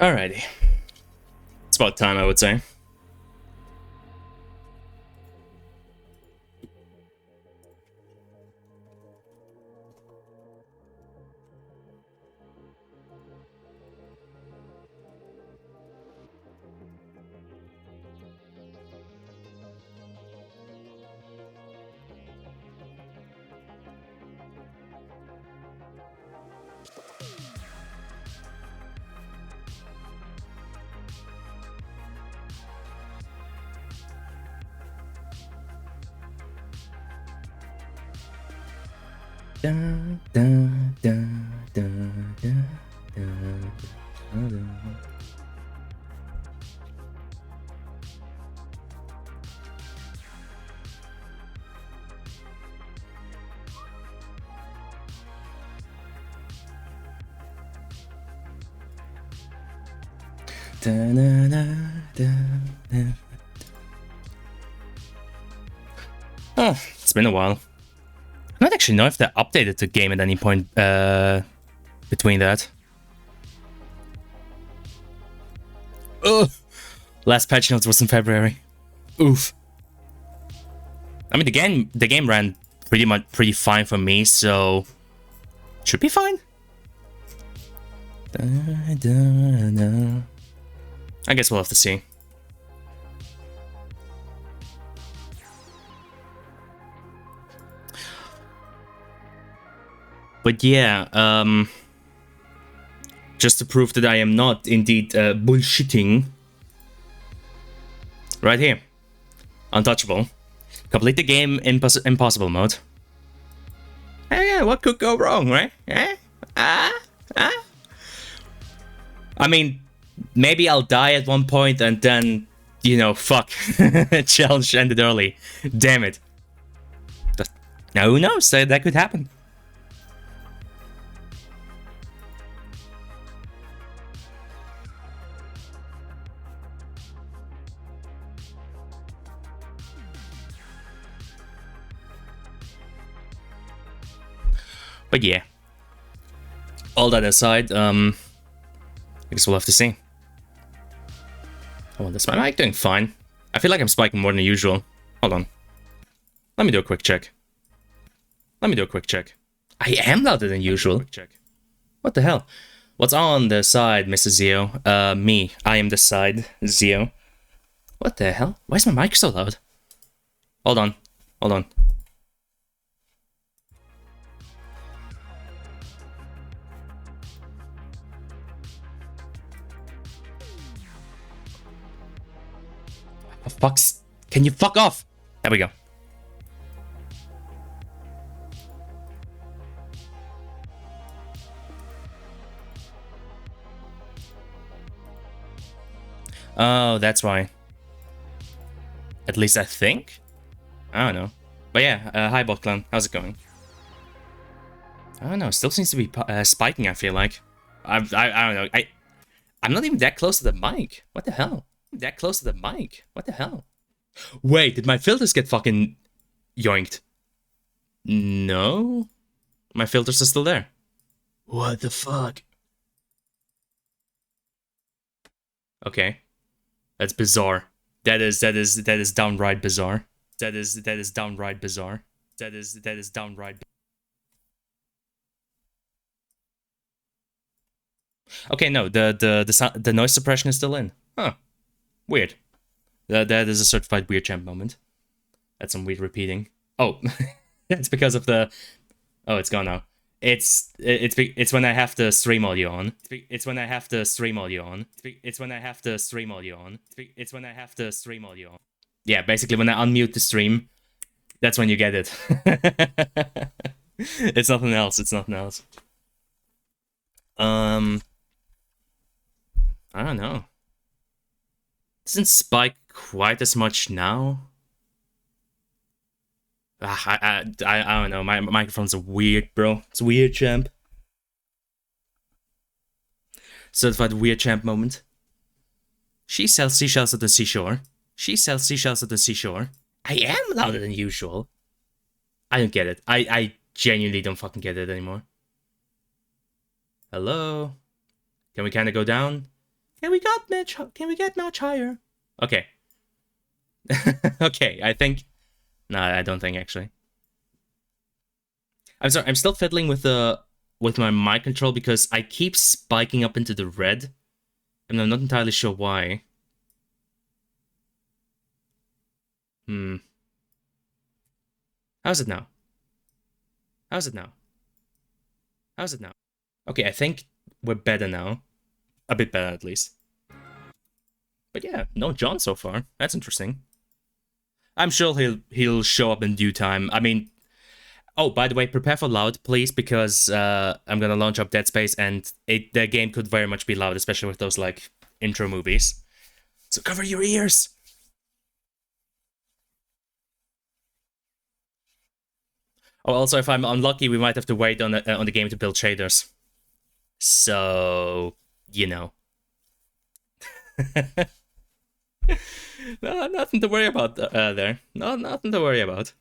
Alrighty. It's about time, I would say. Dun, dun, dun, dun, dun, dun, dun, dun. Dun, dun, dun, dun, dun. Oh, it's been a while. I don't actually know if they updated the game at any point between that. Ugh. Last patch notes was in February. Oof. I mean, the game ran pretty fine for me, so should be fine. Dun, dun, dun. I guess we'll have to see. But yeah, just to prove that I am not indeed bullshitting, right here, Untouchable. Complete the game in impossible mode. Yeah, what could go wrong, right? I mean, maybe I'll die at one point and then, you know, fuck, challenge ended early. Damn it. Now who knows? That could happen. But yeah, all that aside, I guess we'll have to see. Oh, is my mic doing fine? I feel like I'm spiking more than usual. Hold on. Let me do a quick check. I am louder than usual. What the hell? What's on the side, Mr. Zio? Me. I am the side, Zio. What the hell? Why is my mic so loud? Hold on. Oh, fucks. Can you fuck off? There we go. Oh, that's why. At least I think? I don't know. But yeah, hi BotClan. How's it going? I don't know. Still seems to be spiking, I feel like. I don't know. I'm not even that close to the mic. What the hell? Wait, did my filters get fucking yoinked? No? My filters are still there. What the fuck? Okay. That's bizarre. That is downright bizarre. That is downright bizarre. Okay, no, the noise suppression is still in. Huh. Weird. That is a certified weird champ moment. That's some weird repeating. Oh, it's because of the. Oh, it's gone now. It's when I have the stream audio on. Yeah, basically when I unmute the stream, that's when you get it. It's nothing else. I don't know. Doesn't spike quite as much now. I don't know. My microphone's weird, bro. It's weird, champ. Certified weird champ moment. She sells seashells at the seashore. I am louder than usual. I don't get it. I genuinely don't fucking get it anymore. Hello? Can we kind of go down? Can we get much higher? Okay. Okay, I think... No, I don't think, actually. I'm sorry, I'm still fiddling with my mic control because I keep spiking up into the red. And I'm not entirely sure why. How's it now? How's it now? How's it now? Okay, I think we're better now. A bit better, at least. But yeah, no John so far. That's interesting. I'm sure he'll show up in due time. I mean... Oh, by the way, prepare for loud, please, because I'm gonna launch up Dead Space, and the game could very much be loud, especially with those, like, intro movies. So cover your ears! Oh, also, if I'm unlucky, we might have to wait on the game to build shaders. So, you know. No, nothing to worry about there. No, nothing to worry about.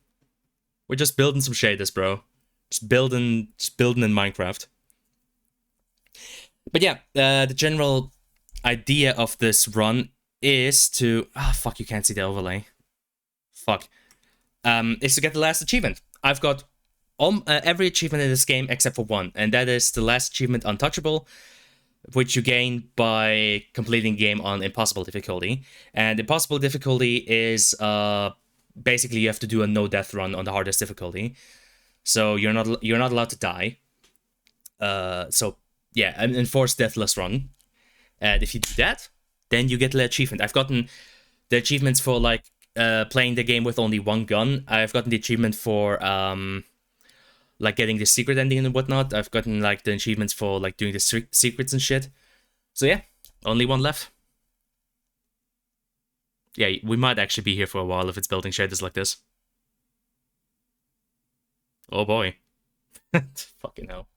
We're just building some shaders, bro. Just building in Minecraft. But yeah, the general idea of this run is to... Ah, fuck, you can't see the overlay. Fuck. Is to get the last achievement. I've got every achievement in this game except for one, and that is the last achievement, Untouchable, which you gain by completing the game on Impossible difficulty. And Impossible difficulty is basically you have to do a no-death run on the hardest difficulty, so you're not allowed to die. So yeah, an enforced deathless run. And if you do that, then you get the achievement. I've gotten the achievements for like playing the game with only one gun. I've gotten the achievement for like getting the secret ending and whatnot. I've gotten like the achievements for like doing the secrets and shit. So yeah, only one left. Yeah, we might actually be here for a while if it's building shaders like this. Oh boy. Fucking hell.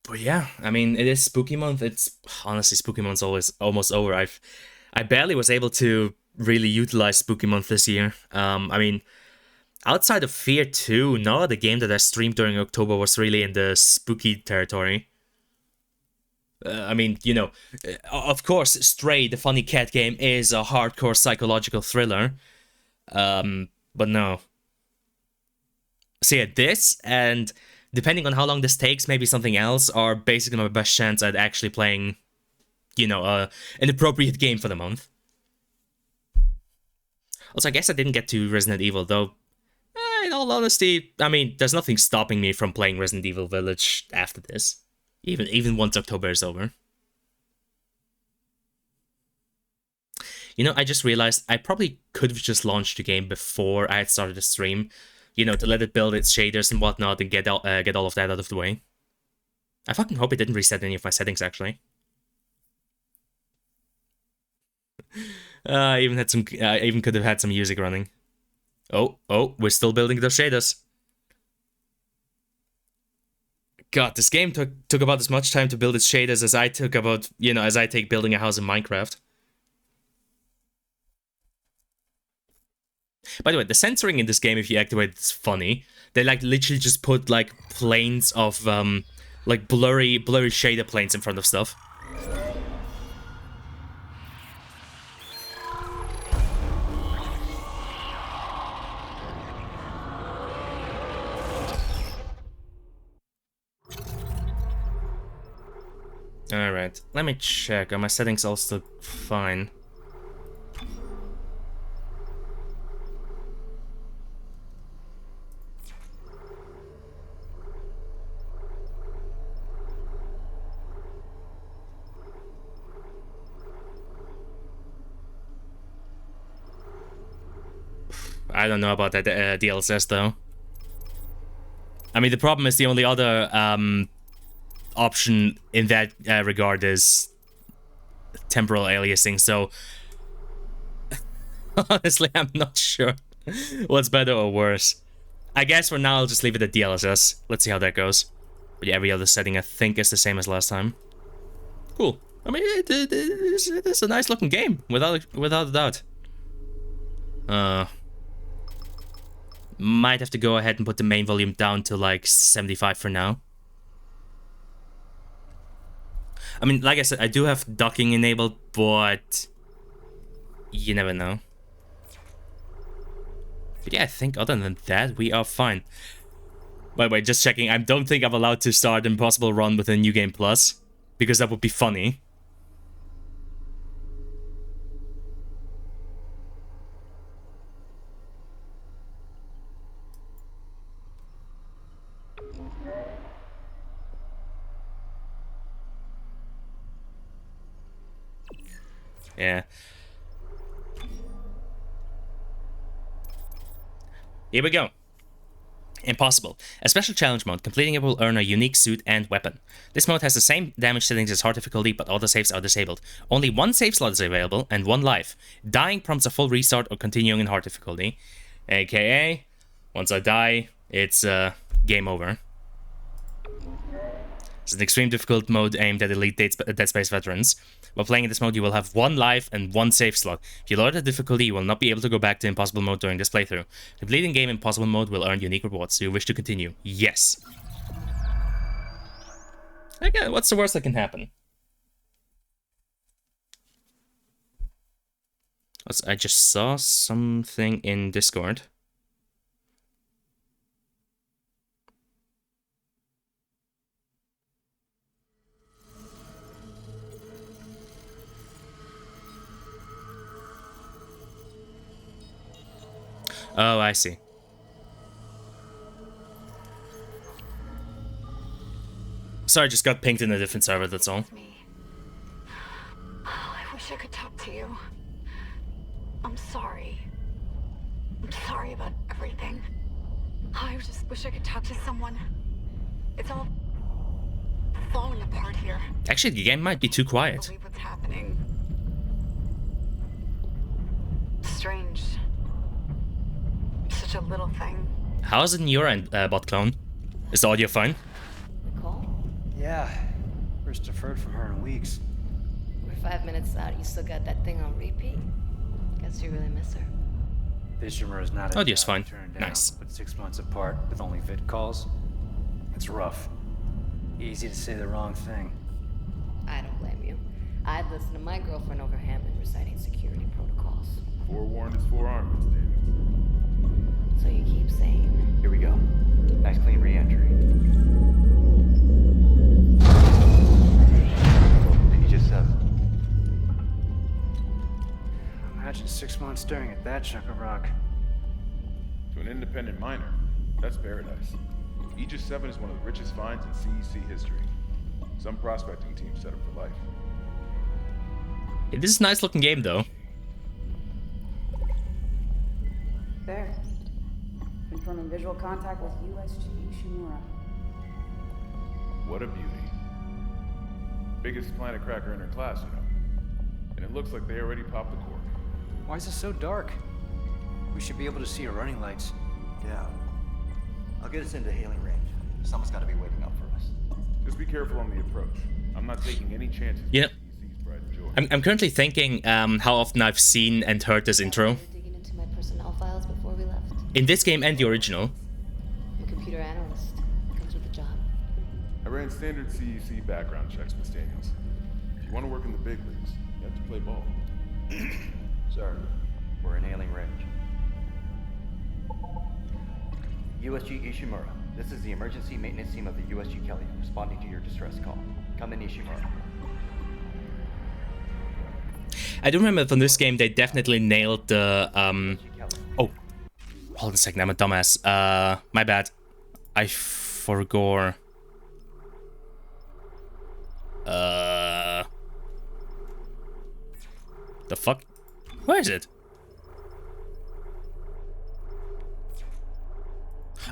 But yeah, I mean, it is spooky month. It's honestly, spooky month's almost over. I barely was able to really utilize spooky month this year. I mean, outside of Fear 2, no other game that I streamed during October was really in the spooky territory. I mean, you know, of course, Stray, the funny cat game, is a hardcore psychological thriller. But no. So yeah, this, and depending on how long this takes, maybe something else, are basically my best chance at actually playing, you know, an appropriate game for the month. Also, I guess I didn't get to Resident Evil, though. In all honesty, I mean, there's nothing stopping me from playing Resident Evil Village after this. Even once October is over. You know, I just realized I probably could have just launched the game before I had started the stream. You know, to let it build its shaders and whatnot and get all of that out of the way. I fucking hope it didn't reset any of my settings, actually. I even could have had some music running. Oh, we're still building those shaders. God, this game took about as much time to build its shaders as I took about, you know, as I take building a house in Minecraft. By the way, the censoring in this game, if you activate it, is funny. They like literally just put like planes of like blurry shader planes in front of stuff. Alright, let me check. Are my settings all still fine? I don't know about that DLSS though. I mean, the problem is the only other option in that regard is temporal aliasing, so honestly, I'm not sure what's better or worse. I guess for now I'll just leave it at DLSS. Let's see how that goes. But yeah, every other setting I think is the same as last time. Cool. I mean, it's a nice looking game, without a doubt. Might have to go ahead and put the main volume down to like 75 for now. I mean, like I said, I do have docking enabled, but you never know. But yeah, I think other than that, we are fine. By the way, just checking, I don't think I'm allowed to start Impossible Run with a New Game Plus, because that would be funny. Yeah. Here we go. Impossible. A special challenge mode. Completing it will earn a unique suit and weapon. This mode has the same damage settings as hard difficulty, but autosaves are disabled. Only one save slot is available and one life. Dying prompts a full restart or continuing in hard difficulty. AKA, once I die, it's game over. It's an extreme difficult mode aimed at elite Dead Space veterans. While playing in this mode, you will have one life and one save slot. If you lower the difficulty, you will not be able to go back to Impossible mode during this playthrough. Completing game Impossible mode will earn unique rewards. Do you wish to continue? Yes. Okay, what's the worst that can happen? I just saw something in Discord. Oh, I see. Sorry, just got pinged in a different server, that's all. Oh, I wish I could talk to you. I'm sorry. I'm sorry about everything. I just wish I could talk to someone. It's all falling apart here. Actually, the game might be too quiet. I can't believe what's happening. Strange. Such a little thing. How's it in your end, bot clone? Is the audio fine? Nicole? Yeah. First deferred from her in weeks. We're 5 minutes out. You still got that thing on repeat? Guess you really miss her. Ishimura is not a Audio's job fine. to turn down, Nice. But 6 months apart with only vid calls. It's rough. Easy to say the wrong thing. I don't blame you. I'd listen to my girlfriend over Hammond reciting security protocols. Forewarned is forearmed, Miss Davis. So you keep saying. Here we go. Nice clean re-entry. Aegis 7. Imagine 6 months staring at that chunk of rock. To an independent miner, that's paradise. Aegis 7 is one of the richest finds in CEC history. Some prospecting teams set up for life. Yeah, this is a nice looking game though. There. Confirming visual contact with USG Ishimura. What a beauty. Biggest planet cracker in her class, you know. And it looks like they already popped the cork. Why is it so dark? We should be able to see her running lights. Yeah. I'll get us into hailing range. Someone's got to be waiting up for us. Just be careful on the approach. I'm not taking any chances. Yep. with CEC's pride and joy. I'm currently thinking how often I've seen and heard this intro. Digging into my personnel files before we left. In this game and the original. I'm a computer analyst. Comes with the job. I ran standard CEC background checks, Miss Daniels. If you want to work in the big leagues, you have to play ball. Sir, we're in hailing range. USG Ishimura. This is the emergency maintenance team of the USG Kelly, responding to your distress call. Come in, Ishimura. I do remember from this game they definitely nailed the USG Kelly. oh, hold on a second, I'm a dumbass. My bad. I forgot. The fuck? Where is it?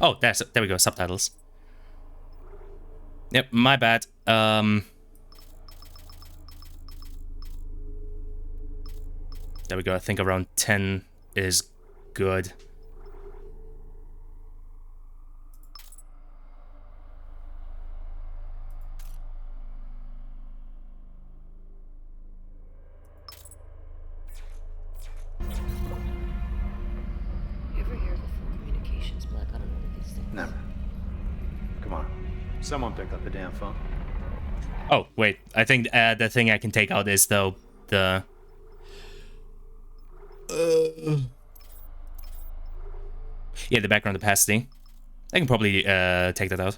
Oh, there we go, subtitles. Yep, my bad. There we go, I think around 10 is good. You ever hear of a full communications blackout on one of these things? Never. Come on. Someone pick up the damn phone. Oh, wait. I think the thing I can take out is, though, the... Yeah, the background opacity. I can probably take that out.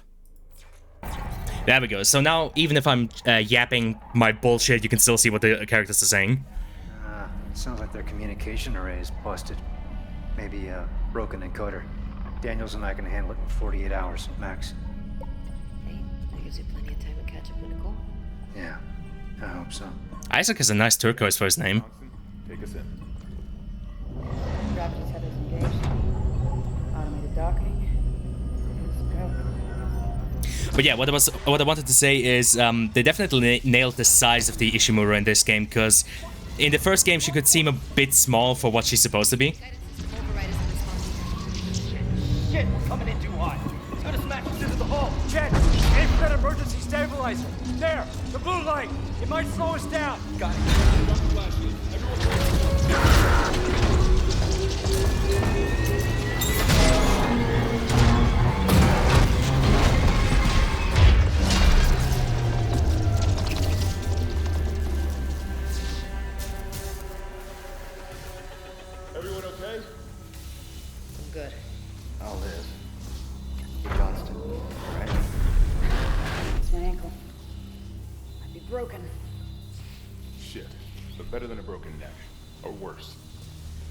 There we go. So now, even if I'm yapping my bullshit, you can still see what the characters are saying. Sounds like their communication array is busted. Maybe a broken encoder. Daniels and I can handle it in 48 hours, max. Hey, that gives you plenty of time to catch up with Nicole. Yeah, I hope so. Isaac has a nice turquoise first name. Johnson, take us in. Gravity tethers engaged. Automated docking. Let's go. But yeah, what I wanted to say is they definitely nailed the size of the Ishimura in this game, because in the first game she could seem a bit small for what she's supposed to be. Override isn't responding. Shit, we're coming in too hot. It's gonna smash us into the hull. Jet, aim for that emergency stabilizer. There, the blue light. It might slow us down. Got it. Everyone okay? I'm good. I'll live. Hey, Johnston, right? It's my ankle. Might be broken. Shit. But better than a broken neck. Or worse.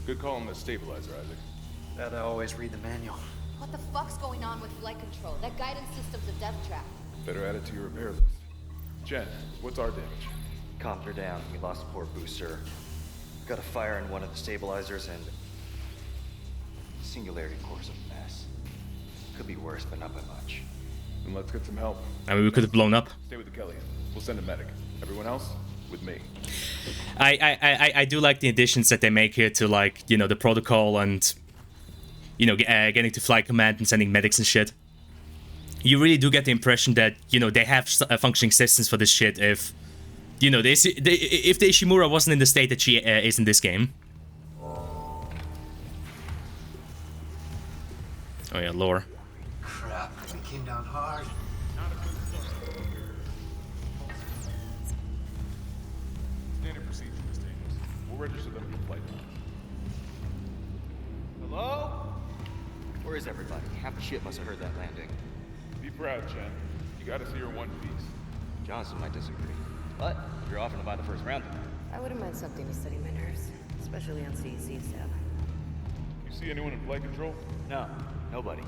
Good call on the stabilizer, Isaac. Gotta always read the manual. What the fuck's going on with flight control? That guidance system's a death trap. Better add it to your repair list. Jen, what's our damage? Comms are down. We lost a port booster. Got a fire in one of the stabilizers and... Singularity core's a mess. Could be worse, but not by much. Then let's get some help. I mean, we could have blown up. Stay with the Kelly. We'll send a medic. Everyone else, with me. I do like the additions that they make here to, like, you know, the protocol and, you know, getting to flight command and sending medics and shit. You really do get the impression that, you know, they have functioning systems for this shit if, you know, if the Ishimura wasn't in the state that she is in this game. Oh yeah, lore. Crap, we came down hard. Standard procedure, Miss Daniels. We'll register them for flight. Hello? Where is everybody? Half the ship must have heard that landing. Be proud, Jen. You gotta see her one piece. Johnston might disagree. But you're offering to buy the first round. I wouldn't mind something to steady my nerves, especially on CEC stuff. You see anyone in flight control? No, nobody.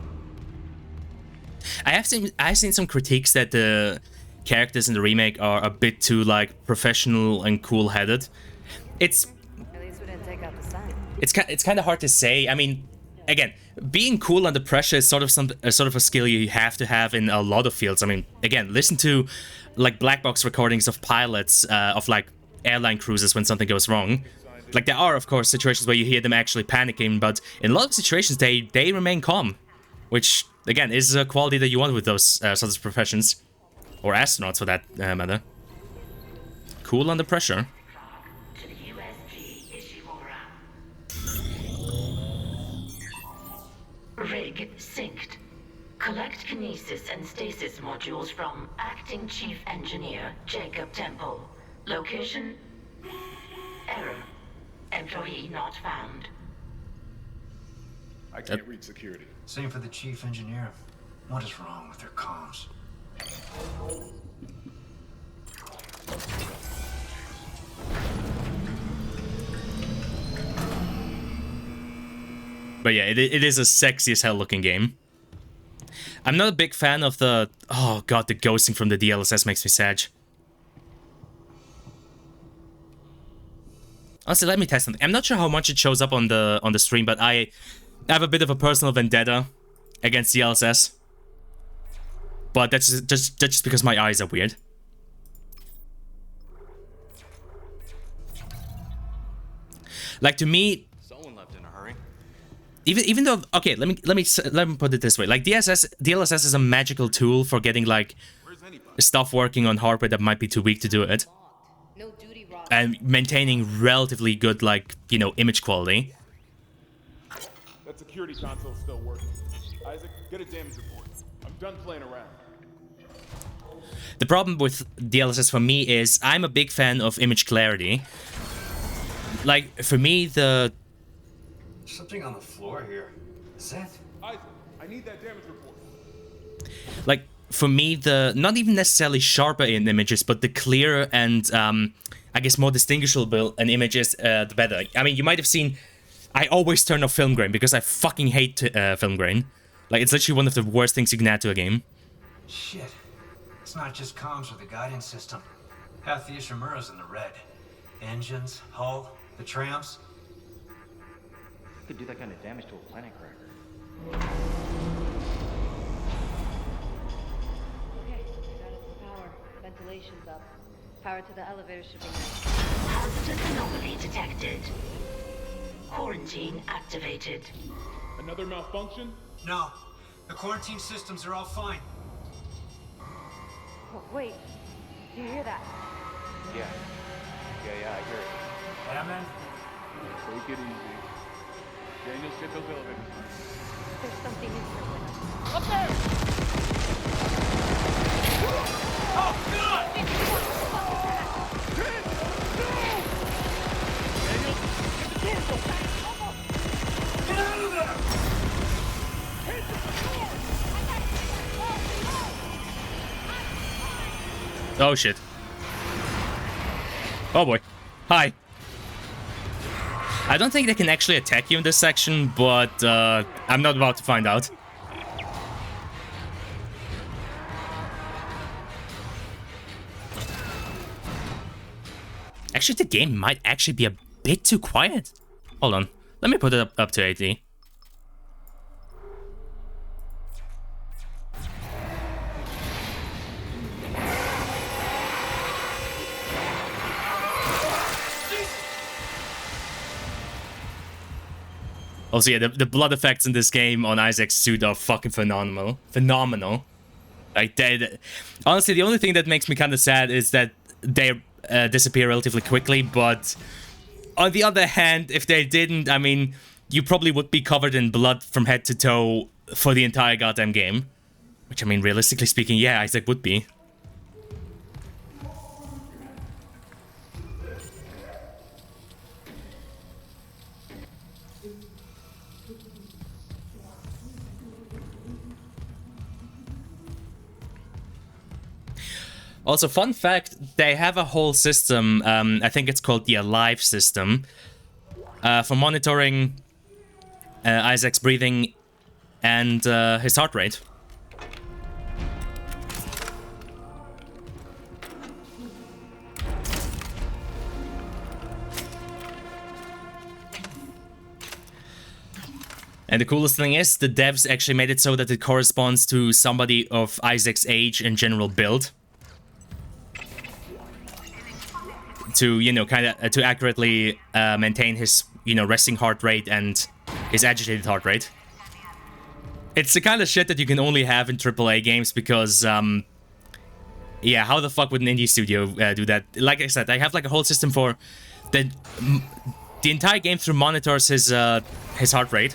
I've seen some critiques that the characters in the remake are a bit too, like, professional and cool-headed. It's At least we didn't take out the sign. it's kind of hard to say. I mean, again, being cool under pressure is sort of a skill you have to have in a lot of fields. I mean, again, listen to, like, black box recordings of pilots of, like, airline cruises when something goes wrong. Like, there are, of course, situations where you hear them actually panicking, but in a lot of situations they remain calm, which, again, is a quality that you want with those sorts of professions, or astronauts for that matter. Cool under pressure. To the USG Ishimura. Rig synced. Collect kinesis and stasis modules from Acting Chief Engineer Jacob Temple. Location? Error. Employee not found. I can't read security. Same for the chief engineer. What is wrong with their comms? But yeah, it is a sexy as hell looking game. I'm not a big fan of the... Oh god, the ghosting from the DLSS makes me sad. Honestly, let me test something. I'm not sure how much it shows up on the stream, but I have a bit of a personal vendetta against DLSS. But that's just because my eyes are weird. Like, to me, Someone left in a hurry. even though, okay, let me put it this way. Like, DLSS is a magical tool for getting, like, stuff working on hardware that might be too weak to do it, No duty roster. and maintaining relatively good, like, you know, image quality. That security console's still working. Isaac, get a damage report. I'm done playing around. The problem with DLSS for me is I'm a big fan of image clarity. Like, for me, There's something on the floor here. Is that? Isaac, I need that damage report. like, for me, the not even necessarily sharper in images, but the clearer and, I guess, more distinguishable an image is, the better. I mean, you might have seen, I always turn off film grain because I fucking hate film grain. Like, it's literally one of the worst things you can add to a game. Shit. It's not just comms or the guidance system. Half the Ishimura's in the red. Engines, hull, the trams. You could do that kind of damage to a planet cracker. Okay, I got us some power. Ventilation's up. Power to the elevator should be next. Hazardous anomaly detected. Quarantine activated. Another malfunction? No. The quarantine systems are all fine. Oh, wait. Do you hear that? Yeah. Yeah, I hear it. Hammond? Take it easy. Daniel, shit those elevators. There's something in here with us. Up there! Oh, God! Daniel, get the doors open! Get out of there! Oh, shit. Oh, boy. Hi. I don't think they can actually attack you in this section, but I'm not about to find out. Actually, the game might actually be a bit too quiet. Hold on. Let me put it up to 80. Also, yeah, the blood effects in this game on Isaac's suit are fucking phenomenal. Like, honestly, the only thing that makes me kind of sad is that they disappear relatively quickly, but on the other hand, if they didn't, I mean, you probably would be covered in blood from head to toe for the entire goddamn game. Which, I mean, realistically speaking, yeah, Isaac would be. Also, fun fact, they have a whole system, I think it's called the Alive system, for monitoring Isaac's breathing and his heart rate. And the coolest thing is, the devs actually made it so that it corresponds to somebody of Isaac's age and general build. To, you know, kind of, to accurately maintain his, you know, resting heart rate and his agitated heart rate. It's the kind of shit that you can only have in AAA games because, yeah, how the fuck would an indie studio do that? Like I said, I have like a whole system for the entire game through monitors his heart rate.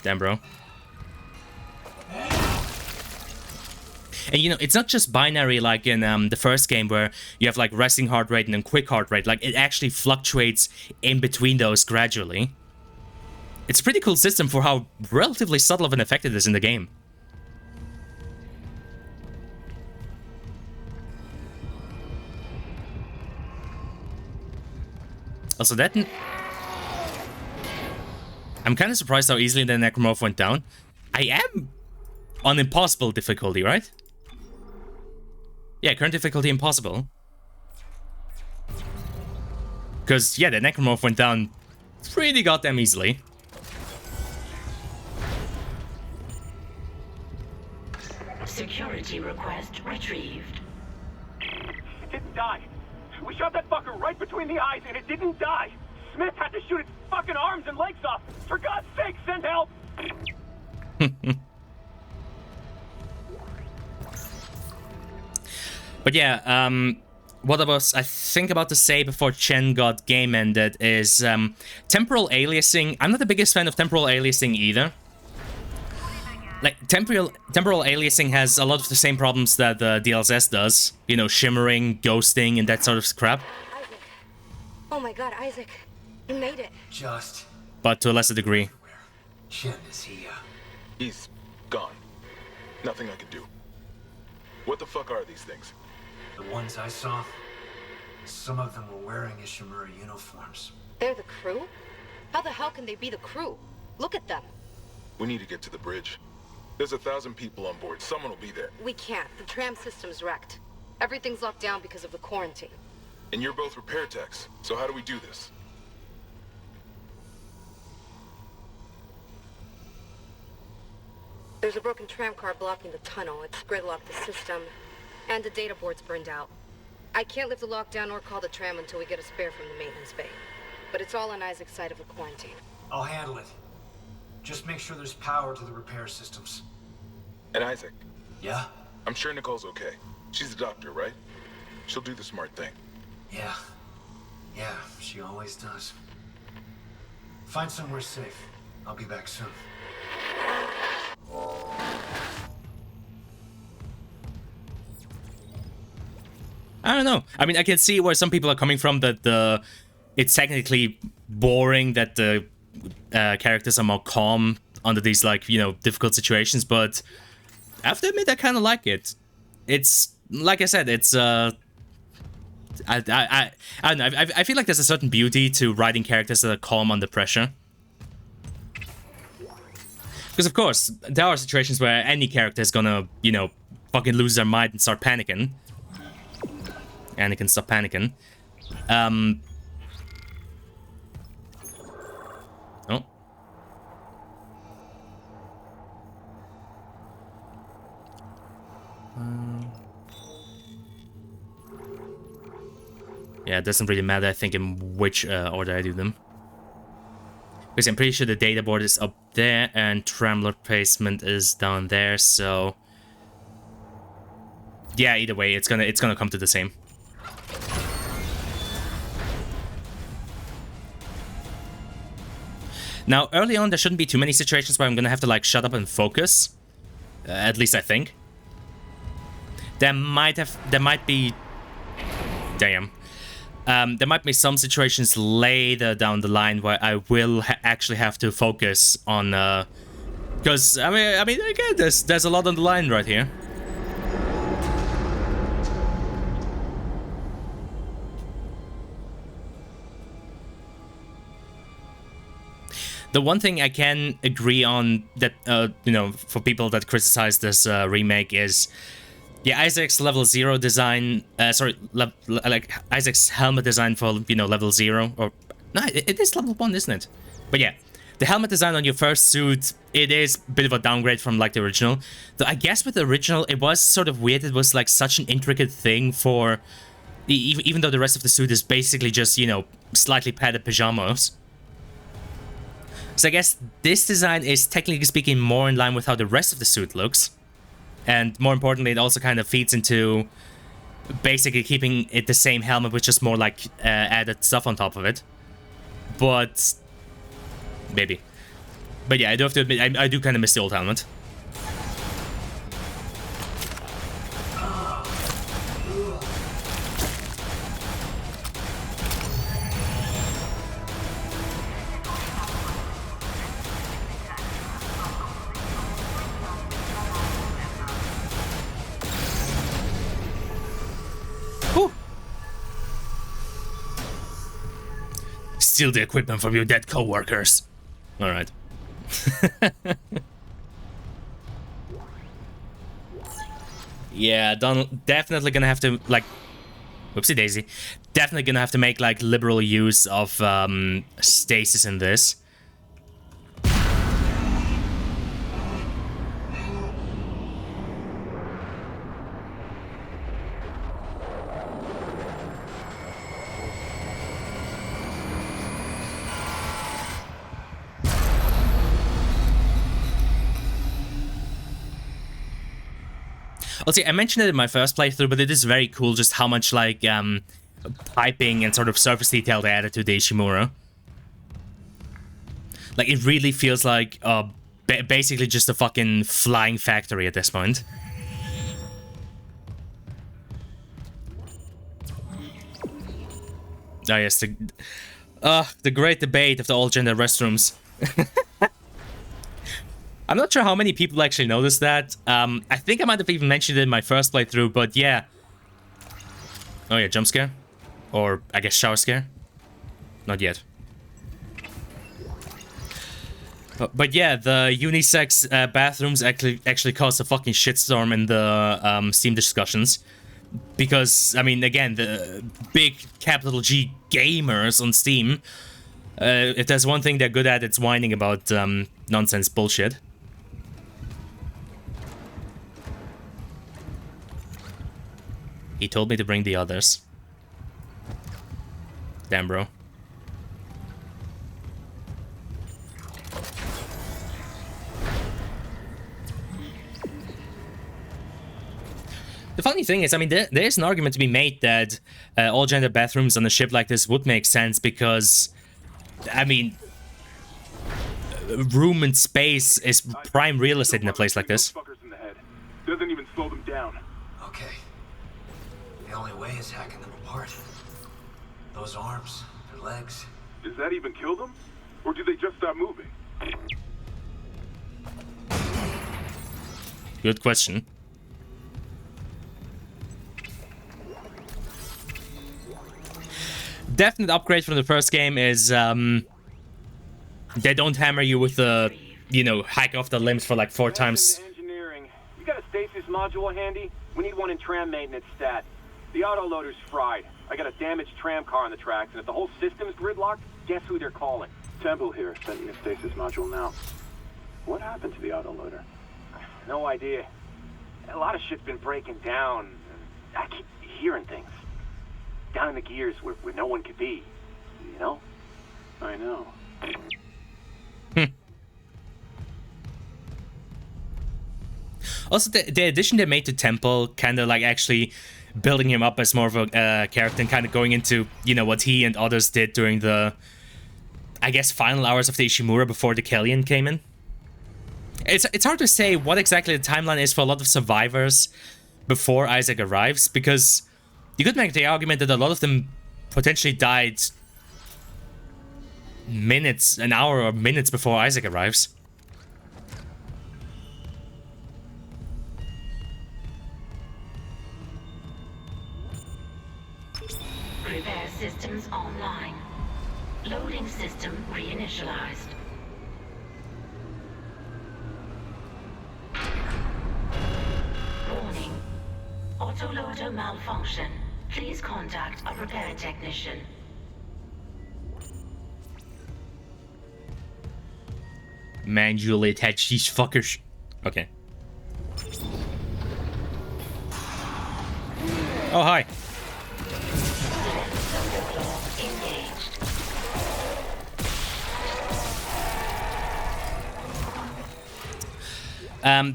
Damn, bro. And, you know, it's not just binary like in the first game where you have, like, resting heart rate and then quick heart rate. Like, it actually fluctuates in between those gradually. It's a pretty cool system for how relatively subtle of an effect it is in the game. Also, that... I'm kind of surprised how easily the Necromorph went down. I am on impossible difficulty, right? Yeah, current difficulty impossible. Because, yeah, the Necromorph went down pretty goddamn easily. Security request retrieved. It didn't die. We shot that fucker right between the eyes and it didn't die. Smith had to shoot its fucking arms and legs off. For God's sake, send help! But yeah, what I was, I think, about to say before Chen got game ended is temporal aliasing. I'm not the biggest fan of temporal aliasing either. Like, temporal aliasing has a lot of the same problems that the DLSS does. You know, shimmering, ghosting, and that sort of crap. Isaac. Oh my god, Isaac. You made it. Just... But to a lesser degree. Chen, is he, He's gone. Nothing I can do. What the fuck are these things? The ones I saw, some of them were wearing Ishimura uniforms. They're the crew? How the hell can they be the crew? Look at them. We need to get to the bridge. There's 1,000 people on board. Someone will be there. We can't. The tram system's wrecked. Everything's locked down because of the quarantine. And you're both repair techs, so how do we do this? There's a broken tram car blocking the tunnel. It's gridlocked the system, and the data board's burned out. I can't lift the lockdown or call the tram until we get a spare from the maintenance bay. But it's all on Isaac's side of the quarantine. I'll handle it. Just make sure there's power to the repair systems. And Isaac? Yeah? I'm sure Nicole's okay. She's a doctor, right? She'll do the smart thing. Yeah. Yeah, she always does. Find somewhere safe. I'll be back soon. I don't know. I mean, I can see where some people are coming from, that it's technically boring that the characters are more calm under these, like, you know, difficult situations, but I have to admit I kind of like it. It's, like I said, it's, I don't know, I feel like there's a certain beauty to writing characters that are calm under pressure. Because, of course, there are situations where any character is gonna, you know, fucking lose their mind and start panicking. Anakin, stop panicking. Oh. Yeah, it doesn't really matter, I think, in which order I do them. Because I'm pretty sure the data board is up there and tram replacement is down there, so... Yeah, either way, it's gonna come to the same. Now, early on, there shouldn't be too many situations where I'm gonna have to, like, shut up and focus. At least I think. There might be... Damn. There might be some situations later down the line where I will actually have to focus on, because, I mean, again, there's a lot on the line right here. The one thing I can agree on that, you know, for people that criticize this remake is, yeah, Isaac's level 0 design, like Isaac's helmet design for, you know, level 0, or, no, it is level 1, isn't it? But yeah, the helmet design on your first suit, it is a bit of a downgrade from, like, the original. Though I guess with the original, it was sort of weird, it was, like, such an intricate thing for, even though the rest of the suit is basically just, you know, slightly padded pajamas. So I guess this design is, technically speaking, more in line with how the rest of the suit looks. And more importantly, it also kind of feeds into basically keeping it the same helmet with just more, like, added stuff on top of it. But... maybe. But yeah, I do have to admit, I do kind of miss the old helmet. Steal the equipment from your dead co-workers. Alright. Yeah, Donald, definitely gonna have to, like... whoopsie daisy. Definitely gonna have to make, like, liberal use of stasis in this. Also, I mentioned it in my first playthrough, but it is very cool just how much, like, piping and sort of surface detail they added to the Ishimura. Like, it really feels like, basically just a fucking flying factory at this point. Oh yes, the great debate of the all-gender restrooms. I'm not sure how many people actually noticed that. I think I might have even mentioned it in my first playthrough, but yeah. Oh yeah, jump scare? Or, I guess, shower scare? Not yet. But yeah, the unisex bathrooms actually caused a fucking shitstorm in the Steam discussions. Because, I mean, again, the big capital G gamers on Steam, if there's one thing they're good at, it's whining about nonsense bullshit. He told me to bring the others. Damn, bro. The funny thing is, I mean, there is an argument to be made that all-gender bathrooms on a ship like this would make sense because, I mean, room and space is prime real estate in a place like this. Doesn't even slow them down. Okay. The only way is hacking them apart. Those arms, their legs. Does that even kill them? Or do they just stop moving? Good question. Definite upgrade from the first game is they don't hammer you with the, you know, hack off the limbs for like 4 times. Engineering. You got a stasis module handy? We need one in tram maintenance stat. The autoloader's fried. I got a damaged tram car on the tracks, and if the whole system's gridlocked, guess who they're calling? Temple here, sending a stasis module now. What happened to the autoloader? No idea. A lot of shit's been breaking down. I keep hearing things. Down in the gears where no one could be. You know? I know. Also, the addition they made to Temple, kind of like actually building him up as more of a character and kind of going into, you know, what he and others did during the, I guess, final hours of the Ishimura before the Kellion came in. It's hard to say what exactly the timeline is for a lot of survivors before Isaac arrives, because you could make the argument that a lot of them potentially died minutes, an hour or minutes before Isaac arrives. Repair systems online. Loading system reinitialized. Warning. Autoloader malfunction. Please contact a repair technician. Manually attach these fuckers. Okay. Oh, hi.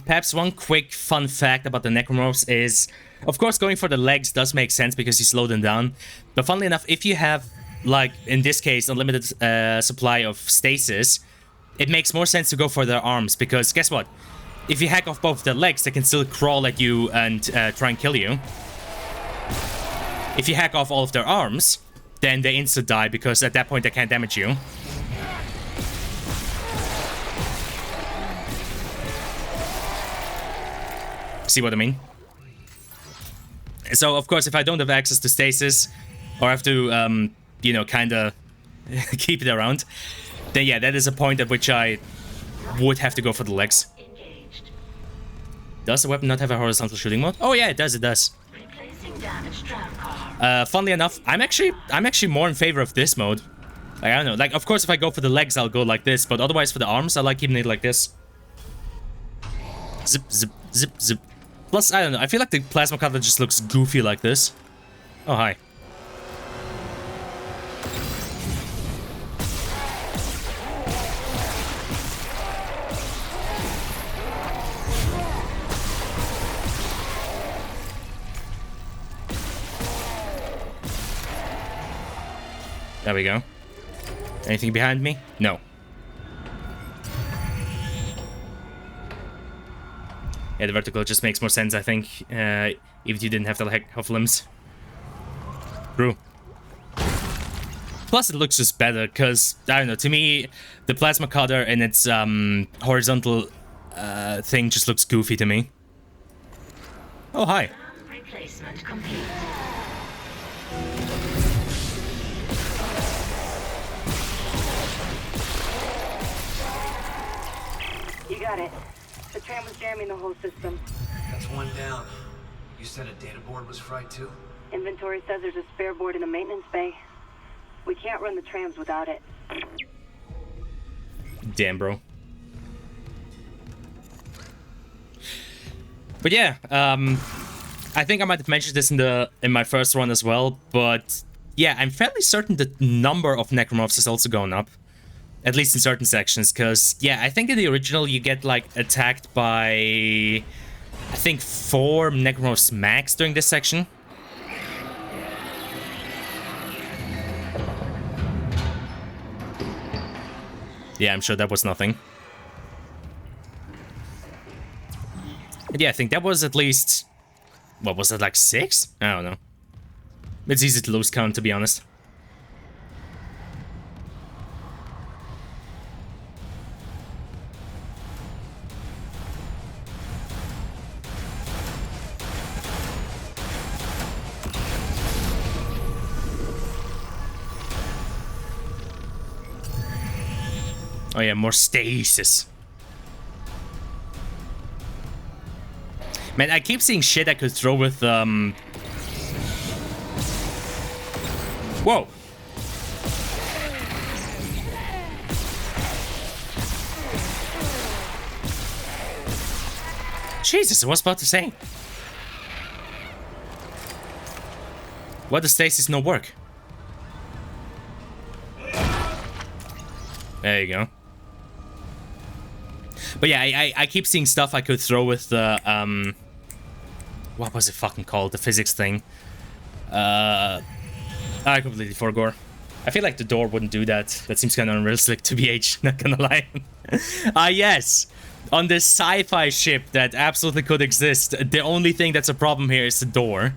Perhaps one quick fun fact about the Necromorphs is, of course, going for the legs does make sense because you slow them down. But funnily enough, if you have, like, in this case, unlimited supply of stasis, it makes more sense to go for their arms, because guess what? If you hack off both their legs, they can still crawl at you and try and kill you. If you hack off all of their arms, then they insta-die, because at that point they can't damage you. See what I mean? So, of course, if I don't have access to stasis, or have to, you know, kinda keep it around, then yeah, that is a point at which I would have to go for the legs. Does the weapon not have a horizontal shooting mode? Oh yeah, it does, it does. Funnily enough, I'm actually more in favor of this mode. Like, I don't know, like, of course, if I go for the legs, I'll go like this, but otherwise for the arms, I like keeping it like this. Zip, zip, zip, zip. Plus, I don't know, I feel like the plasma cutter just looks goofy like this. Oh, hi. There we go. Anything behind me? No. Yeah, the vertical just makes more sense, I think, even if you didn't have the heck of limbs. True. Plus, it looks just better, because, I don't know, to me, the plasma cutter and its horizontal thing just looks goofy to me. Oh, hi. Replacement complete. You got it. The tram was jamming the whole system. That's one down. You said a data board was fried too? Inventory says there's a spare board in the maintenance bay. We can't run the trams without it. Damn, bro. But yeah, I think I might have mentioned this in my first run as well, but yeah, I'm fairly certain the number of necromorphs is also going up. At least in certain sections, because, yeah, I think in the original you get, like, attacked by, I think, 4 necromorphs max during this section. Yeah, I'm sure that was nothing. And yeah, I think that was at least... What was it, like 6? I don't know. It's easy to lose count, to be honest. Oh yeah, more stasis. Man, I keep seeing shit I could throw with, Whoa! Jesus, I was about to say. Why does stasis not work? There you go. But yeah, I keep seeing stuff I could throw with the, what was it fucking called? The physics thing. I completely forgot. I feel like the door wouldn't do that. That seems kind of unrealistic to BH, not gonna lie. Yes! On this sci-fi ship that absolutely could exist, the only thing that's a problem here is the door.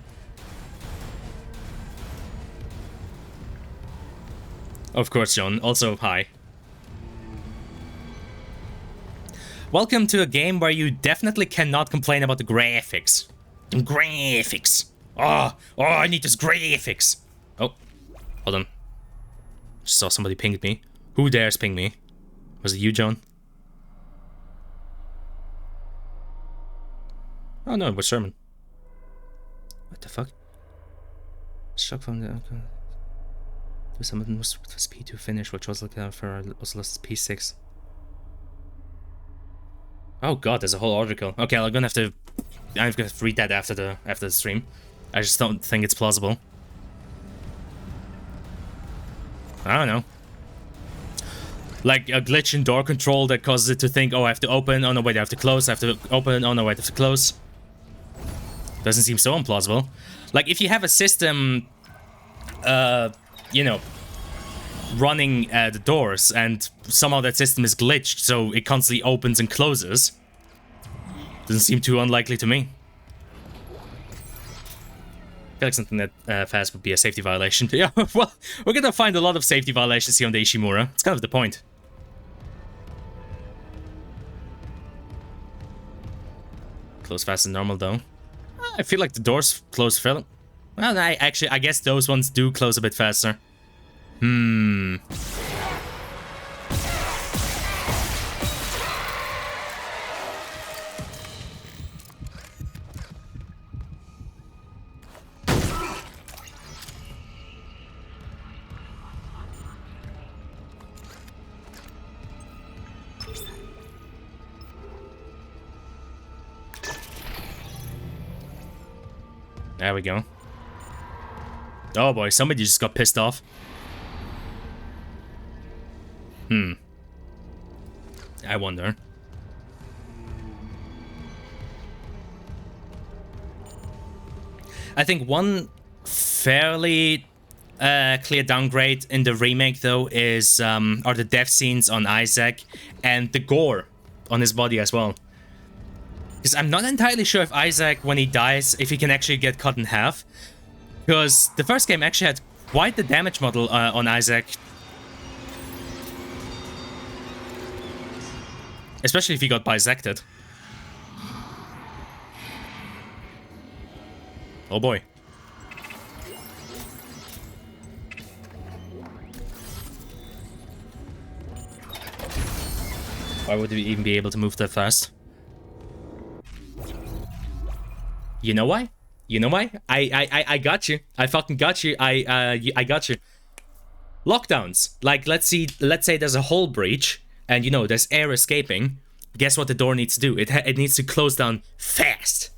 Of course, John. Also, hi. Welcome to a game where you definitely cannot complain about the graphics. Graphics. Oh, I need this graphics. Oh, hold on. Just saw somebody pinged me. Who dares ping me? Was it you, John? Oh no, it was Sherman. What the fuck? Shock from the... Someone was P2 finish, which was like for was lost P6. Oh god, there's a whole article. Okay, I'm gonna have to read that after the stream. I just don't think it's plausible. I don't know. Like a glitch in door control that causes it to think, oh, I have to open, oh no wait, I have to close, I have to open, oh no wait, I have to close. Doesn't seem so implausible. Like if you have a system, you know, running the doors, and somehow that system is glitched, so it constantly opens and closes. Doesn't seem too unlikely to me. I feel like something that fast would be a safety violation. Yeah, well, we're gonna find a lot of safety violations here on the Ishimura. It's kind of the point. Close fast and normal, though. I feel like the doors close fairly... Well, I guess those ones do close a bit faster. There we go. Oh boy, somebody just got pissed off. I wonder. I think one fairly clear downgrade in the remake, though, is are the death scenes on Isaac and the gore on his body as well. Because I'm not entirely sure if Isaac, when he dies, if he can actually get cut in half. Because the first game actually had quite the damage model on Isaac. Especially if he got bisected. Oh boy. Why would we even be able to move that fast? You know why? You know why? I got you. I fucking got you. I got you. Lockdowns. Like, let's say there's a hull breach, and you know there's air escaping. Guess what the door needs to do? It needs to close down fast.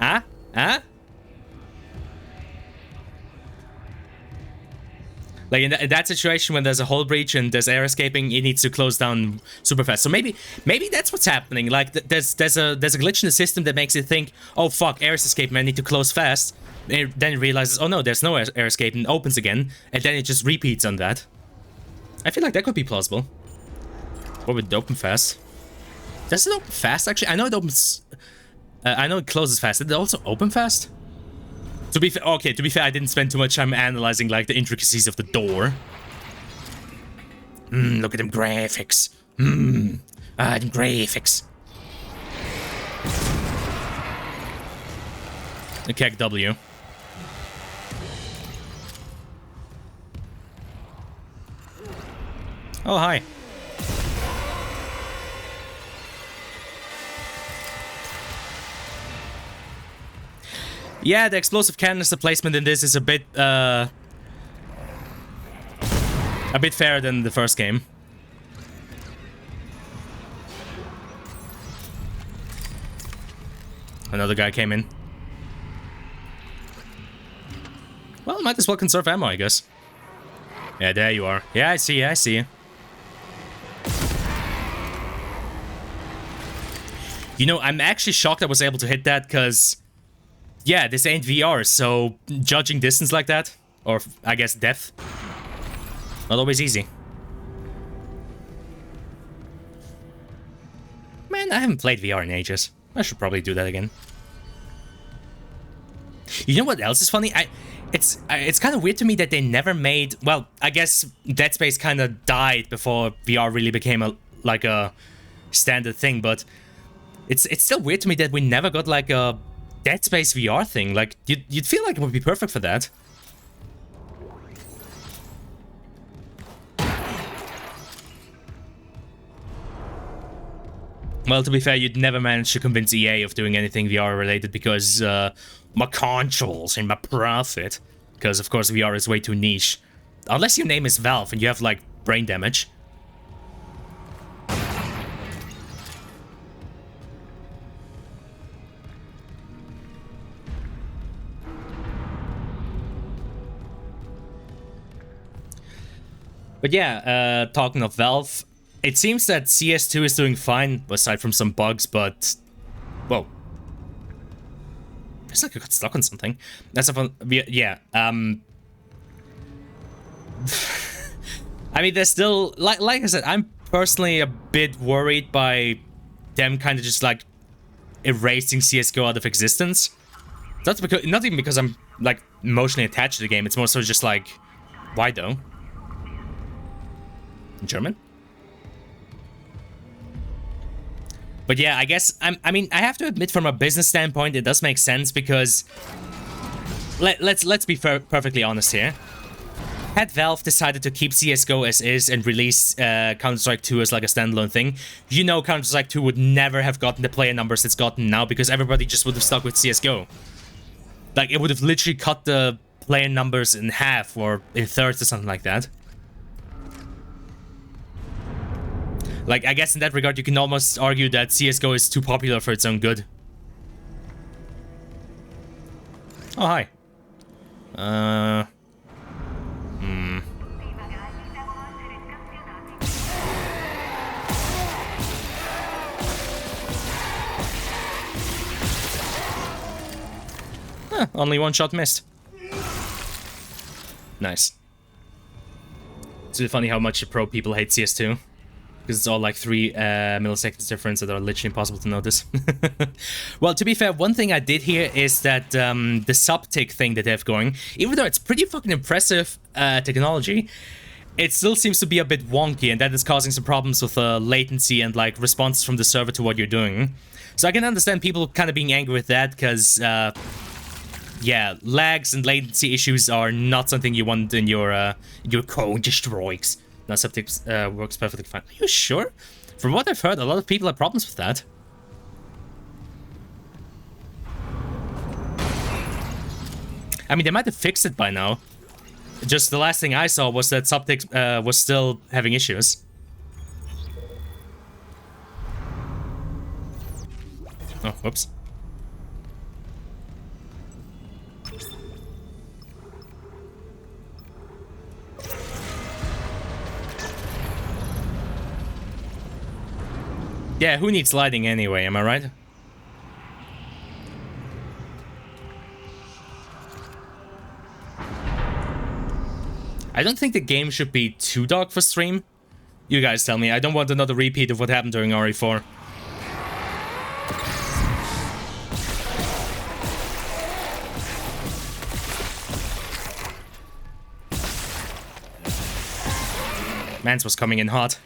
Huh? Huh? Like in that situation when there's a hull breach and there's air escaping, it needs to close down super fast. So maybe that's what's happening. Like there's a glitch in the system that makes it think, oh fuck, air is escaping, I need to close fast. And then it realizes, oh no, there's no air escape, and opens again, and then it just repeats on that. I feel like that could be plausible. What would it open fast? Does it open fast actually? I know it opens. I know it closes fast. Did it also open fast? To be fair, okay, to be fair, I didn't spend too much time analyzing, like, the intricacies of the door. Look at them graphics. Them graphics. Okay, W. Oh, hi. Yeah, the explosive canister placement in this is a bit fairer than the first game. Another guy came in. Well, might as well conserve ammo, I guess. Yeah, there you are. Yeah, I see you, I see you. You know, I'm actually shocked I was able to hit that, because... yeah, this ain't VR, so judging distance like that, or I guess depth, not always easy. Man, I haven't played VR in ages. I should probably do that again. You know what else is funny? It's kind of weird to me that they never made... well, I guess Dead Space kind of died before VR really became a standard thing, but it's still weird to me that we never got like a Dead Space VR thing. Like, you'd feel like it would be perfect for that. Well, to be fair, you'd never manage to convince EA of doing anything VR related because my controls and my profit. Because, of course, VR is way too niche. Unless your name is Valve and you have, like, brain damage. But yeah, talking of Valve, it seems that CS2 is doing fine, aside from some bugs, but... whoa. Feels like I got stuck on something. That's a fun... yeah, I mean, there's still... Like I said, I'm personally a bit worried by them kind of just, like, erasing CSGO out of existence. That's because... not even because I'm, like, emotionally attached to the game, it's more so just, like... why, though? In German? But yeah, I guess, I mean, I have to admit from a business standpoint, it does make sense because... Let's be perfectly honest here. Had Valve decided to keep CSGO as is and release Counter-Strike 2 as like a standalone thing, you know Counter-Strike 2 would never have gotten the player numbers it's gotten now because everybody just would have stuck with CSGO. Like, it would have literally cut the player numbers in half or in thirds or something like that. Like, I guess in that regard, you can almost argue that CSGO is too popular for its own good. Oh, hi. Only one shot missed. Nice. It's really funny how much pro people hate CS2. Because it's all like 3 milliseconds difference that are literally impossible to notice. Well, to be fair, one thing I did hear is that the sub-tick thing that they have going, even though it's pretty fucking impressive technology, it still seems to be a bit wonky, and that is causing some problems with latency and like responses from the server to what you're doing. So I can understand people kind of being angry with that, because yeah, lags and latency issues are not something you want in your Counter-Strikes. No, sub-tick works perfectly fine. Are you sure? From what I've heard, a lot of people have problems with that. I mean, they might have fixed it by now. Just the last thing I saw was that sub-tick was still having issues. Oh, whoops. Yeah, who needs lighting anyway, am I right? I don't think the game should be too dark for stream. You guys tell me. I don't want another repeat of what happened during RE4. Mans was coming in hot.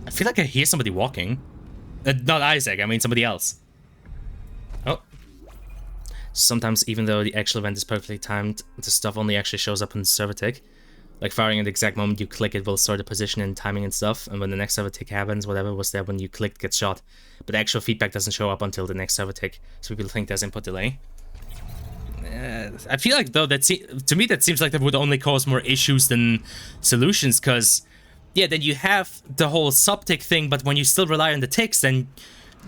I feel like I hear somebody walking. Not Isaac, I mean somebody else. Oh. Sometimes, even though the actual event is perfectly timed, the stuff only actually shows up in the server tick. Like firing at the exact moment you click, it will start the position and timing and stuff. And when the next server tick happens, whatever was there when you clicked gets shot. But the actual feedback doesn't show up until the next server tick. So people think there's input delay. I feel like, though, to me that seems like that would only cause more issues than solutions, because yeah, then you have the whole sub-tick thing, but when you still rely on the ticks, then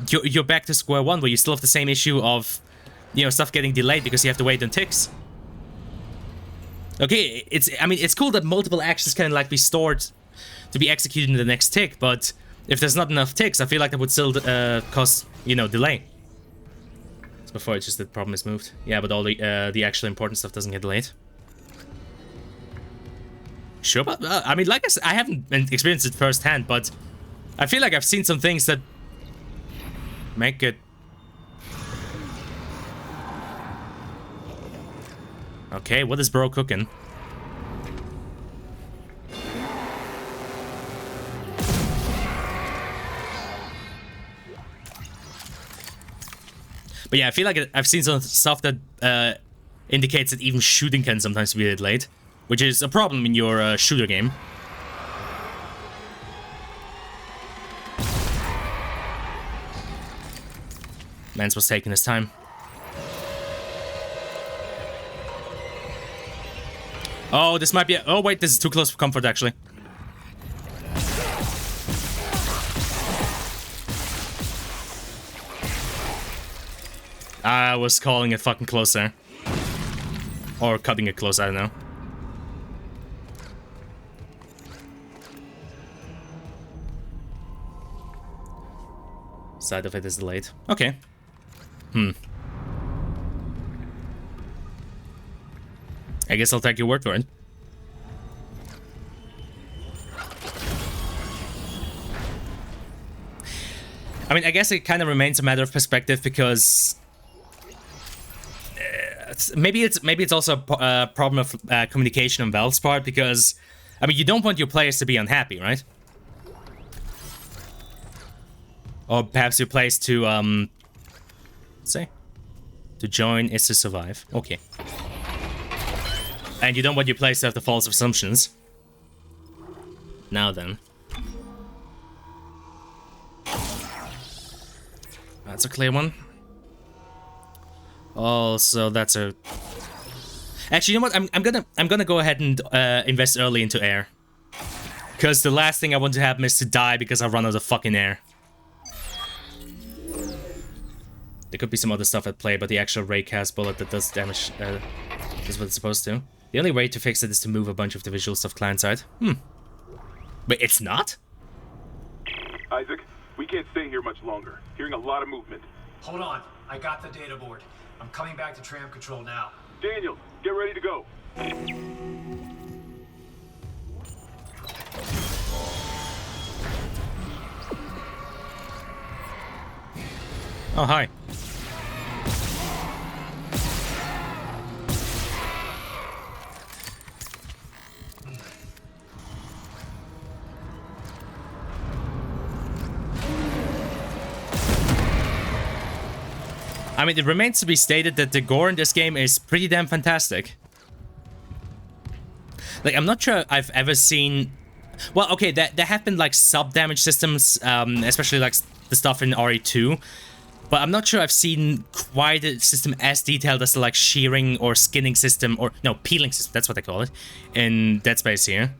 you're back to square one, where you still have the same issue of, you know, stuff getting delayed because you have to wait on ticks. Okay, I mean, it's cool that multiple actions can, like, be stored to be executed in the next tick, but if there's not enough ticks, I feel like that would still cause, you know, delay. So before it's just the problem is moved. Yeah, but all the actual important stuff doesn't get delayed. Sure, but I mean, like I said, I haven't experienced it firsthand, but I feel like I've seen some things that make it. Okay, what is bro cooking? But yeah, I feel like I've seen some stuff that indicates that even shooting can sometimes be delayed. Which is a problem in your shooter game. Mans was taking his time. Oh, this might be oh wait, this is too close for comfort actually. I was calling it fucking close there. Or cutting it close, I don't know. Side of it is delayed. Okay. I guess I'll take your word for it. I mean, I guess it kind of remains a matter of perspective, because maybe it's also a problem of communication on Valve's part, because I mean, you don't want your players to be unhappy, right? Or perhaps your place to, say, to join is to survive. Okay. And you don't want your players to have the false assumptions. Now then. That's a clear one. Also, that's a... Actually, you know what? I'm gonna go ahead and invest early into air. Because the last thing I want to happen is to die because I run out of fucking air. There could be some other stuff at play, but the actual raycast bullet that does damage is what it's supposed to. The only way to fix it is to move a bunch of the visual stuff client-side. But it's not? Isaac, we can't stay here much longer. Hearing a lot of movement. Hold on. I got the data board. I'm coming back to tram control now. Daniel, get ready to go. Oh, hi. I mean, it remains to be stated that the gore in this game is pretty damn fantastic. Like, I'm not sure I've ever seen... Well, okay, there have been, like, sub-damage systems, especially, like, the stuff in RE2. But I'm not sure I've seen quite a system as detailed as the, like, shearing or skinning system, or... No, peeling system, that's what they call it, in Dead Space here.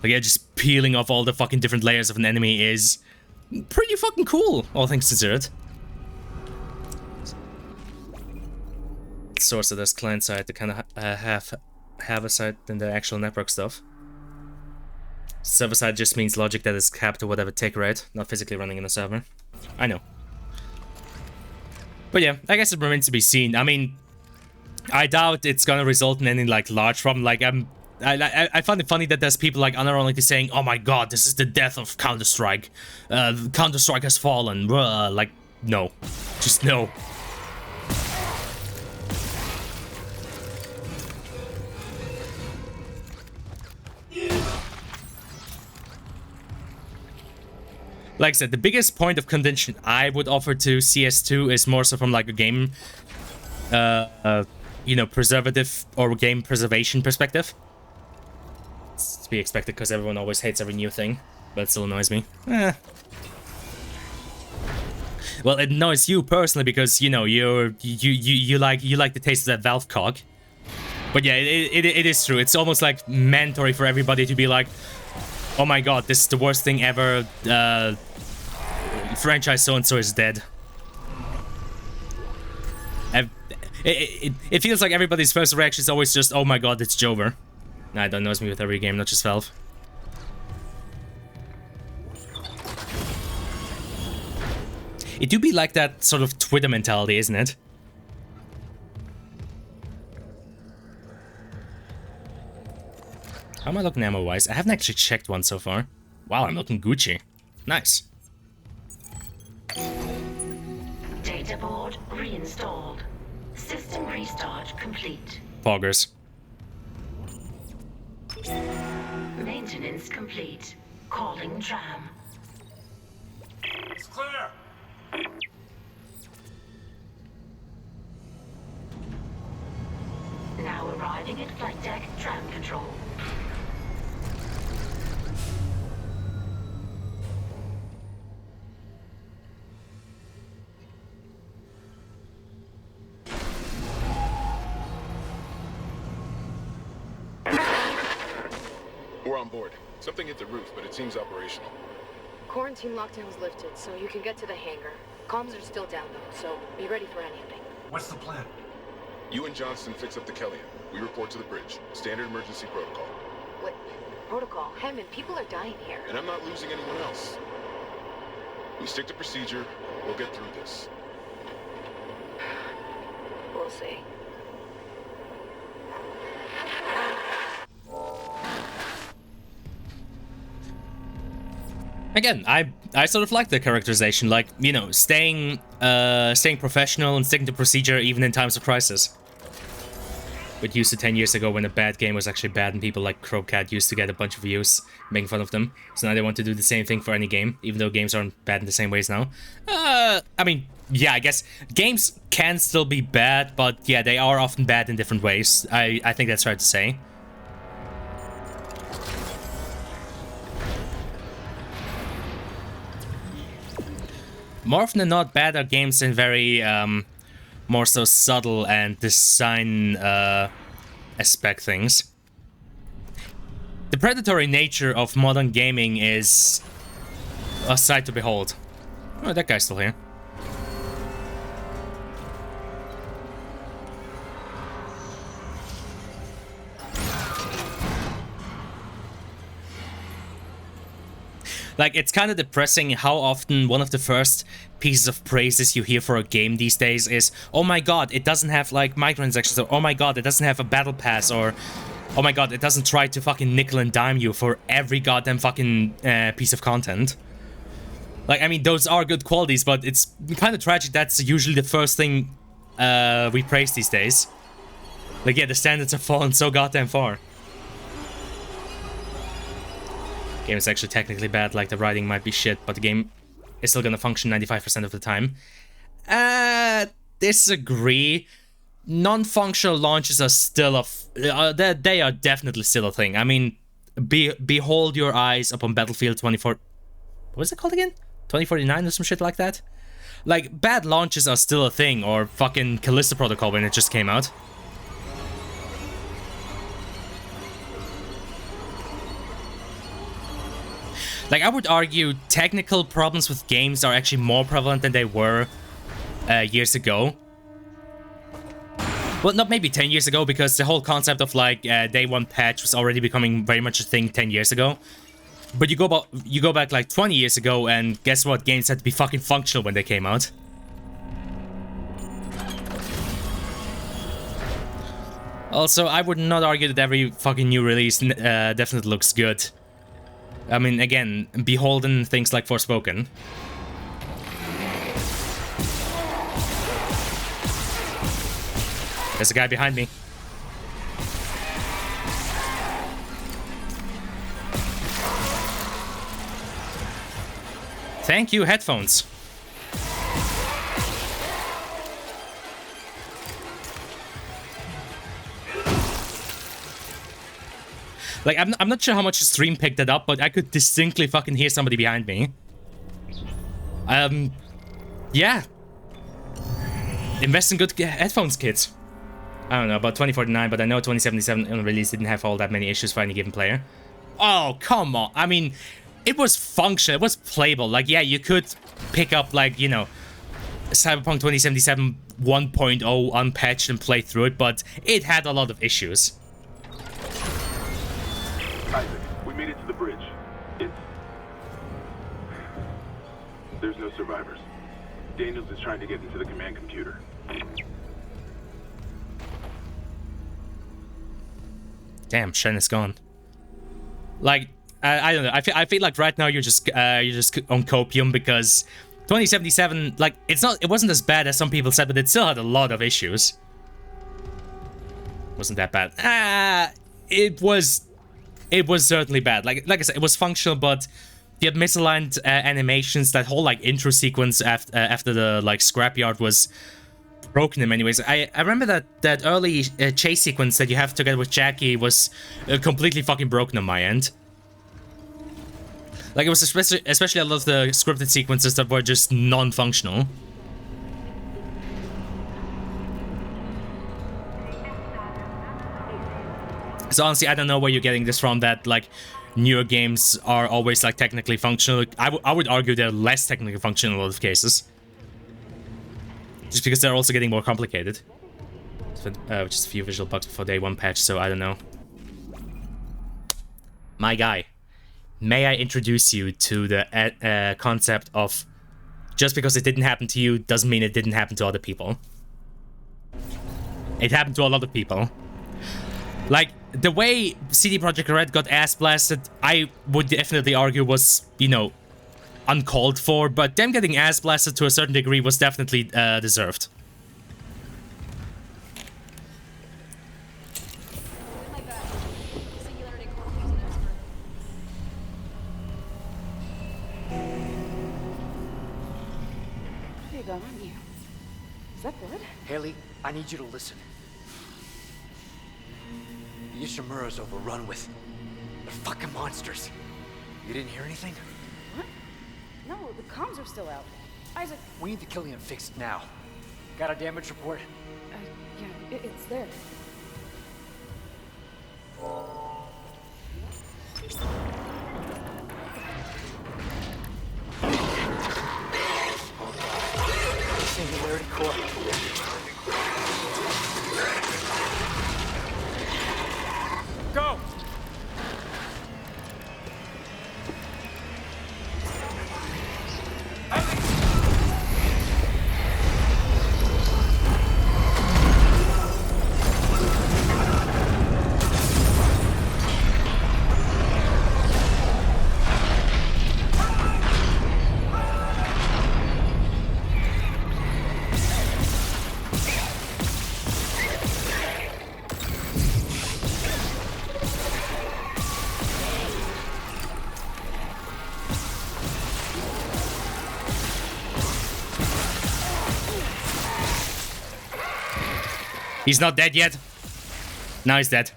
Like, yeah, just peeling off all the fucking different layers of an enemy is pretty fucking cool, all things considered. Source of this client side to kind of have a side than the actual network stuff. Server side just means logic that is capped to whatever tick rate, not physically running in a server. I know. But yeah, I guess it remains to be seen. I mean, I doubt it's gonna result in any like large problem. Like I find it funny that there's people like unironically saying, "Oh my god, this is the death of Counter-Strike. Counter-Strike has fallen." Like, no, just no. Like I said, the biggest point of contention I would offer to CS2 is more so from like a game, you know, preservative or game preservation perspective. It's to be expected because everyone always hates every new thing, but it still annoys me. Well, it annoys you personally because you know you like the taste of that Valve cock. But yeah, it is true. It's almost like mandatory for everybody to be like, oh my god, this is the worst thing ever. Franchise so-and-so is dead. It feels like everybody's first reaction is always just, oh my god, it's Jover. Nah, that annoys me with every game, not just Valve. It do be like that sort of Twitter mentality, isn't it? How am I looking ammo-wise? I haven't actually checked one so far. Wow, I'm looking Gucci. Nice. Data board reinstalled. System restart complete. Poggers. Maintenance complete. Calling tram. It's clear. Now arriving at flight deck tram control. We're on board. Something hit the roof, but it seems operational. Quarantine lockdown's lifted, so you can get to the hangar. Comms are still down though, so be ready for anything. What's the plan? You and Johnston fix up the Kellyan. We report to the bridge. Standard emergency protocol. What? Protocol? Hammond, people are dying here. And I'm not losing anyone else. We stick to procedure. We'll get through this. We'll see. Again, I sort of like the characterization, like, you know, staying professional and sticking to procedure even in times of crisis. But used to 10 years ago when a bad game was actually bad and people like Crowcat used to get a bunch of views making fun of them. So now they want to do the same thing for any game, even though games aren't bad in the same ways now. I mean, yeah, I guess games can still be bad, but yeah, they are often bad in different ways. I think that's fair to say. More often than not, bad are games in very, more so subtle and design, aspect things. The predatory nature of modern gaming is a sight to behold. Oh, that guy's still here. Like, it's kind of depressing how often one of the first pieces of praises you hear for a game these days is, oh my god, it doesn't have, like, microtransactions, or oh my god, it doesn't have a battle pass, or oh my god, it doesn't try to fucking nickel and dime you for every goddamn fucking piece of content. Like, I mean, those are good qualities, but it's kind of tragic that's usually the first thing we praise these days. Like, yeah, the standards have fallen so goddamn far. Game is actually technically bad, like the writing might be shit, but the game is still gonna function 95% of the time. Disagree. Non-functional launches are still they are definitely still a thing. I mean, behold your eyes upon Battlefield 24... What is it called again? 2049 or some shit like that? Like, bad launches are still a thing, or fucking Callisto Protocol when it just came out. Like, I would argue technical problems with games are actually more prevalent than they were years ago. Well, not maybe 10 years ago, because the whole concept of, like, day one patch was already becoming very much a thing 10 years ago. But you go back, like, 20 years ago, and guess what? Games had to be fucking functional when they came out. Also, I would not argue that every fucking new release definitely looks good. I mean, again, beholden things like Forspoken. There's a guy behind me. Thank you, headphones. Like, I'm not sure how much the stream picked it up, but I could distinctly fucking hear somebody behind me. Yeah. Invest in good headphones, kids. I don't know about 2049, but I know 2077 on release didn't have all that many issues for any given player. Oh, come on. I mean, it was functional. It was playable. Like, yeah, you could pick up, like, you know, Cyberpunk 2077 1.0 unpatched and play through it, but it had a lot of issues. Isaac, we made it to the bridge. There's no survivors. Daniels is trying to get into the command computer. Damn, Shen is gone. Like, I don't know. I feel like right now you're just on copium, because 2077, like, it wasn't as bad as some people said, but it still had a lot of issues. Wasn't that bad? It was certainly bad. Like I said, it was functional, but you had misaligned animations. That whole, like, intro sequence after the, like, scrapyard was broken in many ways. I remember that early chase sequence that you have together with Jackie was completely fucking broken on my end. Like, it was especially a lot of the scripted sequences that were just non-functional. So honestly, I don't know where you're getting this from, that, like, newer games are always, like, technically functional. I would argue they're less technically functional in a lot of cases. Just because they're also getting more complicated. Just a few visual bugs before day one patch, so I don't know. My guy, may I introduce you to the concept of just because it didn't happen to you doesn't mean it didn't happen to other people. It happened to a lot of people. Like, the way CD Projekt Red got ass blasted, I would definitely argue was, you know, uncalled for, but them getting ass blasted to a certain degree was definitely deserved. What have you got on you? Is that blood? Haley, I need you to listen. The Ishimura's overrun with... they're fucking monsters. You didn't hear anything? What? No, the comms are still out. Isaac... We need the Killian fixed now. Got a damage report? Yeah, it's there. Singularity core. Go! He's not dead yet. Now he's dead.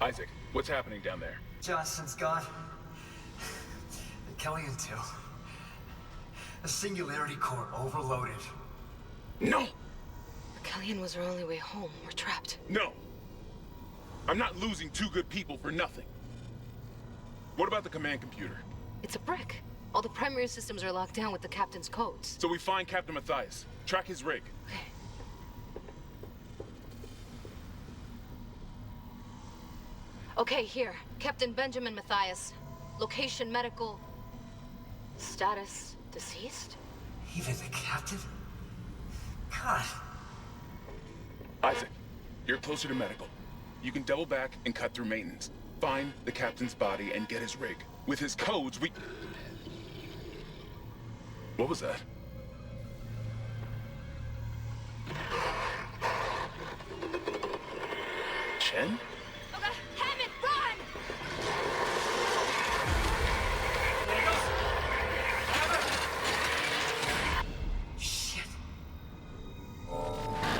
Isaac, what's happening down there? Johnson's gone. The Kellion 2. The Singularity Core overloaded. No! Kellion was our only way home. We're trapped. No! I'm not losing two good people for nothing. What about the command computer? It's a brick. All the primary systems are locked down with the captain's codes. So we find Captain Mathius, track his rig. Okay. Okay, here. Captain Benjamin Mathius. Location medical. Status deceased? Even the captain? God. Isaac, you're closer to medical. You can double back and cut through maintenance. Find the captain's body and get his rig. With his codes, we... What was that? Chen? Hammond, run! Shit.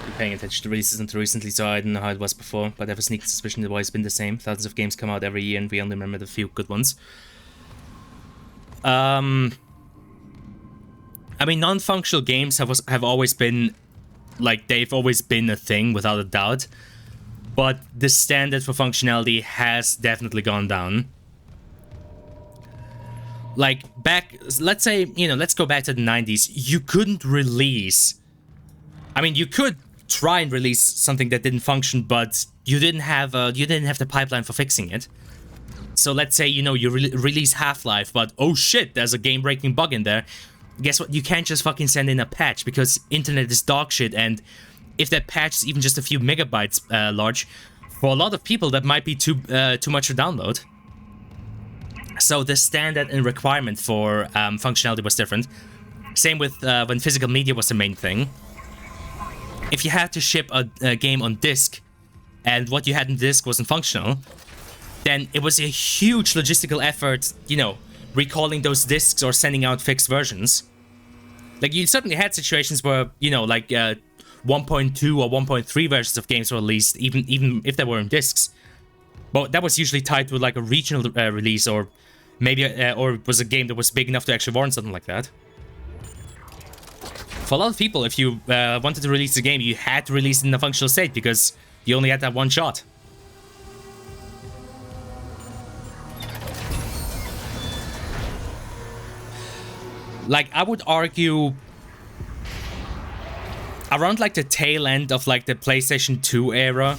Been paying attention to releases until recently, so I don't know how it was before, but I have a sneaky suspicion that it's been the same. Thousands of games come out every year, and we only remember the few good ones. I mean, non-functional games have always been, like, they've always been a thing, without a doubt. But the standard for functionality has definitely gone down. Like, back, let's say, you know, let's go back to the 90s. You couldn't release... I mean, you could try and release something that didn't function, but you didn't have the pipeline for fixing it. So let's say, you know, you release Half-Life, but oh shit, there's a game-breaking bug in there. Guess what? You can't just fucking send in a patch, because internet is dog shit, and if that patch is even just a few megabytes large, for a lot of people that might be too much to download. So the standard and requirement for functionality was different. Same with when physical media was the main thing. If you had to ship a game on disk, and what you had in disk wasn't functional, then it was a huge logistical effort, you know, recalling those disks or sending out fixed versions. Like, you certainly had situations where, you know, like 1.2 or 1.3 versions of games were released, even if they were in discs. But that was usually tied to like a regional release, or maybe or it was a game that was big enough to actually warrant something like that. For a lot of people, if you wanted to release a game, you had to release it in a functional state, because you only had that one shot. Like, I would argue around like the tail end of like the PlayStation 2 era,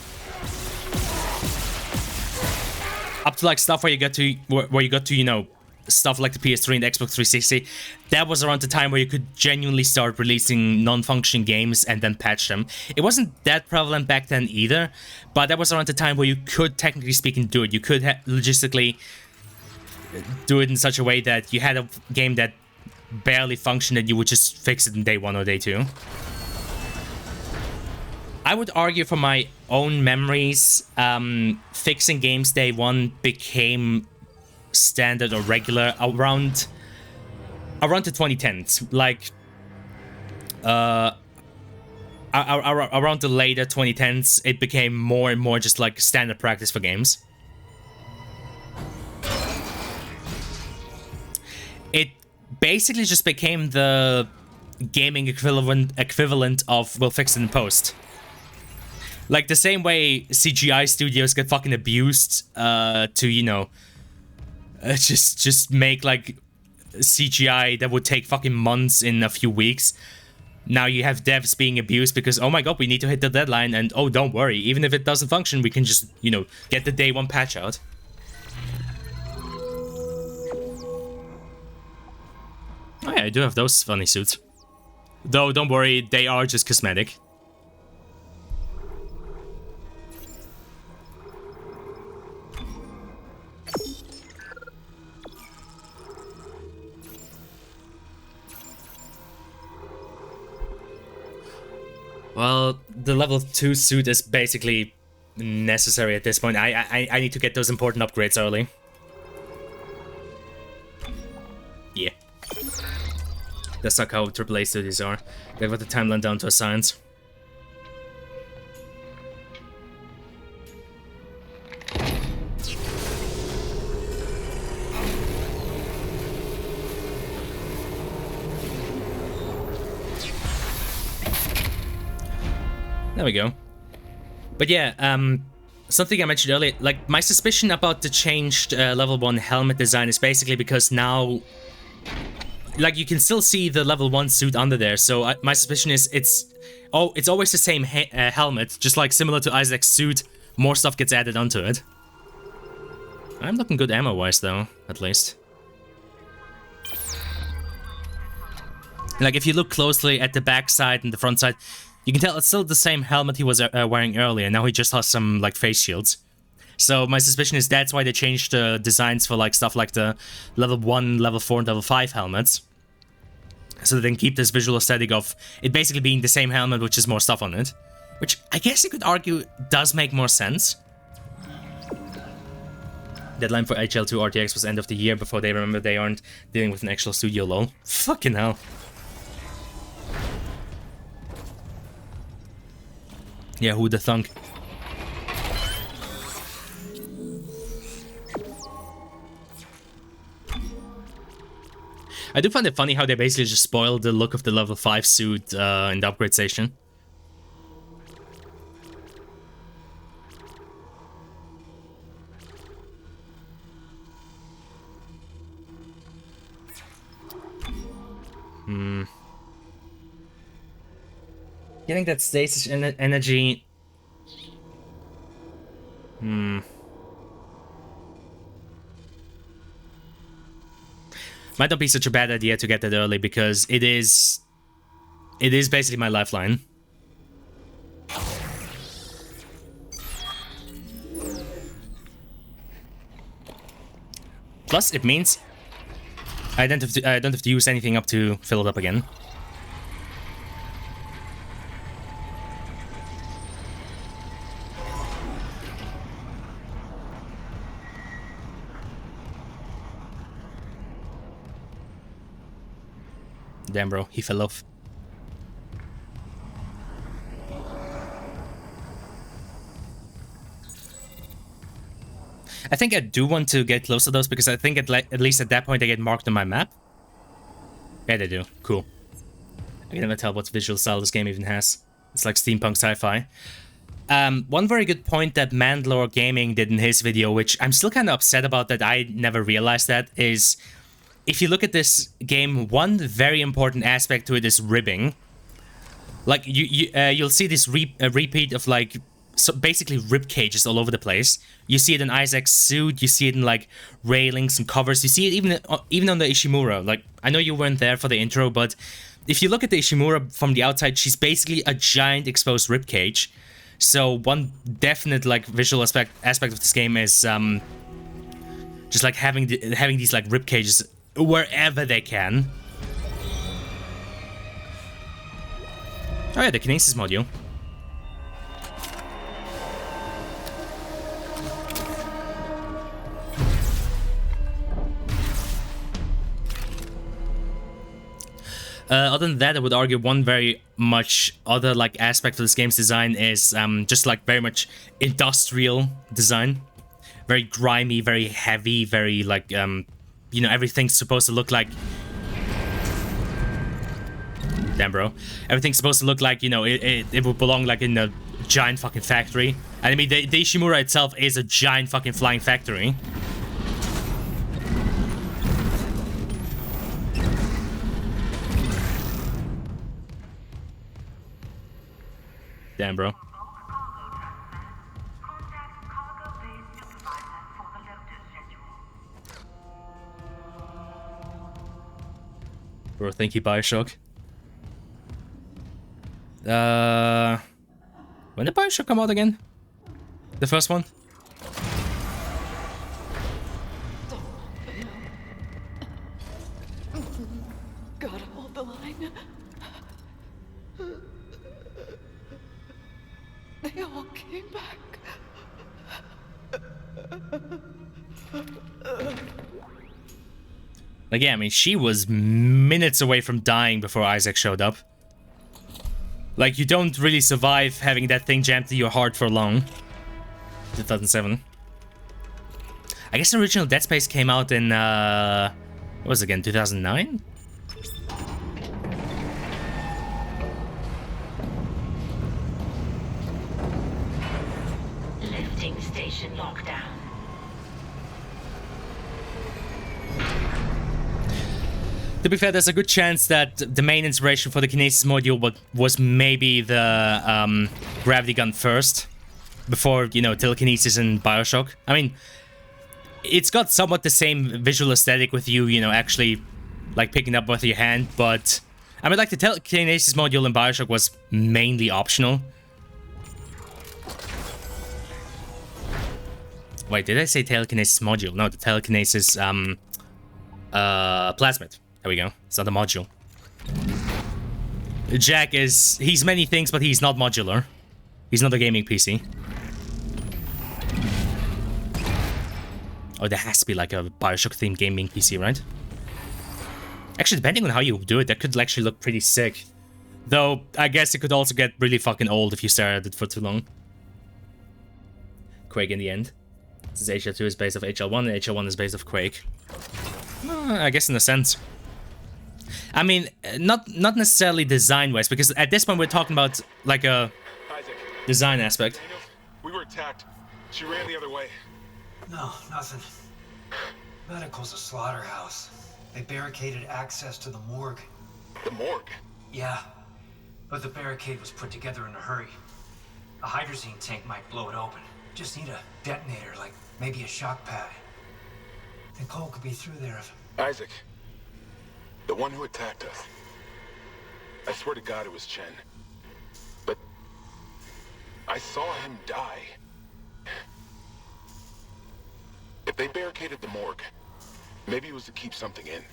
up to like stuff where you got to you know, stuff like the PS3 and the Xbox 360, that was around the time where you could genuinely start releasing non-functioning games and then patch them. It wasn't that prevalent back then either, but that was around the time where you could, technically speaking, do it. You could logistically do it in such a way that you had a game that barely functioned and you would just fix it in day 1 or day 2. I would argue, from my own memories, fixing games day 1 became standard or regular around the 2010s. Like, around the later 2010s, it became more and more just like standard practice for games. It basically just became the gaming equivalent of we'll fix it in post. Like, the same way CGI studios get fucking abused to, you know, just make like CGI that would take fucking months in a few weeks. Now you have devs being abused because, oh my god, we need to hit the deadline, and oh, don't worry, even if it doesn't function, we can just, you know, get the day 1 patch out. Oh yeah, I do have those funny suits. Though, don't worry, they are just cosmetic. Well, the level 2 suit is basically necessary at this point. I need to get those important upgrades early. Yeah. That's not how AAA studios are. They've got the timeline down to a science. There we go. But yeah, something I mentioned earlier, like, my suspicion about the changed level 1 helmet design is basically because now, like, you can still see the level 1 suit under there, so my suspicion is it's always the same helmet, just like similar to Isaac's suit, more stuff gets added onto it. I'm looking good ammo-wise, though, at least. Like, if you look closely at the back side and the front side, you can tell it's still the same helmet he was wearing earlier. Now he just has some, like, face shields. So my suspicion is that's why they changed the designs for, like, stuff like the level 1, level 4, and level 5 helmets. So they can keep this visual aesthetic of it basically being the same helmet with just more stuff on it. Which I guess you could argue does make more sense. Deadline for HL2 RTX was end of the year before they remember they aren't dealing with an actual studio, lol. Fucking hell. Yeah, who'da thunk? I do find it funny how they basically just spoiled the look of the level 5 suit in the upgrade station. Getting that stasis energy... Might not be such a bad idea to get that early, because it is basically my lifeline. Plus, it means I don't have to use anything up to fill it up again. Damn, bro, he fell off. I think I do want to get close to those because I think at least at that point they get marked on my map. Yeah, they do. Cool. I can never tell what visual style this game even has. It's like steampunk sci-fi. One very good point that Mandalore Gaming did in his video, which I'm still kind of upset about that I never realized that, is... If you look at this game, one very important aspect to it is ribbing. Like, you'll see this repeat of, like, so basically rib cages all over the place. You see it in Isaac's suit, you see it in, like, railings and covers. You see it even on the Ishimura. Like, I know you weren't there for the intro, but if you look at the Ishimura from the outside, she's basically a giant exposed rib cage. So one definite, like, visual aspect of this game is just, like, having these, like, rib cages wherever they can. Oh yeah, the Kinesis module. Other than that, I would argue one very much other, like, aspect of this game's design is just, like, very much industrial design. Very grimy, very heavy, very, like, you know, everything's supposed to look like... Damn, bro. Everything's supposed to look like, you know, it would belong, like, in a giant fucking factory. And I mean, the Ishimura itself is a giant fucking flying factory. Damn, bro. Bro, thank you, Bioshock. When did Bioshock come out again? The first one? Gotta hold the line. They all came back. Like, yeah, I mean, she was minutes away from dying before Isaac showed up. Like, you don't really survive having that thing jammed to your heart for long. 2007. I guess the original Dead Space came out in, what was it again, 2009? Lifting station lockdown. To be fair, there's a good chance that the main inspiration for the Kinesis module was maybe the gravity gun first, before, you know, telekinesis and Bioshock. I mean, it's got somewhat the same visual aesthetic with you, you know, actually, like, picking up with your hand, but... I mean, like, the telekinesis module in Bioshock was mainly optional. Wait, did I say telekinesis module? No, the telekinesis, plasmid. There we go. It's not a module. Jack is... He's many things, but he's not modular. He's not a gaming PC. Oh, there has to be like a Bioshock-themed gaming PC, right? Actually, depending on how you do it, that could actually look pretty sick. Though, I guess it could also get really fucking old if you stare at it for too long. Quake in the end. Since HL2 is based off HL1, and HL1 is based off Quake. I guess in a sense. I mean, not necessarily design-wise, because at this point we're talking about, like, a Isaac. design aspect. Daniels, we were attacked. She ran the other way. No, nothing. Medical's a slaughterhouse. They barricaded access to the morgue. The morgue? Yeah, but the barricade was put together in a hurry. A hydrazine tank might blow it open. Just need a detonator, like maybe a shock pad. Nicole could be through there if... Isaac. The one who attacked us. I swear to God it was Chen. But... I saw him die. If they barricaded the morgue, maybe it was to keep something in.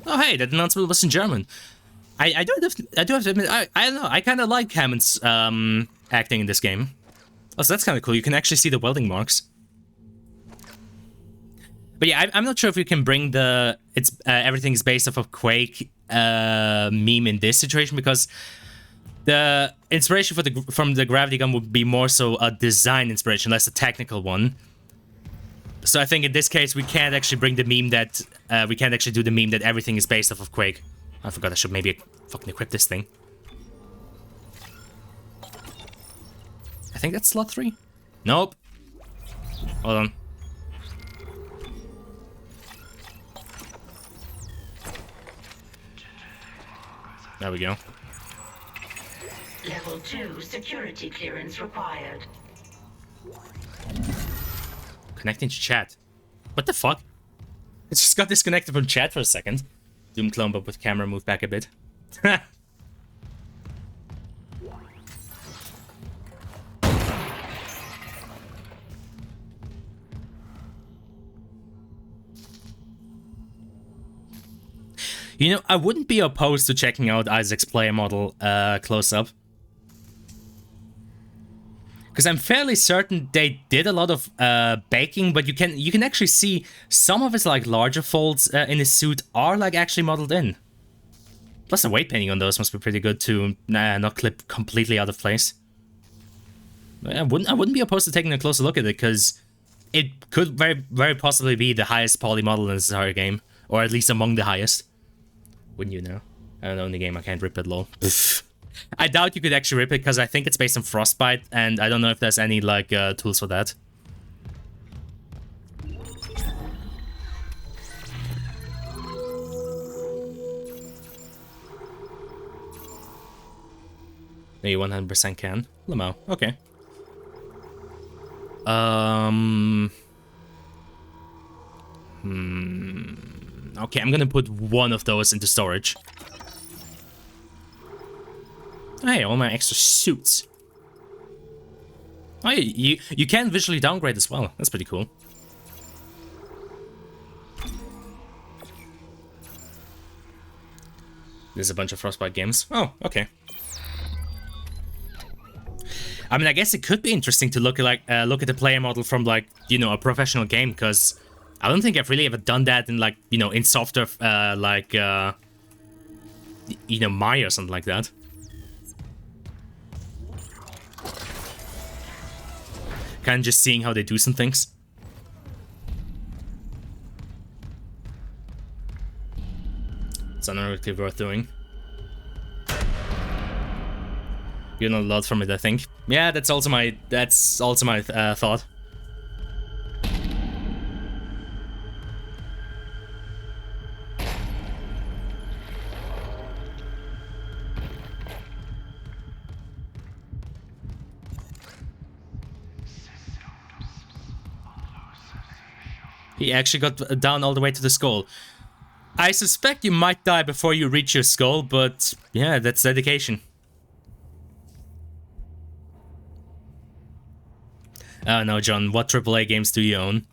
Oh hey, that announcement was in German. I do have to admit, I don't know, I kind of like Hammond's acting in this game. Also, that's kind of cool. You can actually see the welding marks. But yeah, I'm not sure if we can bring the everything is based off of Quake meme in this situation, because the inspiration from the gravity gun would be more so a design inspiration, less a technical one. So I think in this case we can't actually bring the meme that we can't actually do the meme that everything is based off of Quake. I forgot I should maybe fucking equip this thing. I think that's slot 3. Nope. Hold on. There we go. Level 2 security clearance required. Connecting to chat. What the fuck? It just got disconnected from chat for a second. Doom clone, but with camera moved back a bit. You know, I wouldn't be opposed to checking out Isaac's player model close up. Because I'm fairly certain they did a lot of baking, but you can actually see some of his like larger folds in his suit are like actually modeled in. Plus the weight painting on those must be pretty good to not clip completely out of place. I wouldn't be opposed to taking a closer look at it, because it could very possibly be the highest poly model in this entire game, or at least among the highest. Wouldn't you know? I don't know in the game, I can't rip it, lol. I doubt you could actually rip it, because I think it's based on Frostbite, and I don't know if there's any, like, tools for that. Maybe 100% can. Lamo, okay. Okay, I'm gonna put one of those into storage. Hey, all my extra suits. Oh, you can visually downgrade as well. That's pretty cool. There's a bunch of Frostbite games. Oh, okay. I mean, I guess it could be interesting to look at look at the player model from like, you know, a professional game, because I don't think I've really ever done that in like, you know, in software like you know, Maya or something like that. Kind of just seeing how they do some things. It's not really worth doing. You know a lot from it, I think. Yeah, that's also my thought. He actually got down all the way to the skull. I suspect you might die before you reach your skull, but yeah, that's dedication. Oh no, John, what AAA games do you own?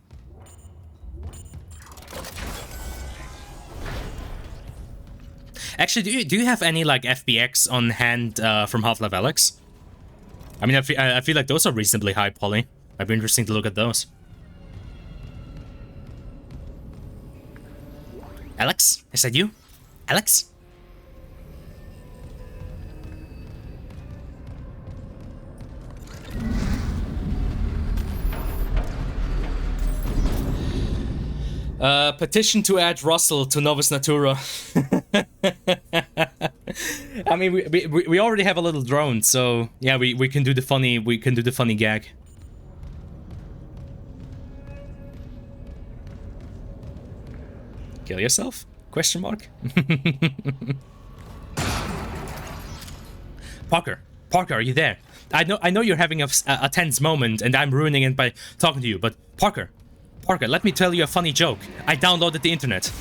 Actually, do you have any like FBX on hand from Half-Life Alyx? I mean, I feel like those are reasonably high poly. Might be interesting to look at those. Alex? Is that you? Alex? Petition to add Russell to Novus Natura. I mean, we already have a little drone, so yeah, we can do the funny gag. Kill yourself? Question mark. Parker, are you there? I know you're having a tense moment, and I'm ruining it by talking to you. But Parker, let me tell you a funny joke. I downloaded the internet.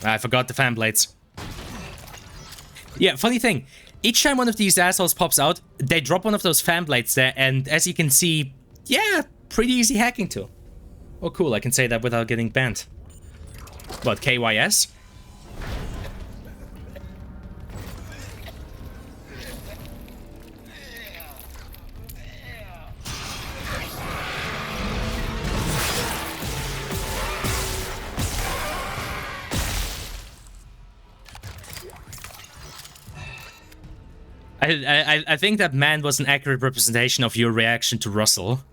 I forgot the fan blades. Yeah, funny thing. Each time one of these assholes pops out, they drop one of those fan blades there, and as you can see, yeah, pretty easy hacking tool. Oh, cool, I can say that without getting banned. What, KYS? I think that man was an accurate representation of your reaction to Russell.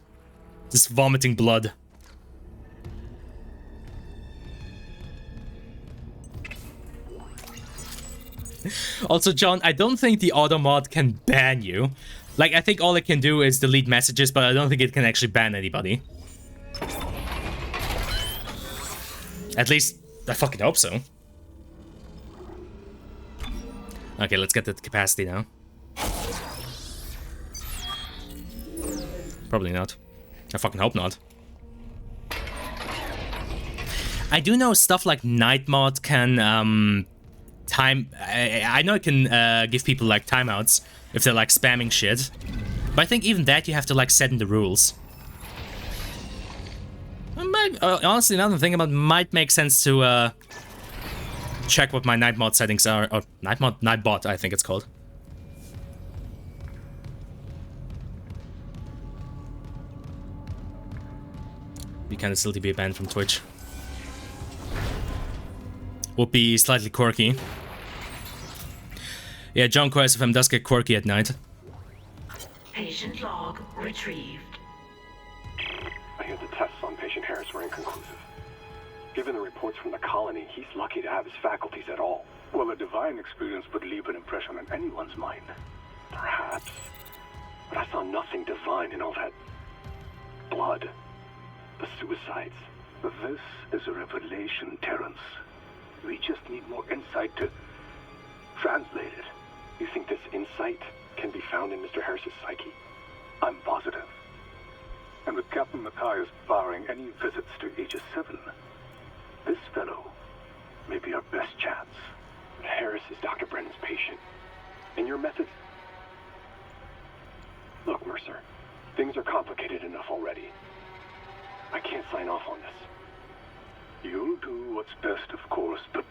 Just vomiting blood. Also, John, I don't think the auto mod can ban you. Like, I think all it can do is delete messages, but I don't think it can actually ban anybody. At least, I fucking hope so. Okay, let's get the capacity now. Probably not. I fucking hope not. I do know stuff like night mod can I know it can give people like timeouts if they're like spamming shit, but I think even that you have to like set in the rules. Honestly, now that I'm thinking about it, might make sense to check what my night mod settings are, or Nightbot I think it's called. Be kind of still to be banned from Twitch. Would be slightly quirky. Yeah, John Quest FM does get quirky at night. Patient log retrieved. I hear the tests on patient Harris were inconclusive. Given the reports from the colony, he's lucky to have his faculties at all. Well, a divine experience would leave an impression on anyone's mind. Perhaps. But I saw nothing divine in all that blood. The suicides. This is a revelation, Terrence. We just need more insight to translate it. You think this insight can be found in Mr. Harris's psyche? I'm positive. And with Captain Matthias barring any visits to Aegis 7, this fellow may be our best chance. Harris is Dr. Brennan's patient. And your methods... Look, Mercer, things are complicated enough already. I can't sign off on this. You'll do what's best, of course, but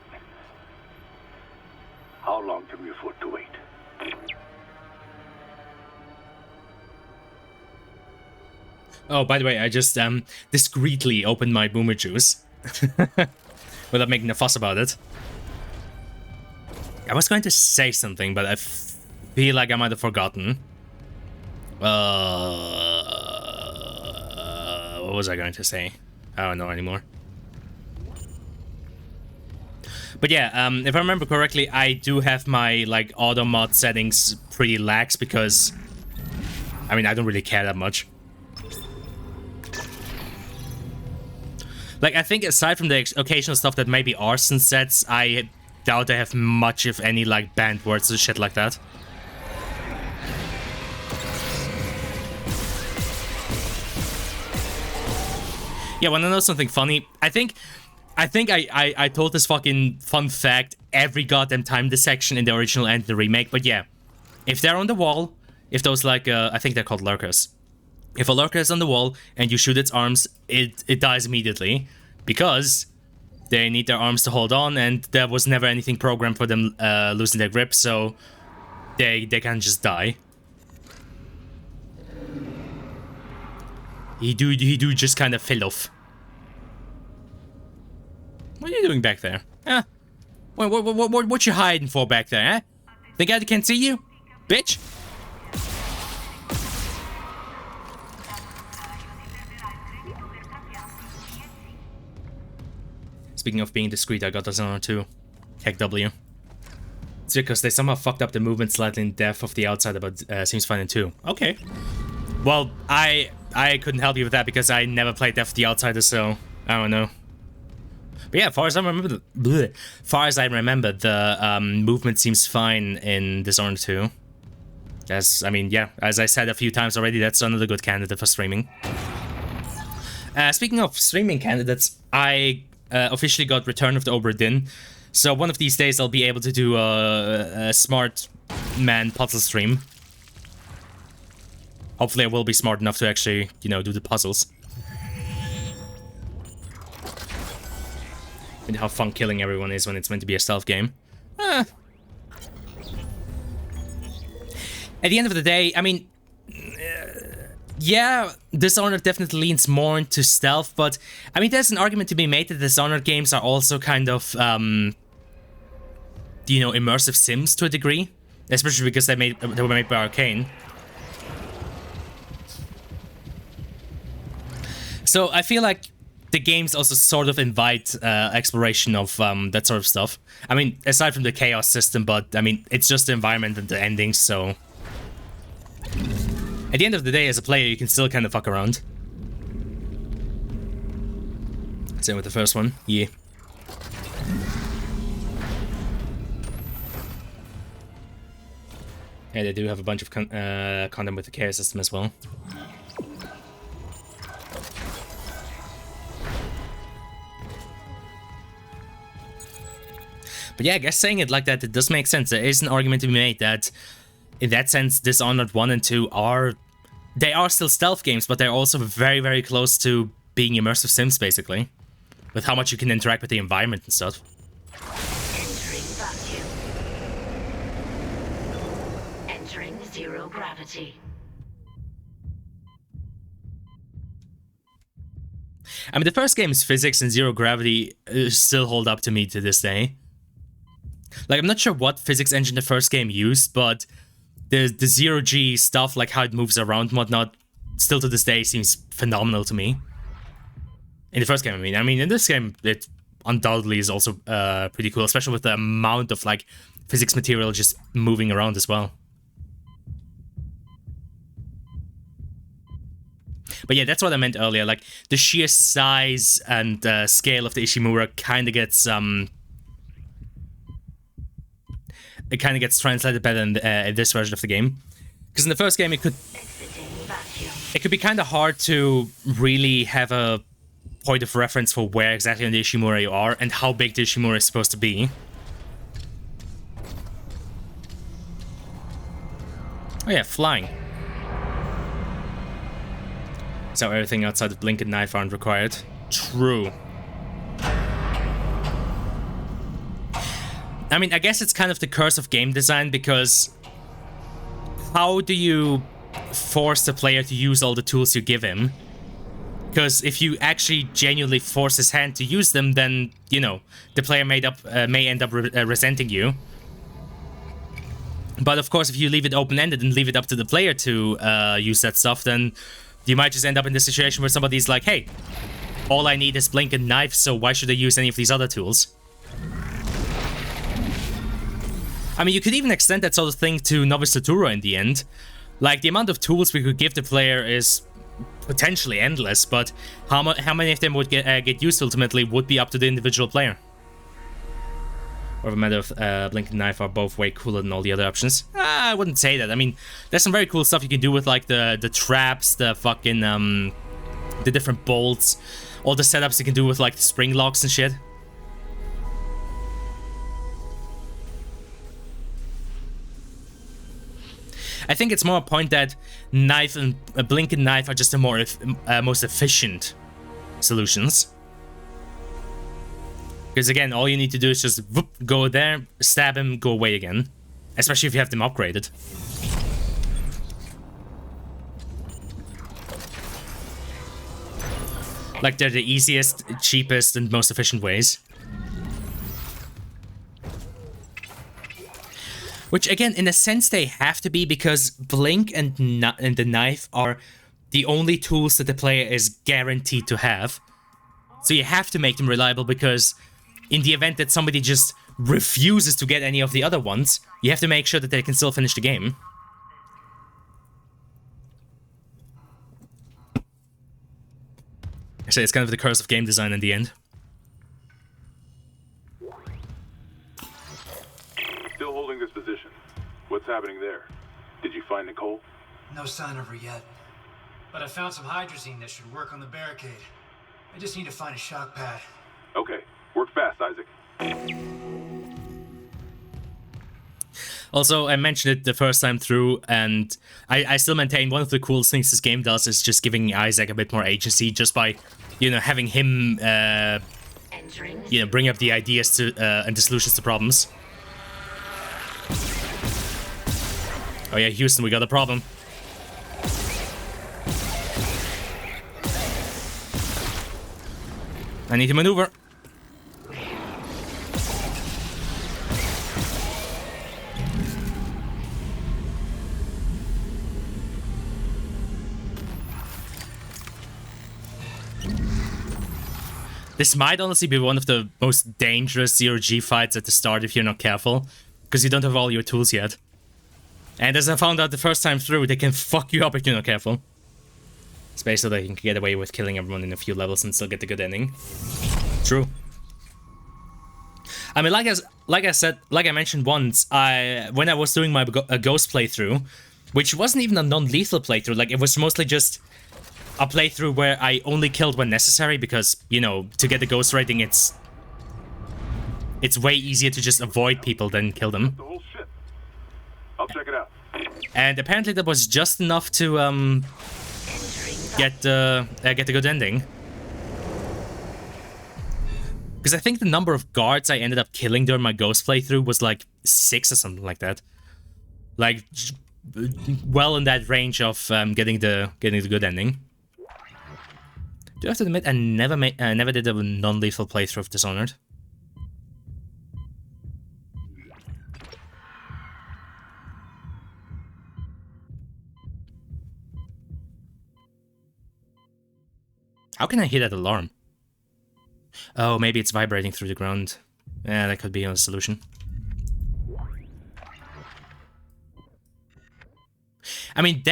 how long can we afford to wait? Oh, by the way, I just discreetly opened my boomer juice without making a fuss about it. I was going to say something, but I feel like I might have forgotten. What was I going to say? I don't know anymore. But yeah, if I remember correctly, I do have my like auto mod settings pretty lax because, I mean, I don't really care that much. Like, I think aside from the occasional stuff that maybe arson sets, I doubt I have much, if any, like, banned words or shit like that. Yeah, wanna know something funny? I think I told this fucking fun fact every goddamn time this section in the original and the remake, but yeah. If they're on the wall, if those, like, I think they're called lurkers. If a lurker is on the wall and you shoot its arms, it dies immediately because they need their arms to hold on, and there was never anything programmed for them losing their grip, so they can just die. He do just kind of fell off. What are you doing back there? Huh? What you hiding for back there, huh? Think I can't see you? Bitch? Speaking of being discreet, I got Dishonored 2. Heck W. It's because they somehow fucked up the movement slightly in Death of the Outsider, but seems fine in 2. Okay. Well, I couldn't help you with that because I never played Death of the Outsider, so I don't know. But yeah, far as I remember, the movement seems fine in Dishonored 2. As I mean, yeah, as I said a few times already, that's another good candidate for streaming. Speaking of streaming candidates, I officially got Return of the Obra Dinn, so one of these days I'll be able to do a smart man puzzle stream. Hopefully I will be smart enough to actually, you know, do the puzzles. And how fun killing everyone is when it's meant to be a stealth game. At the end of the day, I mean, yeah, Dishonored definitely leans more into stealth, but I mean, there's an argument to be made that Dishonored games are also kind of, you know, immersive sims to a degree, especially because they were made by Arcane. So I feel like the games also sort of invite exploration of that sort of stuff. I mean, aside from the chaos system, but I mean, it's just the environment and the endings, so at the end of the day, as a player, you can still kind of fuck around. Same with the first one, yeah. Yeah, they do have a bunch of content with the chaos system as well. But yeah, I guess saying it like that, it does make sense. There is an argument to be made that, in that sense, Dishonored 1 and 2 are still stealth games, but they're also very, very close to being immersive sims, basically. With how much you can interact with the environment and stuff. Entering vacuum. Entering zero gravity. I mean, the first game's physics and zero gravity still hold up to me to this day. Like, I'm not sure what physics engine the first game used, but the zero-G stuff, like how it moves around and whatnot, still to this day seems phenomenal to me. In the first game, I mean in this game, it undoubtedly is also pretty cool, especially with the amount of, like, physics material just moving around as well. But yeah, that's what I meant earlier, like, the sheer size and scale of the Ishimura kind of gets, it kind of gets translated better in this version of the game. Because in the first game, it could be kind of hard to really have a point of reference for where exactly on the Ishimura you are and how big the Ishimura is supposed to be. Oh yeah, flying. So everything outside of Blink and Knife aren't required. True. I mean, I guess it's kind of the curse of game design, because how do you force the player to use all the tools you give him? Because if you actually genuinely force his hand to use them, then, you know, the player may end up resenting you. But of course, if you leave it open-ended and leave it up to the player to use that stuff, then you might just end up in the situation where somebody's like, hey, all I need is blink and knife, so why should I use any of these other tools? I mean, you could even extend that sort of thing to Novice Tutorial in the end. Like, the amount of tools we could give the player is potentially endless, but how many of them would get used ultimately would be up to the individual player. Or a matter of blink and knife are both way cooler than all the other options. I wouldn't say that. I mean, there's some very cool stuff you can do with, like, the traps, the fucking, the different bolts, all the setups you can do with, like, the spring locks and shit. I think it's more a point that knife and blink and knife are just the most efficient solutions. Because again, all you need to do is just whoop, go there, stab him, go away again. Especially if you have them upgraded. Like, they're the easiest, cheapest, and most efficient ways. Which, again, in a sense, they have to be, because blink and the knife are the only tools that the player is guaranteed to have. So you have to make them reliable, because in the event that somebody just refuses to get any of the other ones, you have to make sure that they can still finish the game. I say it's kind of the curse of game design in the end. Still holding this position. What's happening there? Did you find Nicole? No sign of her yet. But I found some hydrazine that should work on the barricade. I just need to find a shock pad. Okay. Work fast, Isaac. Also, I mentioned it the first time through, and I still maintain one of the coolest things this game does is just giving Isaac a bit more agency, just by, you know, having him, you know, bring up the ideas to and the solutions to problems. Oh yeah, Houston, we got a problem. I need to maneuver. This might honestly be one of the most dangerous Zero-G fights at the start if you're not careful, because you don't have all your tools yet. And as I found out the first time through, they can fuck you up if you're not careful. Especially so they can get away with killing everyone in a few levels and still get the good ending. True. I mean, like I mentioned once, when I was doing my Ghost playthrough, which wasn't even a non-lethal playthrough, like, it was mostly just a playthrough where I only killed when necessary, because, you know, to get the Ghost rating, it's way easier to just avoid people than kill them. The whole ship. I'll check it out. And apparently that was just enough to get the good ending. Because I think the number of guards I ended up killing during my Ghost playthrough was like 6 or something like that. Like, well in that range of getting the good ending. Do I have to admit, I never did a non-lethal playthrough of Dishonored. How can I hear that alarm? Oh, maybe it's vibrating through the ground. Yeah, that could be a solution. I mean,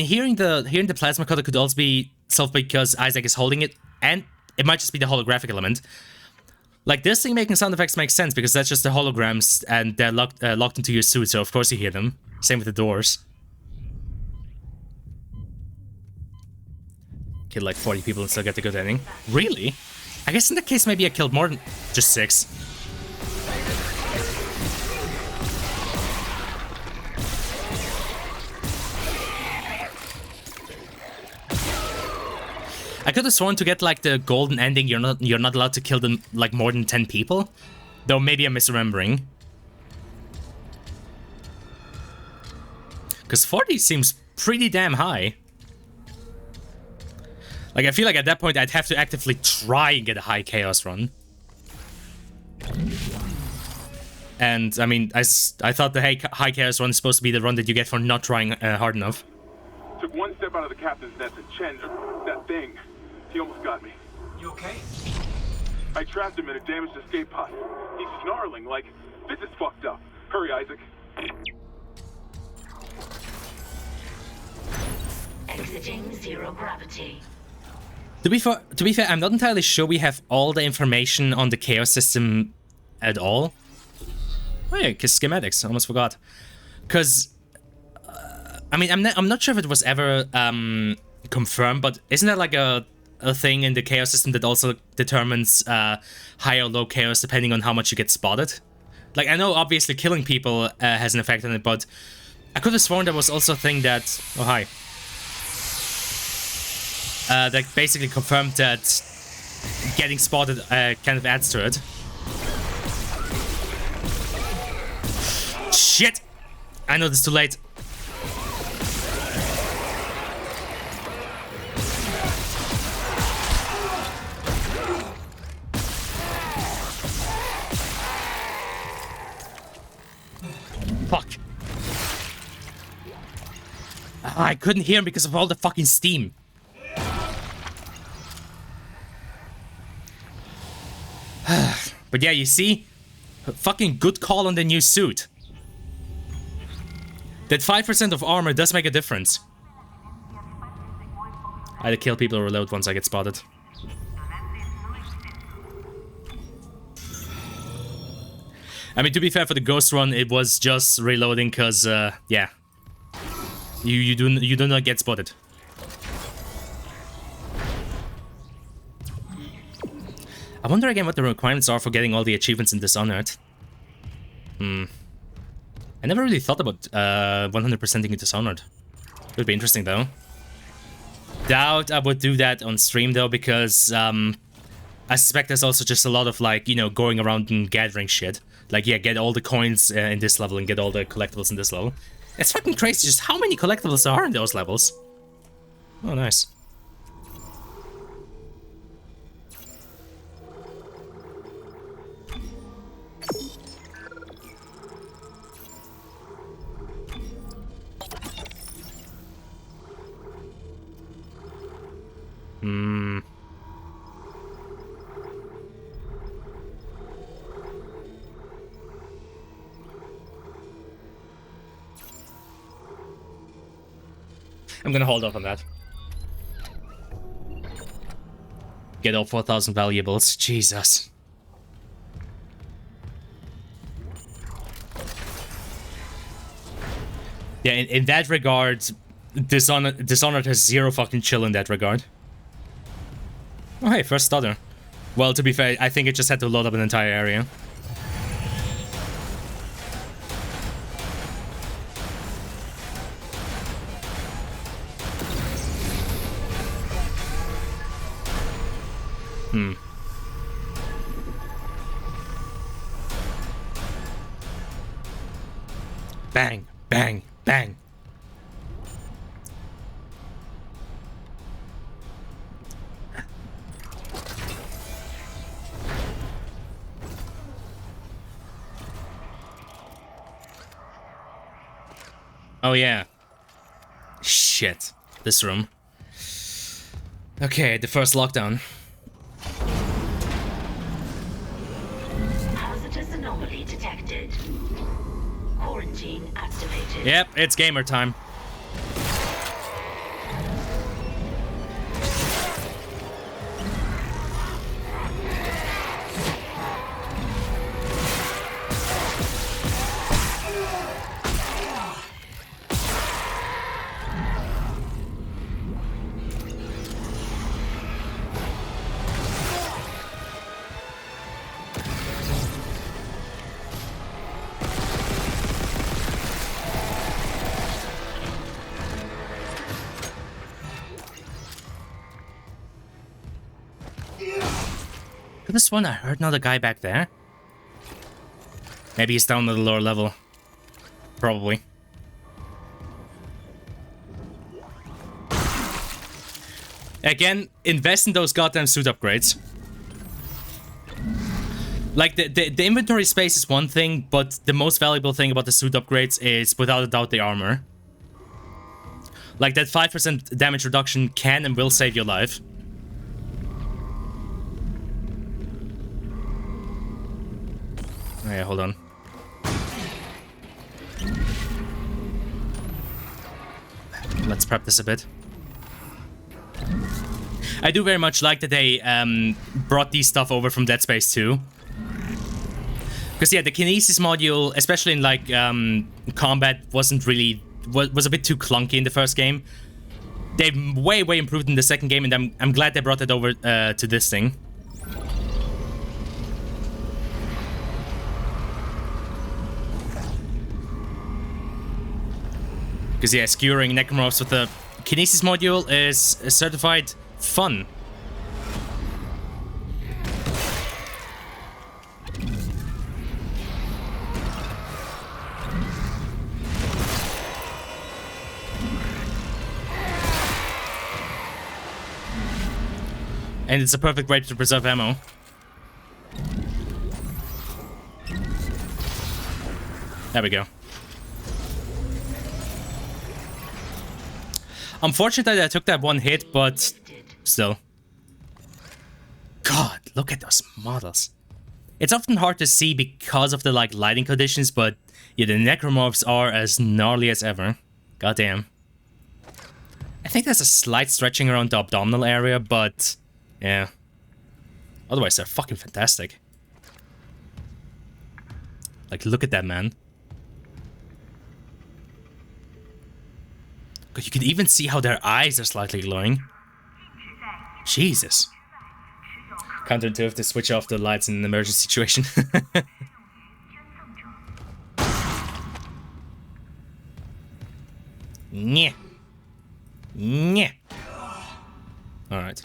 hearing the plasma cutter could also be solved because Isaac is holding it, and it might just be the holographic element. Like, this thing making sound effects makes sense because that's just the holograms, and they're locked into your suit, so of course you hear them. Same with the doors. Kill like 40 people and still get the good ending. Really? I guess in that case maybe I killed more than just 6. I could have sworn to get like the golden ending, you're not allowed to kill them like more than 10 people. Though maybe I'm misremembering. Because 40 seems pretty damn high. Like, I feel like at that point I'd have to actively try and get a high chaos run. And, I mean, I thought the high chaos run is supposed to be the run that you get for not trying hard enough. Took one step out of the captain's nest and Chen, that thing, he almost got me. You okay? I trapped him in a damaged escape pod. He's snarling like, this is fucked up. Hurry, Isaac. Exiting zero gravity. To be fair, I'm not entirely sure we have all the information on the chaos system at all. Oh yeah, schematics. I almost forgot. Because, I mean, I'm not sure if it was ever confirmed, but isn't there like a thing in the chaos system that also determines high or low chaos depending on how much you get spotted? Like, I know obviously killing people has an effect on it, but I could have sworn there was also a thing that... Oh, hi. That basically confirmed that getting spotted kind of adds to it. Shit! I know this is too late. Fuck. I couldn't hear him because of all the fucking steam. But yeah, you see? Fucking good call on the new suit. That 5% of armor does make a difference. I either kill people or reload once I get spotted. I mean, to be fair, for the ghost run, it was just reloading because, yeah. You do not get spotted. I wonder again what the requirements are for getting all the achievements in Dishonored. I never really thought about 100%ing in Dishonored. It would be interesting though. Doubt I would do that on stream though, because I suspect there's also just a lot of like, you know, going around and gathering shit. Like, yeah, get all the coins in this level and get all the collectibles in this level. It's fucking crazy just how many collectibles there are in those levels. Oh, nice. I'm gonna hold off on that. Get all 4,000 valuables. Jesus. Yeah, in that regard, Dishonored has zero fucking chill in that regard. Oh hey, first stutter. Well, to be fair, I think it just had to load up an entire area. Bang, bang, bang. Oh yeah. Shit. This room. Okay, the first lockdown. Hazardous anomaly detected. Quarantine activated. Yep, it's gamer time. Could this one I heard another guy back there? Maybe he's down at the lower level. Probably. Again, invest in those goddamn suit upgrades. Like, the inventory space is one thing, but the most valuable thing about the suit upgrades is, without a doubt, the armor. Like, that 5% damage reduction can and will save your life. Oh yeah, hold on. Let's prep this a bit. I do very much like that they brought these stuff over from Dead Space 2. Because yeah, the Kinesis module, especially in like combat, wasn't really was a bit too clunky in the first game. They've way improved in the second game, and I'm glad they brought it over to this thing. Because yeah, skewering necromorphs with the Kinesis module is certified fun. And it's a perfect way to preserve ammo. There we go. Unfortunately, I took that one hit, but still. God, look at those models. It's often hard to see because of the like lighting conditions, but yeah, the necromorphs are as gnarly as ever. Goddamn. I think there's a slight stretching around the abdominal area, but yeah. Otherwise, they're fucking fantastic. Like, look at that, man. God, you can even see how their eyes are slightly glowing. Jesus. Counterintuitive to switch off the lights in an emergency situation. Nyeh. Nyeh. Alright.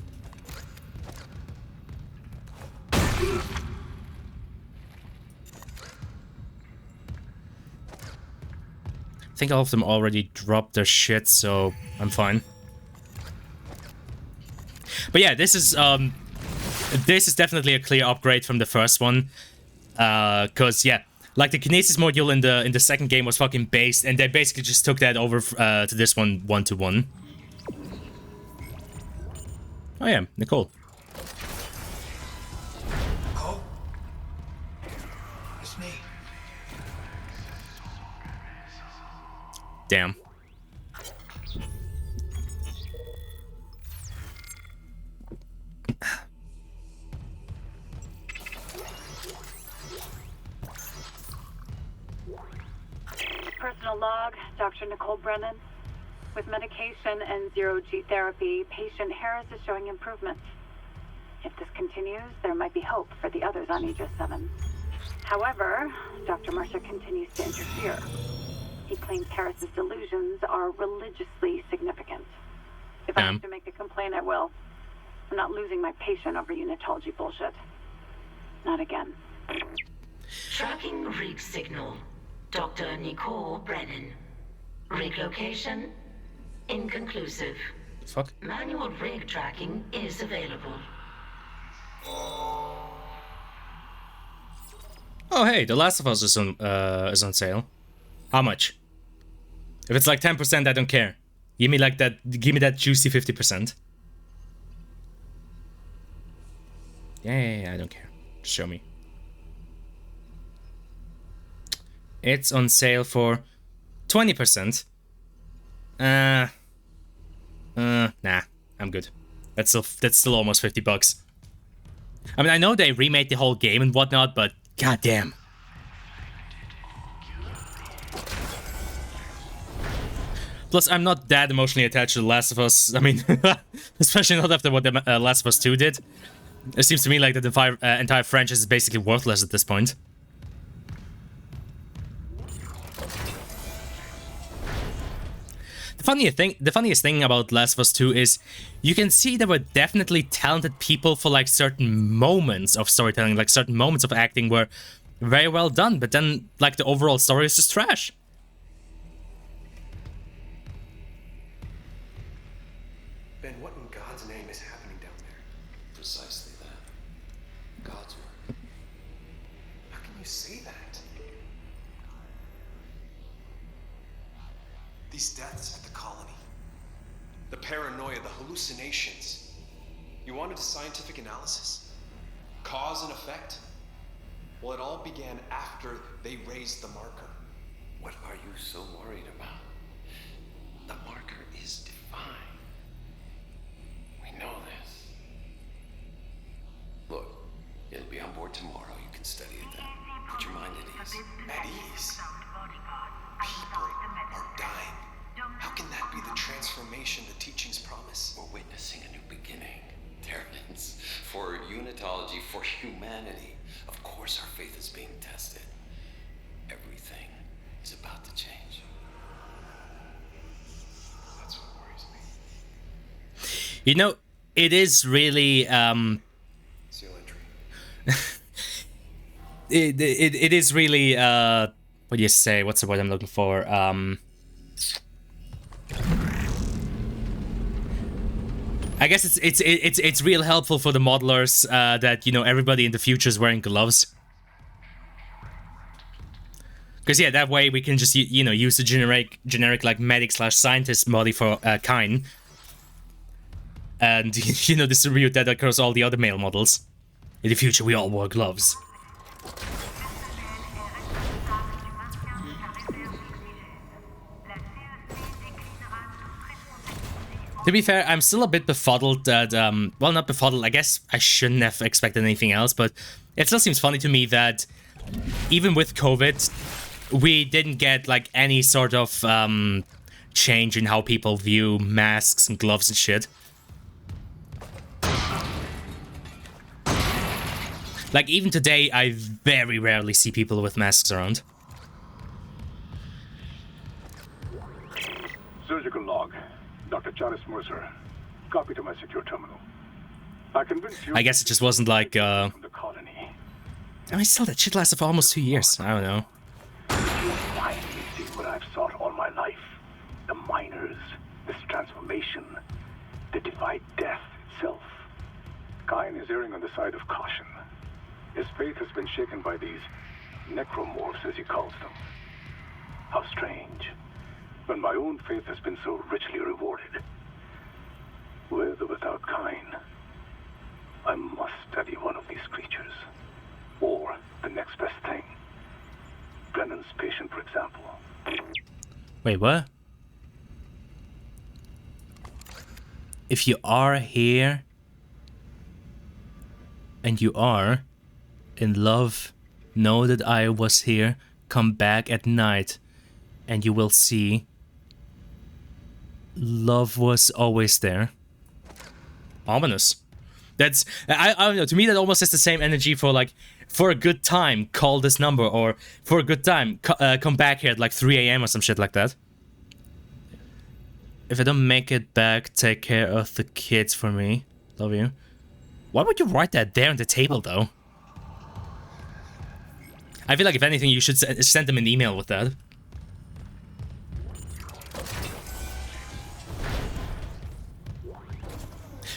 I think all of them already dropped their shit, so I'm fine. But yeah, this is definitely a clear upgrade from the first one. Cause yeah, like the Kinesis module in the second game was fucking based, and they basically just took that over to this one 1-to-1. Oh yeah, Nicole. Nicole? It's me. Damn. Personal log, Dr. Nicole Brennan. With medication and zero-G therapy, patient Harris is showing improvements. If this continues, there might be hope for the others on Aegis 7. However, Dr. Mercer continues to interfere. He claims Harris's delusions are religiously significant. If I have to make a complaint, I will. I'm not losing my patient over unitology bullshit. Not again. Tracking rig signal. Dr. Nicole Brennan. Rig location? Inconclusive. Fuck. Manual rig tracking is available. Oh hey, The Last of Us is on sale. How much? If it's like 10%, I don't care. Give me like that. Give me that juicy 50%. Yeah, I don't care. Just show me. It's on sale for 20%. Nah, I'm good. That's still almost 50 bucks. I mean, I know they remade the whole game and whatnot, but goddamn. Plus, I'm not that emotionally attached to The Last of Us. I mean, especially not after what The Last of Us 2 did. It seems to me like the entire franchise is basically worthless at this point. The funniest thing about Last of Us 2 is you can see there were definitely talented people for like certain moments of storytelling, like certain moments of acting were very well done, but then like the overall story is just trash. Ben, what in God's name is happening down there? Precisely that. God's work. How can you say that? These deaths at the colony. The paranoia, the hallucinations. You wanted a scientific analysis? Cause and effect? Well, it all began after they raised the marker. What are you so worried about? The marker is divine. We know this. Look, it'll be on board tomorrow. You can study it then. Put your mind at ease. At ease? People are dying. How can that be the transformation the teachings promise? We're witnessing a new beginning. Terrence, for unitology, for humanity. Of course our faith is being tested. Everything is about to change. That's what worries me. You know, it is really Seal entry. it is really what do you say? What's the word I'm looking for? I guess it's real helpful for the modelers that, you know, everybody in the future is wearing gloves. Because yeah, that way we can just you know, use the generic like medic/scientist body for Kyne, and you know, distribute that across all the other male models. In the future, we all wore gloves. To be fair, I'm still a bit befuddled that, well, not befuddled, I guess I shouldn't have expected anything else, but it still seems funny to me that even with COVID, we didn't get, like, any sort of, change in how people view masks and gloves and shit. Like, even today, I very rarely see people with masks around. Surgical log. Dr. Charis Mercer. Copy to my secure terminal. I convinced you. I guess it just wasn't like, From the colony. I mean, still, that shit lasted for almost 2 years. I don't know. You finally see what I've sought all my life. The miners, this transformation, the divide death itself. Kyne is erring on the side of caution. His faith has been shaken by these necromorphs, as he calls them. How strange. When my own faith has been so richly rewarded. With or without Kyne, I must study one of these creatures. Or the next best thing. Brennan's patient, for example. Wait, what? If you are here, and you are in love, know that I was here, come back at night, and you will see love was always there. Ominous. That's, I don't know, to me that almost has the same energy for like, for a good time, call this number, or for a good time, come back here at like 3 AM or some shit like that. If I don't make it back, take care of the kids for me. Love you. Why would you write that there on the table, though? I feel like if anything, you should send them an email with that.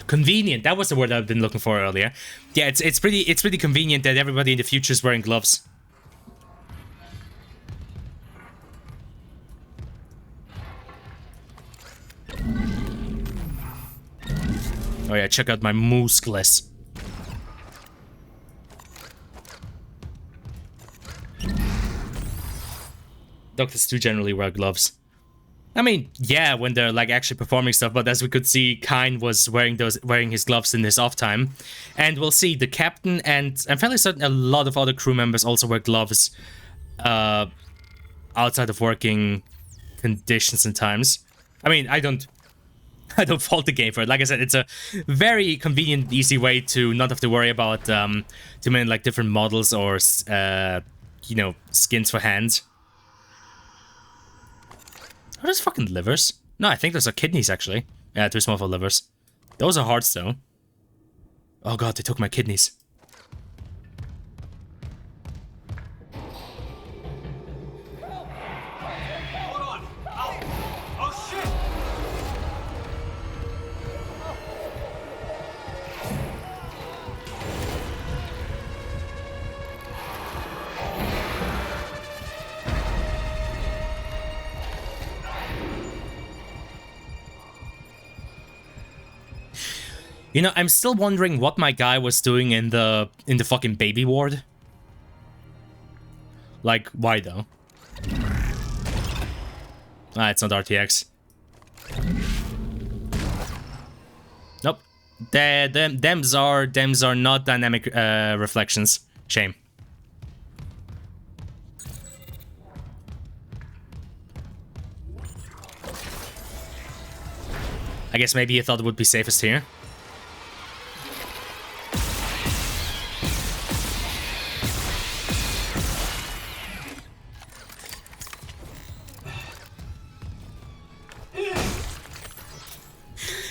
Convenient. That was the word I've been looking for earlier. Yeah, it's pretty convenient that everybody in the future is wearing gloves. Oh yeah, check out my moose glass. Doctors do generally wear gloves. I mean, yeah, when they're like actually performing stuff, but as we could see, Kyne was wearing his gloves in his off time. And we'll see the captain and I'm fairly certain a lot of other crew members also wear gloves outside of working conditions and times. I mean, I don't fault the game for it. Like I said, it's a very convenient, easy way to not have to worry about too many like different models or you know, skins for hands. Are those fucking livers? No, I think those are kidneys, actually. Yeah, too small for livers. Those are hearts, though. Oh god, they took my kidneys. You know, I'm still wondering what my guy was doing in the fucking baby ward. Like, why though? Ah, it's not RTX. Nope. Dems are not dynamic reflections. Shame. I guess maybe you thought it would be safest here.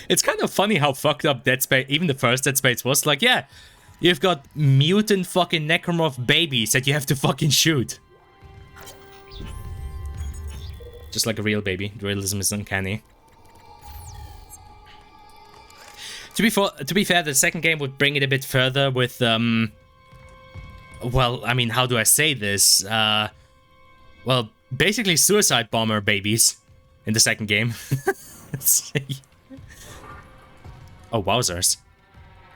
It's kind of funny how fucked up Dead Space, even the first Dead Space was. Like, yeah, you've got mutant fucking necromorph babies that you have to fucking shoot. Just like a real baby. The realism is uncanny. To be fair, the second game would bring it a bit further with, well, I mean, how do I say this? Well, basically suicide bomber babies in the second game. Oh, wowzers.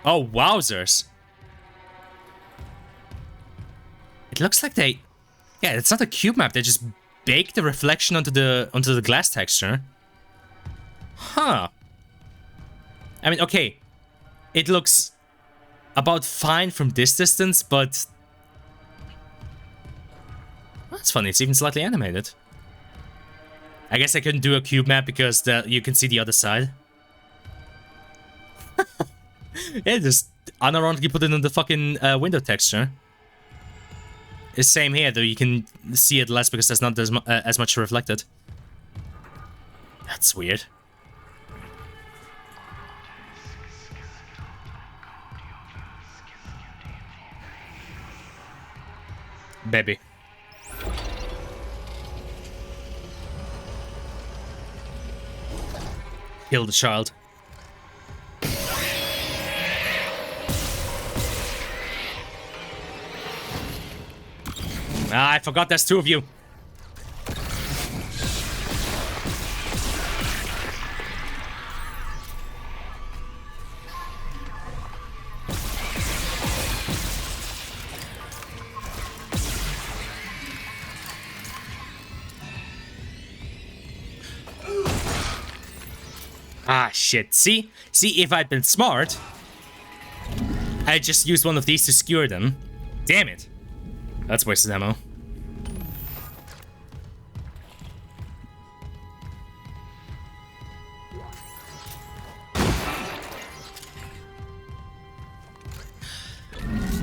Oh, wowzers. It looks like they... Yeah, it's not a cube map. They just baked the reflection onto the glass texture. Huh. I mean, okay. It looks about fine from this distance, but... That's funny. It's even slightly animated. I guess I couldn't do a cube map because you can see the other side. Yeah, just unironically put it in the fucking window texture. It's same here, though you can see it less because there's not as much reflected. That's weird. Baby. Kill the child. Ah, I forgot there's two of you. Ah, shit. See, if I'd been smart, I'd just used one of these to skewer them. Damn it. That's wasted ammo.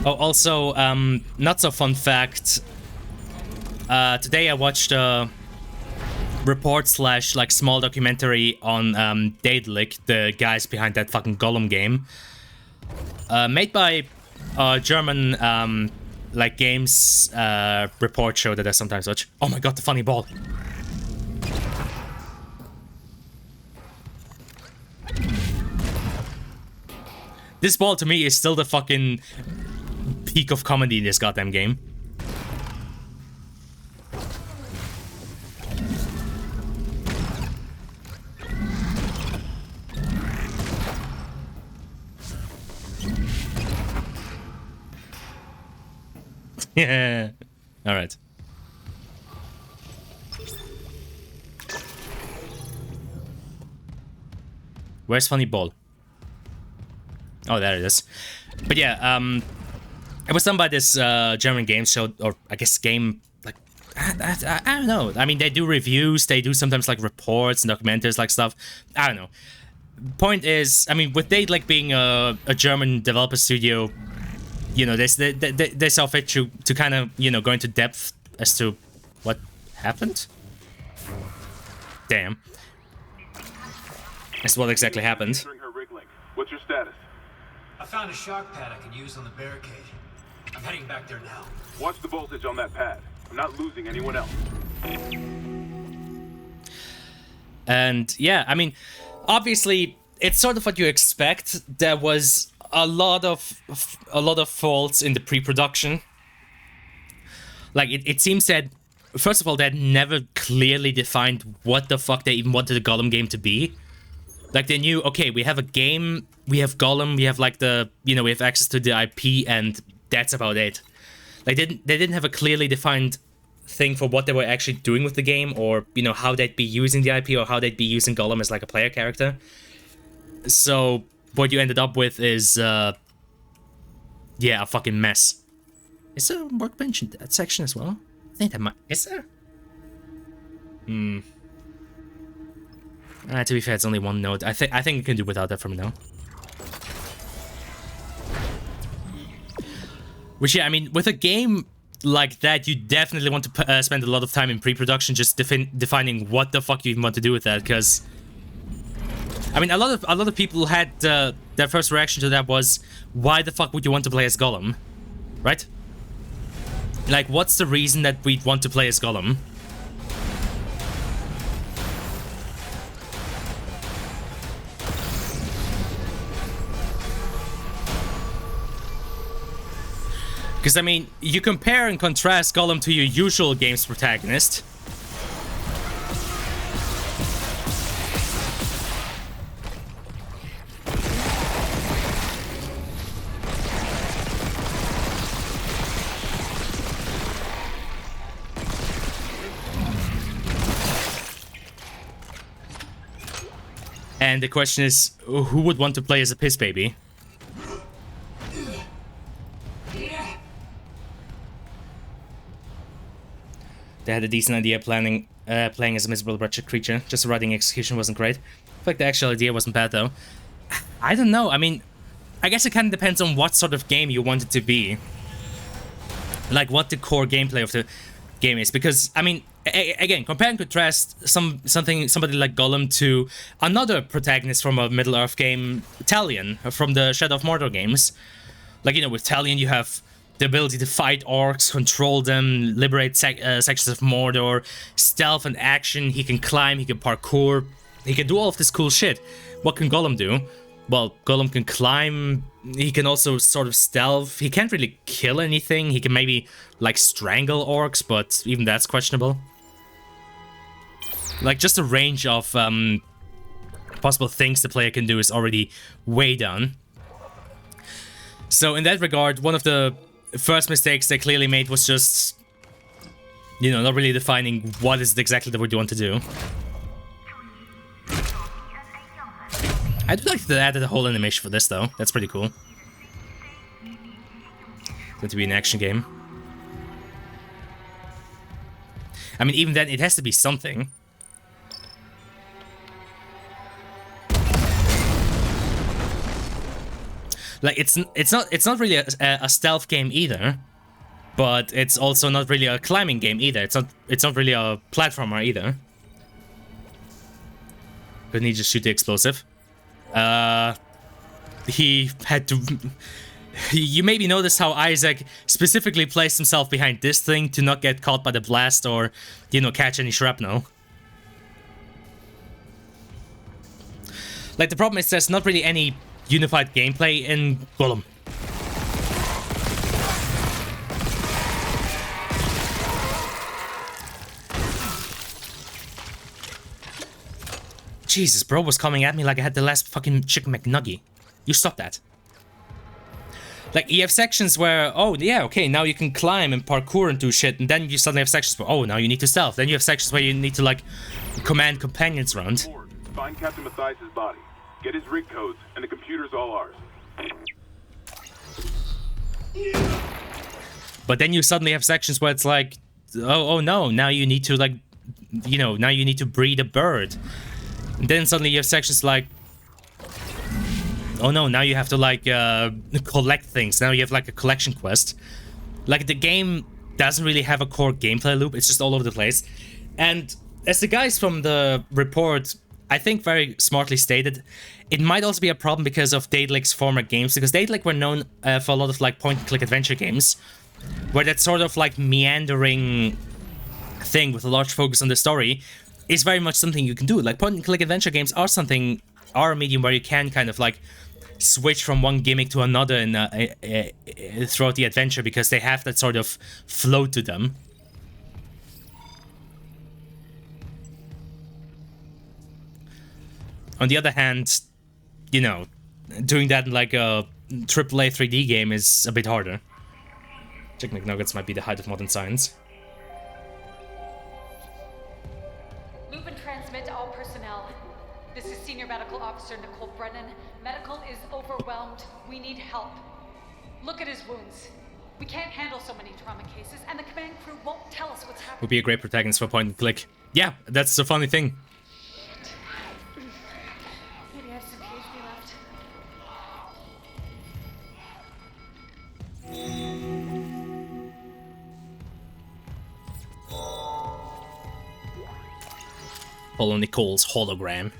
Oh, also, not so fun fact. Today I watched a report / like small documentary on Daedalic, the guys behind that fucking Gollum game. Made by a German like games report show that I sometimes watch. Oh my god, the funny ball. This ball to me is still the fucking peak of comedy in this goddamn game. Yeah. All right. Where's funny ball? Oh, there it is. But yeah, it was done by this German game show, or I guess game, like, I don't know. I mean, they do reviews, they do sometimes like reports and documentaries, like stuff. I don't know. Point is, I mean, with Daedalic being a German developer studio, you know, they saw fit to kind of, you know, go into depth as to what happened. Damn. That's what exactly happened. Her rig link. What's your status? I found a shock pad I can use on the barricade. I'm heading back there now. Watch the voltage on that pad. I'm not losing anyone else. And yeah, I mean, obviously, it's sort of what you expect. There was a lot of faults in the pre-production. Like, it seems that, first of all, they never clearly defined what the fuck they even wanted the Gollum game to be. Like, they knew, okay, we have a game, we have Gollum, we have, like, the, you know, we have access to the IP, and that's about it. Like, they didn't have a clearly defined thing for what they were actually doing with the game, or, you know, how they'd be using the IP, or how they'd be using Gollum as, like, a player character. So, what you ended up with is, yeah, a fucking mess. Is there a workbench in that section as well? I think that might... Is there? To be fair, it's only one node. I think you can do without that from now. Which, yeah, I mean, with a game like that, you definitely want to spend a lot of time in pre-production just defining what the fuck you even want to do with that, because... I mean, a lot of people had their first reaction to that was, why the fuck would you want to play as Gollum? Right? Like, what's the reason that we'd want to play as Gollum? Because, I mean, you compare and contrast Gollum to your usual game's protagonist. And the question is, who would want to play as a piss baby? They had a decent idea playing as a miserable wretched creature. Just the writing execution wasn't great. I feel like the actual idea wasn't bad though. I don't know. I mean, I guess it kind of depends on what sort of game you want it to be. Like what the core gameplay of the game is. Because, I mean, again, compare and contrast somebody like Gollum to another protagonist from a Middle-earth game, Talion, from the Shadow of Mordor games. Like, you know, with Talion you have the ability to fight orcs, control them, liberate sections of Mordor, stealth and action, he can climb, he can parkour, he can do all of this cool shit. What can Gollum do? Well, Gollum can climb, he can also sort of stealth, he can't really kill anything, he can maybe, like, strangle orcs, but even that's questionable. Like, just the range of possible things the player can do is already way down. So in that regard, one of the first mistakes they clearly made was just, you know, not really defining what is exactly that you want to do. I do like that they added a whole animation for this though. That's pretty cool. It's going to be an action game. I mean, even then, it has to be something. Like, it's not really a stealth game either, but it's also not really a climbing game either. It's not really a platformer either. Couldn't he just shoot the explosive? He had to... You maybe noticed how Isaac specifically placed himself behind this thing to not get caught by the blast or, you know, catch any shrapnel. Like, the problem is there's not really any unified gameplay in Gollum. Jesus, bro was coming at me like I had the last fucking chicken McNugget. You stop that. Like, you have sections where, oh, yeah, okay, now you can climb and parkour and do shit, and then you suddenly have sections where, oh, now you need to stealth. Then you have sections where you need to, like, command companions around. Find Captain Mathias' body. Get his rig codes, and the computer's all ours. But then you suddenly have sections where it's like, oh no, now you need to, like, you know, now you need to breed a bird. And then suddenly you have sections like, oh no, now you have to, like, collect things. Now you have, like, a collection quest. Like, the game doesn't really have a core gameplay loop. It's just all over the place. And as the guys from the report I think very smartly stated. It might also be a problem because of Daedalic's former games, because Daedalic were known for a lot of like point-and-click adventure games, where that sort of like meandering thing with a large focus on the story is very much something you can do. Like point-and-click adventure games are a medium where you can kind of like switch from one gimmick to another throughout the adventure, because they have that sort of flow to them. On the other hand, you know, doing that in like a AAA 3D game is a bit harder. Chicken McNuggets might be the height of modern science. Loop and transmit to all personnel. This is Senior Medical Officer Nicole Brennan. Medical is overwhelmed. We need help. Look at his wounds. We can't handle so many trauma cases, and the command crew won't tell us what's happening. Would be a great protagonist for point and click. Yeah, that's the funny thing. Maybe I have some PhD left. Follow Nicole's hologram.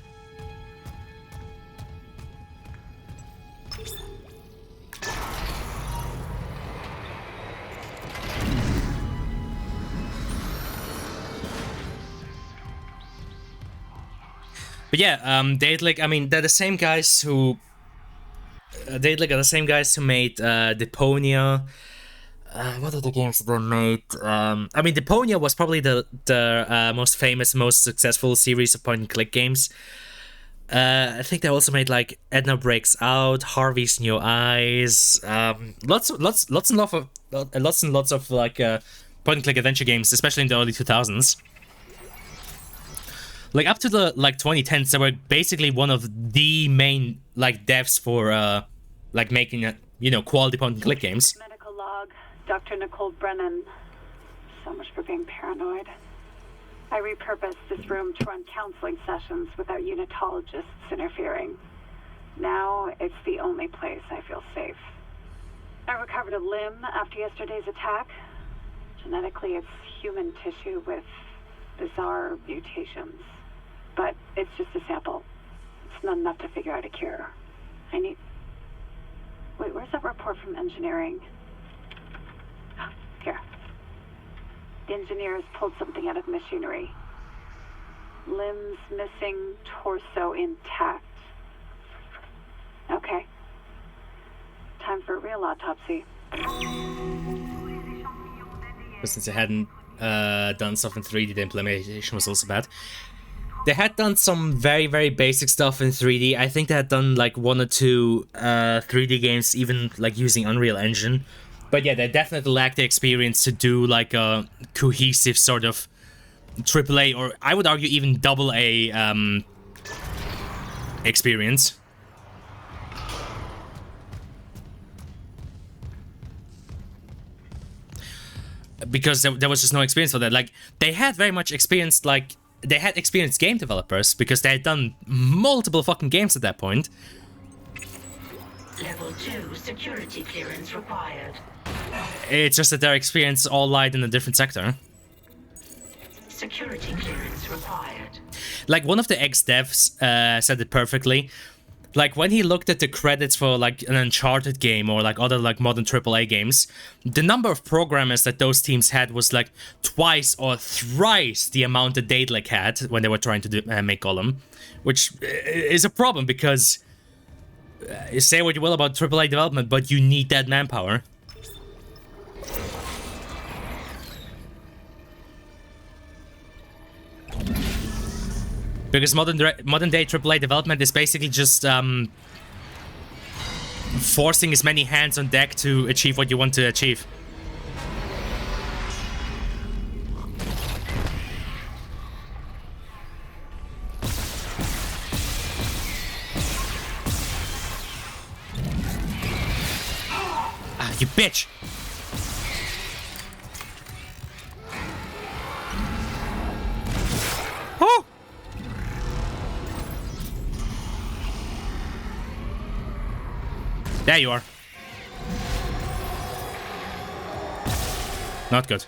But yeah, Daedalic, I mean, they're the same guys who... Daedalic are the same guys who made Deponia. What other games did they made? I mean, Deponia was probably the most famous, most successful series of point-and-click games. I think they also made, like, Edna Breaks Out, Harvey's New Eyes, lots and lots of, like, point-and-click adventure games, especially in the early 2000s. Like, up to the, like, 2010s, they were basically one of the main, like, devs for, like, making, you know, quality point-and-click games. Medical log, Dr. Nicole Brennan. So much for being paranoid. I repurposed this room to run counseling sessions without unitologists interfering. Now, it's the only place I feel safe. I recovered a limb after yesterday's attack. Genetically, it's human tissue with bizarre mutations. But it's just a sample. It's not enough to figure out a cure. I need... Wait, where's that report from engineering? Here. The engineers pulled something out of machinery. Limbs missing, torso intact. Okay. Time for a real autopsy. But since they hadn't done stuff in 3D, the implementation was also bad. They had done some very, very basic stuff in 3D. I think they had done like 1 or 2 3D games, even like using Unreal Engine. But yeah, they definitely lacked the experience to do like a cohesive sort of AAA, or I would argue even AA experience. Because there was just no experience for that. Like, they had very much experienced, like, they had experienced game developers because they had done multiple fucking games at that point. Level 2 security clearance required. It's just that their experience all lied in a different sector. Security clearance required. Like, one of the ex-devs said it perfectly. Like, when he looked at the credits for, like, an Uncharted game or, like, other, like, modern AAA games, the number of programmers that those teams had was, like, twice or thrice the amount that Daedalic had when they were trying to make Gollum. Which is a problem because, say what you will about AAA development, but you need that manpower. Because modern day AAA development is basically just forcing as many hands on deck to achieve what you want to achieve. Ah, you bitch! Oh! There you are. Not good.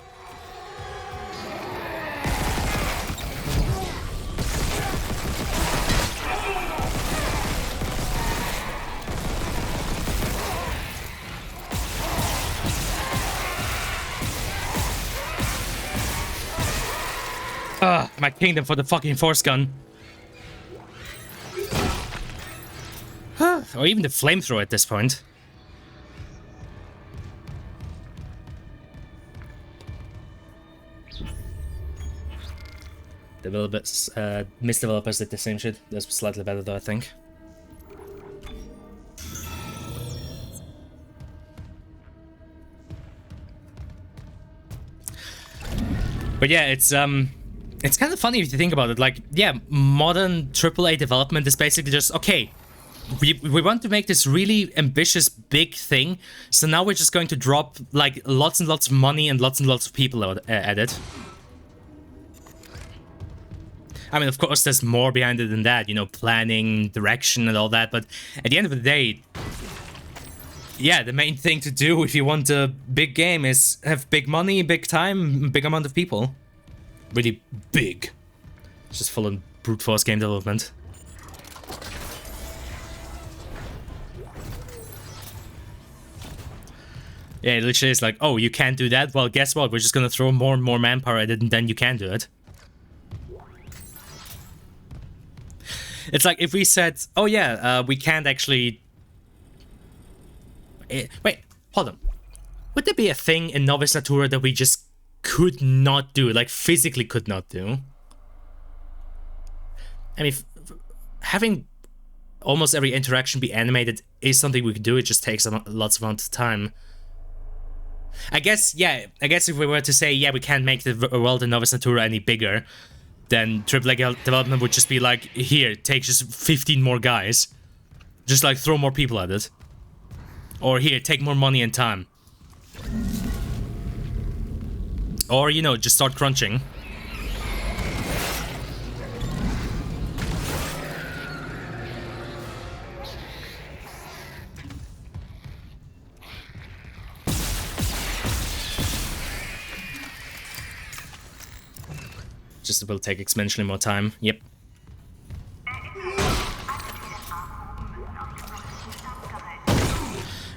Ugh, my kingdom for the fucking force gun. Or even the flamethrower at this point. Developers, Mist developers did the same shit. This was slightly better though, I think. But yeah, it's kind of funny if you think about it. Like, yeah, modern AAA development is basically just, okay, we want to make this really ambitious big thing, so now we're just going to drop like lots and lots of money and lots of people at it. I mean, of course, there's more behind it than that, you know, planning, direction, and all that. But at the end of the day, yeah, the main thing to do if you want a big game is have big money, big time, big amount of people. Really big. It's just full on brute force game development. Yeah, it literally is like, oh, you can't do that? Well, guess what? We're just gonna throw more and more manpower at it, and then you can do it. It's like if we said, oh yeah, we can't actually... Wait, hold on. Would there be a thing in Novus Natura that we just could not do? Like, physically could not do? I mean, having almost every interaction be animated is something we could do. It just takes lots of amount of time. I guess, yeah, if we were to say, yeah, we can't make the world in Novus Natura any bigger, then AAA development would just be like, here, take just 15 more guys. Just like throw more people at it. Or here, take more money and time. Or, you know, just start crunching. Just will take exponentially more time. Yep.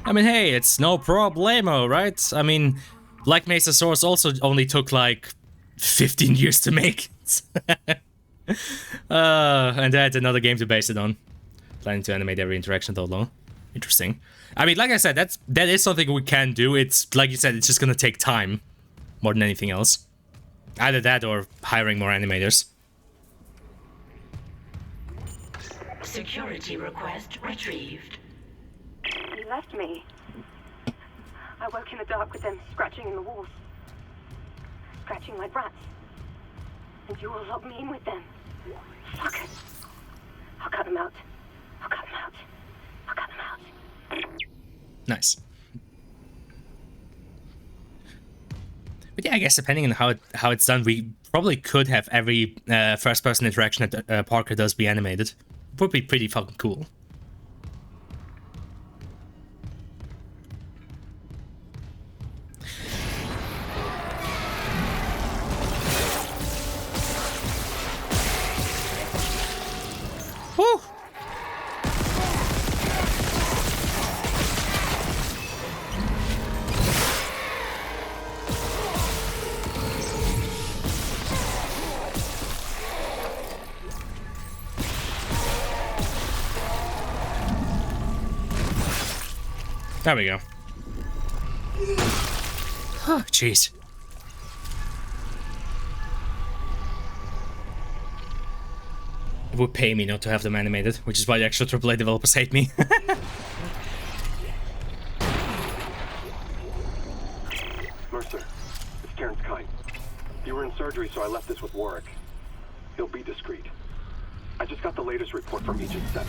I mean, hey, it's no problemo, right? I mean, Black Mesa Source also only took like 15 years to make. And that's another game to base it on. Planning to animate every interaction though long. Interesting. I mean, like I said, that is something we can do. It's like you said, it's just gonna take time more than anything else. Either that or hiring more animators. Security request retrieved. You left me. I woke in the dark with them scratching in the walls. Scratching like rats. And you will lock me in with them. Fuck it. I'll cut them out. I'll cut them out. I'll cut them out. Nice. But yeah, I guess depending on how it's done, we probably could have every first-person interaction that Parker does be animated. Would be pretty fucking cool. Woo! There we go. Oh, jeez. It would pay me not to have them animated, which is why the actual AAA developers hate me. Mercer, it's Terrence Kyne. You were in surgery, so I left this with Warwick. He'll be discreet. I just got the latest report from Aegis 7.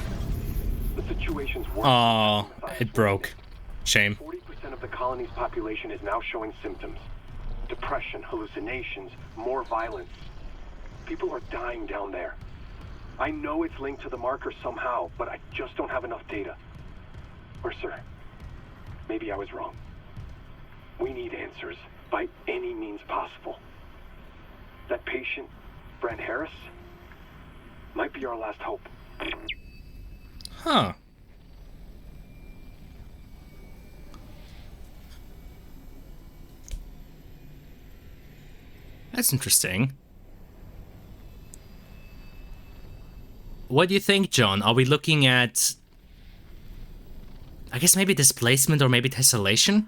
The situation's worse. Oh, it broke. Shame. 40% of the colony's population is now showing symptoms. Depression, hallucinations, more violence. People are dying down there. I know it's linked to the marker somehow, but I just don't have enough data. Mercer, maybe I was wrong. We need answers by any means possible. That patient, Brent Harris, might be our last hope. Huh. That's interesting. what do you think, John? Are we looking at, I guess maybe displacement or maybe tessellation?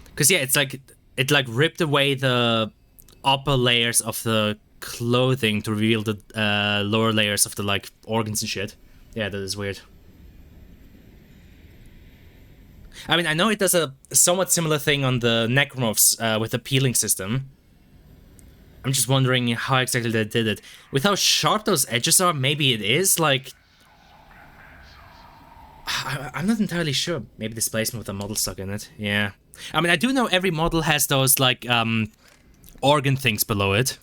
Because yeah, it like ripped away the upper layers of the clothing to reveal the lower layers of the like organs and shit. Yeah, that is weird. I mean, I know it does a somewhat similar thing on the necromorphs with the peeling system. I'm just wondering how exactly they did it. With how sharp those edges are, maybe it is like... I'm not entirely sure. Maybe displacement with a model stuck in it. Yeah. I mean, I do know every model has those like organ things below it.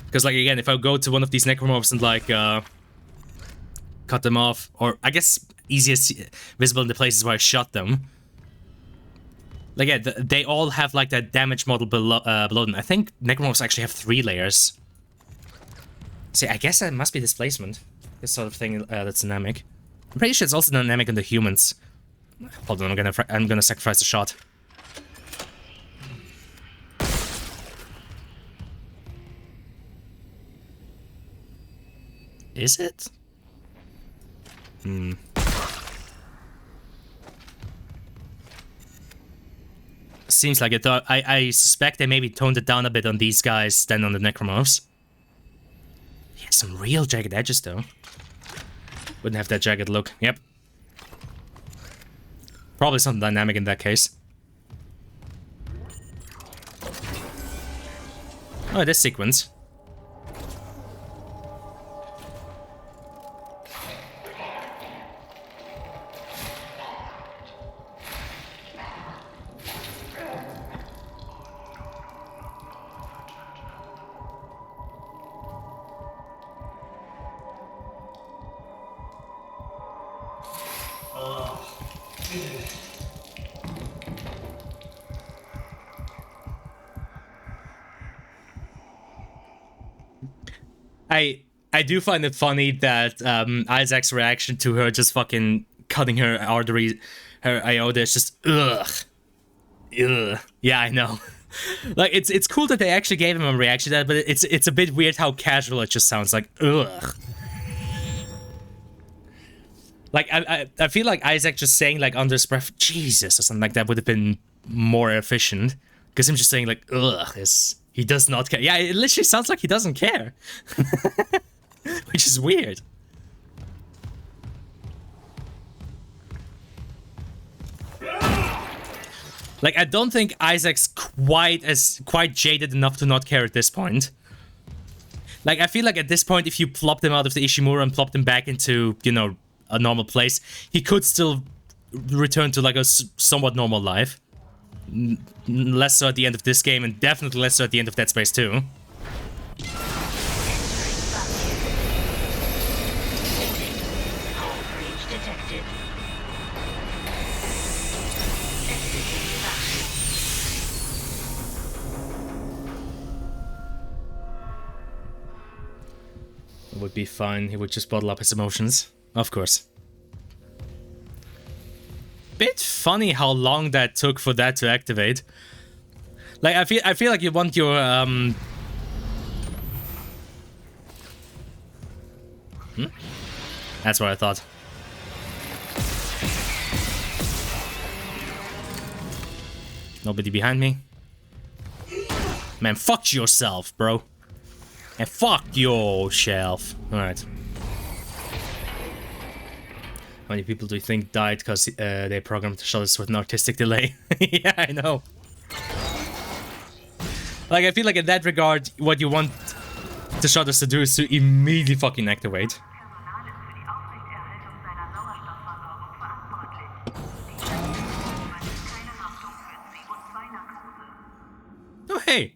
Because, like, again, if I go to one of these necromorphs and, like, cut them off, or, I guess, easiest visible in the places where I shot them. Like, yeah, they all have, like, that damage model below them. I think necromorphs actually have 3 layers. See, I guess that must be displacement. This sort of thing that's dynamic. I'm pretty sure it's also dynamic in the humans. Hold on, I'm gonna sacrifice the shot. Is it? Seems like it. I suspect they maybe toned it down a bit on these guys than on the necromorphs. Yeah, some real jagged edges though. Wouldn't have that jagged look. Yep. Probably something dynamic in that case. Oh, this sequence. I do find it funny that Isaac's reaction to her just fucking cutting her artery, her aorta is just ugh. Yeah, I know. Like it's cool that they actually gave him a reaction to that, but it's a bit weird how casual it just sounds, like ugh. Like I feel like Isaac just saying like under his breath Jesus or something like that would have been more efficient, because him just saying like ugh is, he does not care. Yeah, it literally sounds like he doesn't care. Which is weird. Like, I don't think Isaac's quite jaded enough to not care at this point. Like, I feel like at this point, if you plopped him out of the Ishimura and plopped him back into, you know, a normal place, he could still return to like a somewhat normal life. Less so at the end of this game, and definitely less so at the end of Dead Space 2. It would be fine. He would just bottle up his emotions. Of course. Bit funny how long that took for that to activate. Like I feel like you want your That's what I thought. Nobody behind me. Man, fuck yourself, bro. And fuck yourself. Alright. How many people do you think died because they programmed the shutters with an artistic delay? Yeah, I know. Like, I feel like in that regard, what you want the shutters to do is to immediately fucking activate. Oh, hey!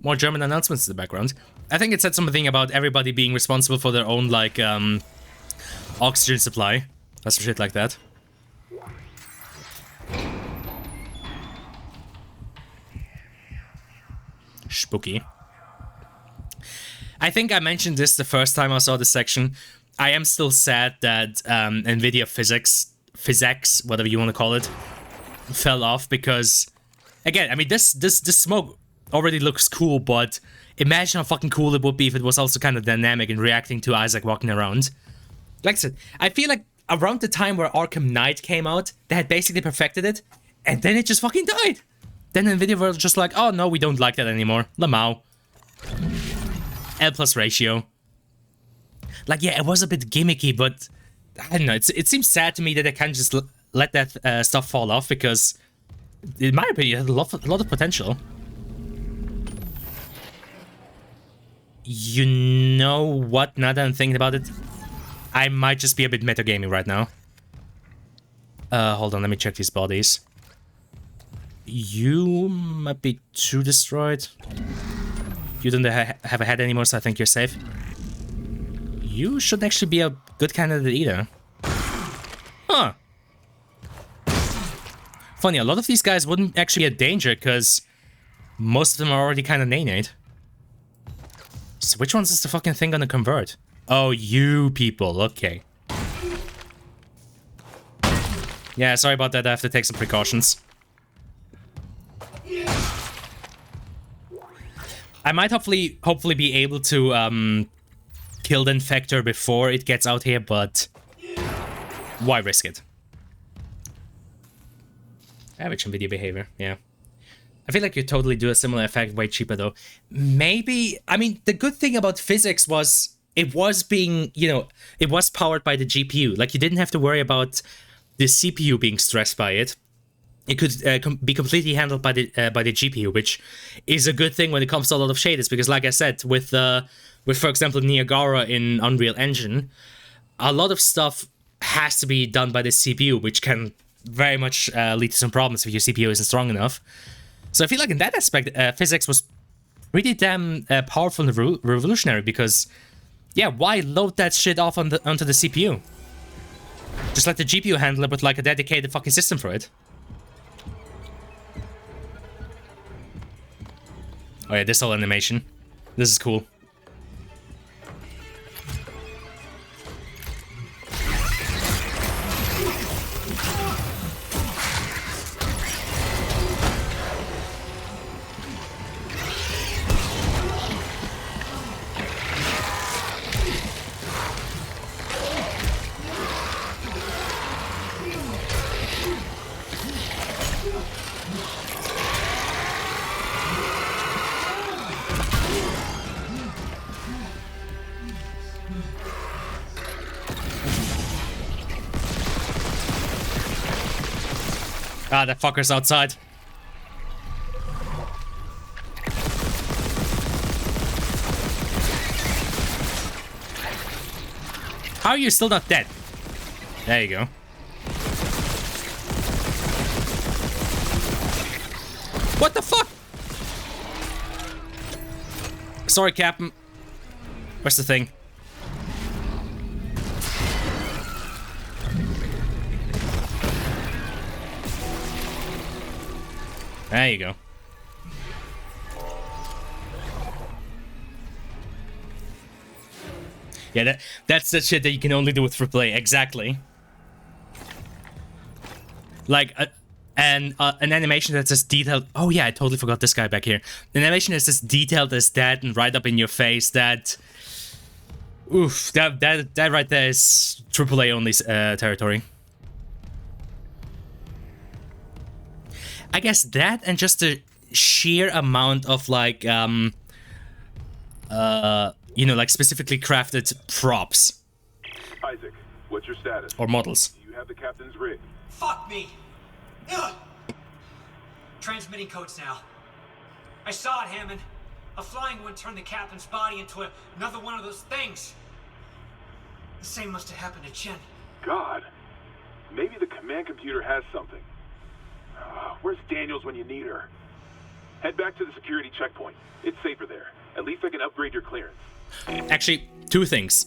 More German announcements in the background. I think it said something about everybody being responsible for their own, like, oxygen supply. Or some shit like that. Spooky. I think I mentioned this the first time I saw this section. I am still sad that NVIDIA physics, whatever you want to call it, fell off because, again, I mean, this smoke already looks cool, but imagine how fucking cool it would be if it was also kind of dynamic and reacting to Isaac walking around. Like I said, I feel like around the time where Arkham Knight came out, they had basically perfected it, and then it just fucking died. Then NVIDIA were just like, oh no, we don't like that anymore. Lamau. L plus ratio. Like, yeah, it was a bit gimmicky, but I don't know, it seems sad to me that they can't just let that stuff fall off, because in my opinion, it had a lot of potential. You know what, now that I'm thinking about it, I might just be a bit metagaming right now. Hold on, let me check these bodies. You might be too destroyed. You don't have a head anymore, so I think you're safe. You shouldn't actually be a good candidate either. Huh. Funny, a lot of these guys wouldn't actually be a danger, because most of them are already kind of nay-nade. So which ones is the fucking thing gonna convert? Oh, you people, okay. Yeah, sorry about that, I have to take some precautions. I might hopefully be able to kill the Infector before it gets out here, but why risk it? Average NVIDIA behavior, yeah. I feel like you totally do a similar effect way cheaper though. Maybe, I mean, the good thing about physics was it was being, you know, it was powered by the GPU. Like, you didn't have to worry about the CPU being stressed by it. It could be completely handled by the GPU, which is a good thing when it comes to a lot of shaders, because like I said, with for example Niagara in Unreal Engine, a lot of stuff has to be done by the CPU, which can very much lead to some problems if your CPU isn't strong enough. So I feel like in that aspect, physics was pretty damn powerful and revolutionary, because yeah, why load that shit off onto the CPU? Just let the GPU handle it with like a dedicated fucking system for it. Oh yeah, this whole animation. This is cool. Ah, that fucker's outside. How are you still not dead? There you go. What the fuck? Sorry, Captain. Where's the thing? There you go. Yeah, that's the shit that you can only do with AAA. Exactly. Like an animation that's as detailed. Oh yeah, I totally forgot this guy back here. An animation that's as detailed as that and right up in your face. That, oof, that right there is AAA only territory. I guess that, and just the sheer amount of like you know, like specifically crafted props. Isaac, what's your status? Or models. You have the captain's rig. Fuck me! Ugh. Transmitting codes now. I saw it, Hammond. A flying one turned the captain's body into another one of those things. The same must have happened to Chen. God. Maybe the command computer has something. Where's Daniels when you need her? Head back to the security checkpoint. It's safer there. At least I can upgrade your clearance. Actually, two things.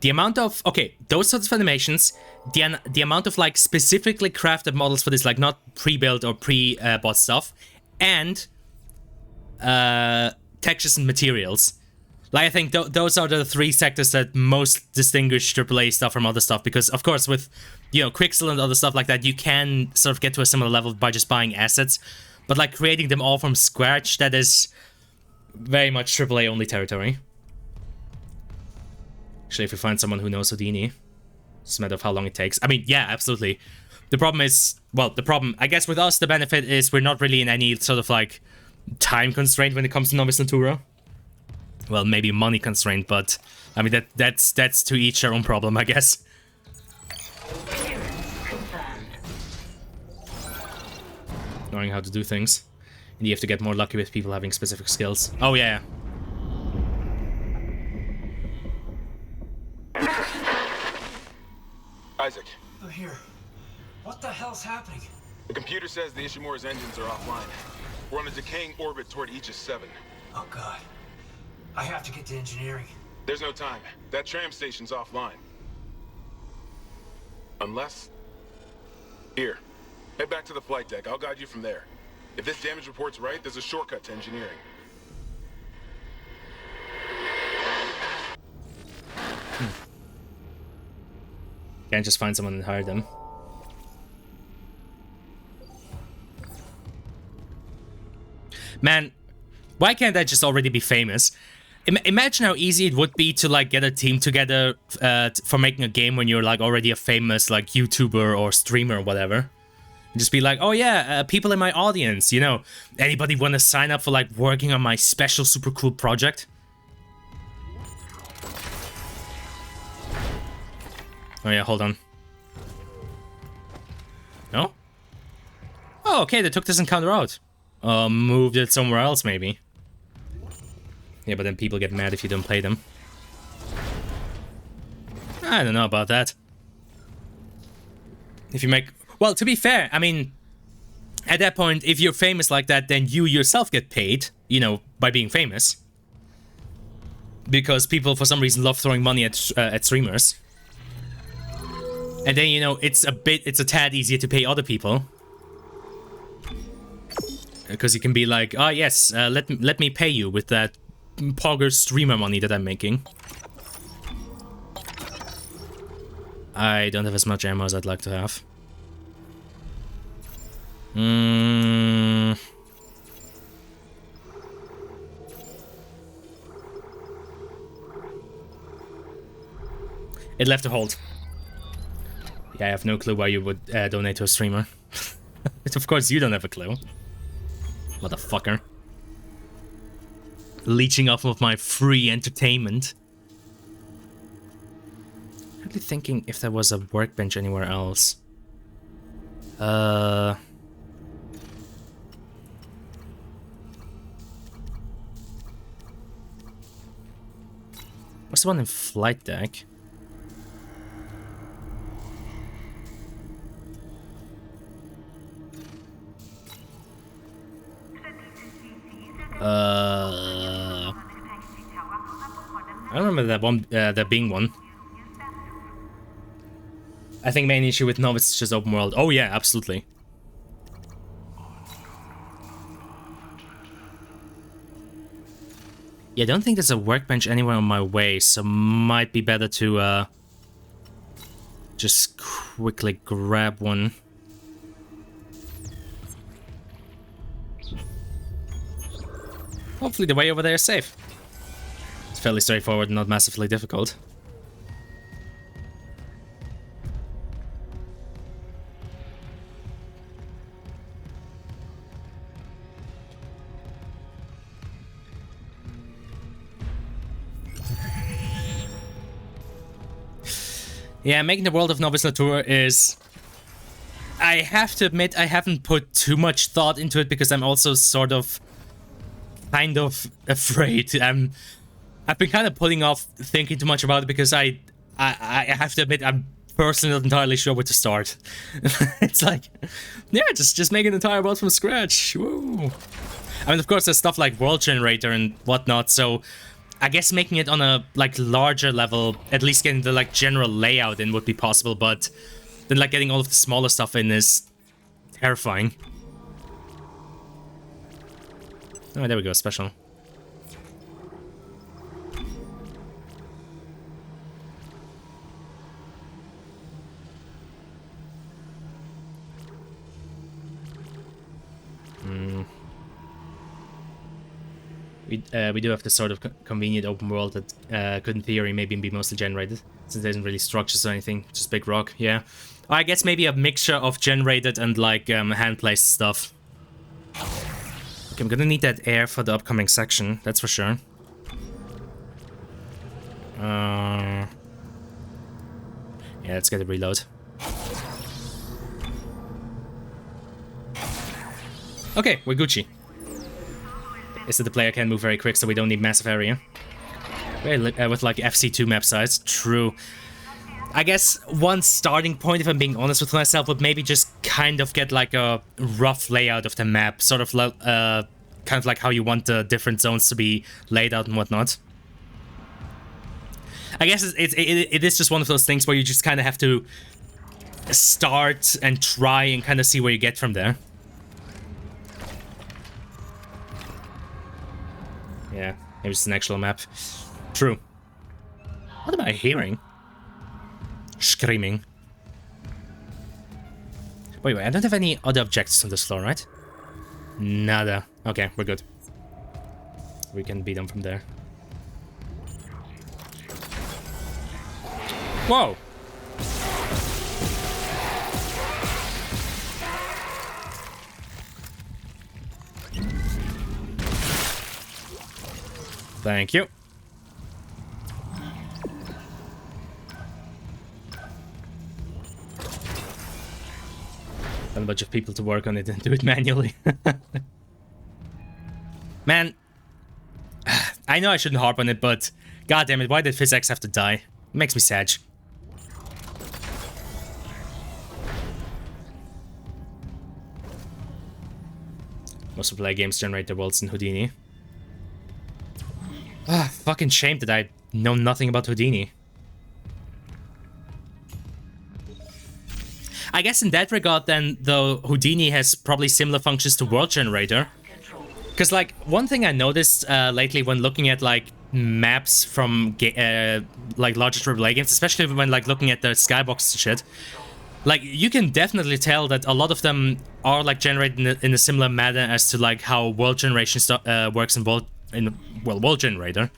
The amount of, okay, those sorts of animations, the amount of like specifically crafted models for this, like not pre-built or pre-bought stuff, and textures and materials. Like, I think those are the three sectors that most distinguish AAA stuff from other stuff, because of course with, you know, Quixel and other stuff like that, you can sort of get to a similar level by just buying assets. But like creating them all from scratch, that is very much AAA only territory. Actually, if you find someone who knows Houdini, it's a matter of how long it takes. I mean, yeah, absolutely. The problem is, well, I guess with us, the benefit is we're not really in any sort of like time constraint when it comes to Novice Natura. Well, maybe money constraint, but I mean, that's to each their own problem, I guess. Knowing how to do things. And you have to get more lucky with people having specific skills. Oh, yeah. Isaac. Oh, here. What the hell's happening? The computer says the Ishimura's engines are offline. We're on a decaying orbit toward Aegis 7. Oh, God. I have to get to engineering. There's no time. That tram station's offline. Unless... Here. Head back to the flight deck. I'll guide you from there. If this damage report's right, there's a shortcut to engineering. Can't just find someone and hire them. Man, why can't I just already be famous? Imagine how easy it would be to like get a team together for making a game when you're like already a famous like YouTuber or streamer or whatever. And just be like, oh yeah, people in my audience, you know, anybody want to sign up for like working on my special super cool project? Oh yeah, hold on. No? Oh, okay, they took this encounter out. Moved it somewhere else, maybe. Yeah, but then people get mad if you don't play them. I don't know about that. If you make... Well, to be fair, I mean... At that point, if you're famous like that, then you yourself get paid, you know, by being famous. Because people, for some reason, love throwing money at streamers. And then, you know, it's a tad easier to pay other people. Because you can be like, oh yes, let me pay you with that Pogger streamer money that I'm making. I don't have as much ammo as I'd like to have. It left a hold. Yeah, I have no clue why you would donate to a streamer. Of course you don't have a clue. Motherfucker. Leeching off of my free entertainment. I'm really thinking if there was a workbench anywhere else. What's the one in flight deck? I don't remember that one, there being one. I think main issue with Novice is just open world. Oh yeah, absolutely. Yeah, I don't think there's a workbench anywhere on my way, so might be better to just quickly grab one. Hopefully the way over there is safe. It's fairly straightforward and not massively difficult. Yeah, making the world of Novice Natura is... I have to admit, I haven't put too much thought into it because I'm also sort of... kind of afraid. I've been kind of putting off thinking too much about it because I have to admit I'm personally not entirely sure where to start. It's like, yeah, just make an entire world from scratch. Woo. I mean, of course, there's stuff like World Generator and whatnot, so I guess making it on a like larger level, at least getting the like general layout in would be possible, but then like getting all of the smaller stuff in is terrifying. Oh, there we go, special. Hmm. we do have this sort of convenient open world that could, in theory, maybe be mostly generated, since there isn't really structures or anything, just big rock. Yeah, I guess maybe a mixture of generated and like hand-placed stuff. Okay, I'm gonna need that air for the upcoming section, that's for sure. Yeah, let's get a reload. Okay, we're Gucci. Is that the player can move very quick, so we don't need massive area. With like FC2 map size. True. I guess one starting point, if I'm being honest with myself, would maybe just kind of get like a rough layout of the map. Sort of kind of like how you want the different zones to be laid out and whatnot. I guess it is just one of those things where you just kind of have to start and try and kind of see where you get from there. Yeah, maybe it's an actual map. True. What am I hearing? Screaming. Wait, I don't have any other objectives on this floor, right? Nada. Okay, we're good. We can beat them from there. Whoa! Thank you. Got a bunch of people to work on it and do it manually. Man, I know I shouldn't harp on it, but god damn it, why did PhysX have to die? It makes me sad. Most of play games generate their worlds in Houdini. Ah, fucking shame that I know nothing about Houdini. I guess in that regard then, though, Houdini has probably similar functions to World Generator. Because, like, one thing I noticed lately when looking at, like, maps from, like, larger AAA games, especially when, like, looking at the skybox shit, like, you can definitely tell that a lot of them are, like, generated in a similar manner as to, like, how World Generation works in World Generator.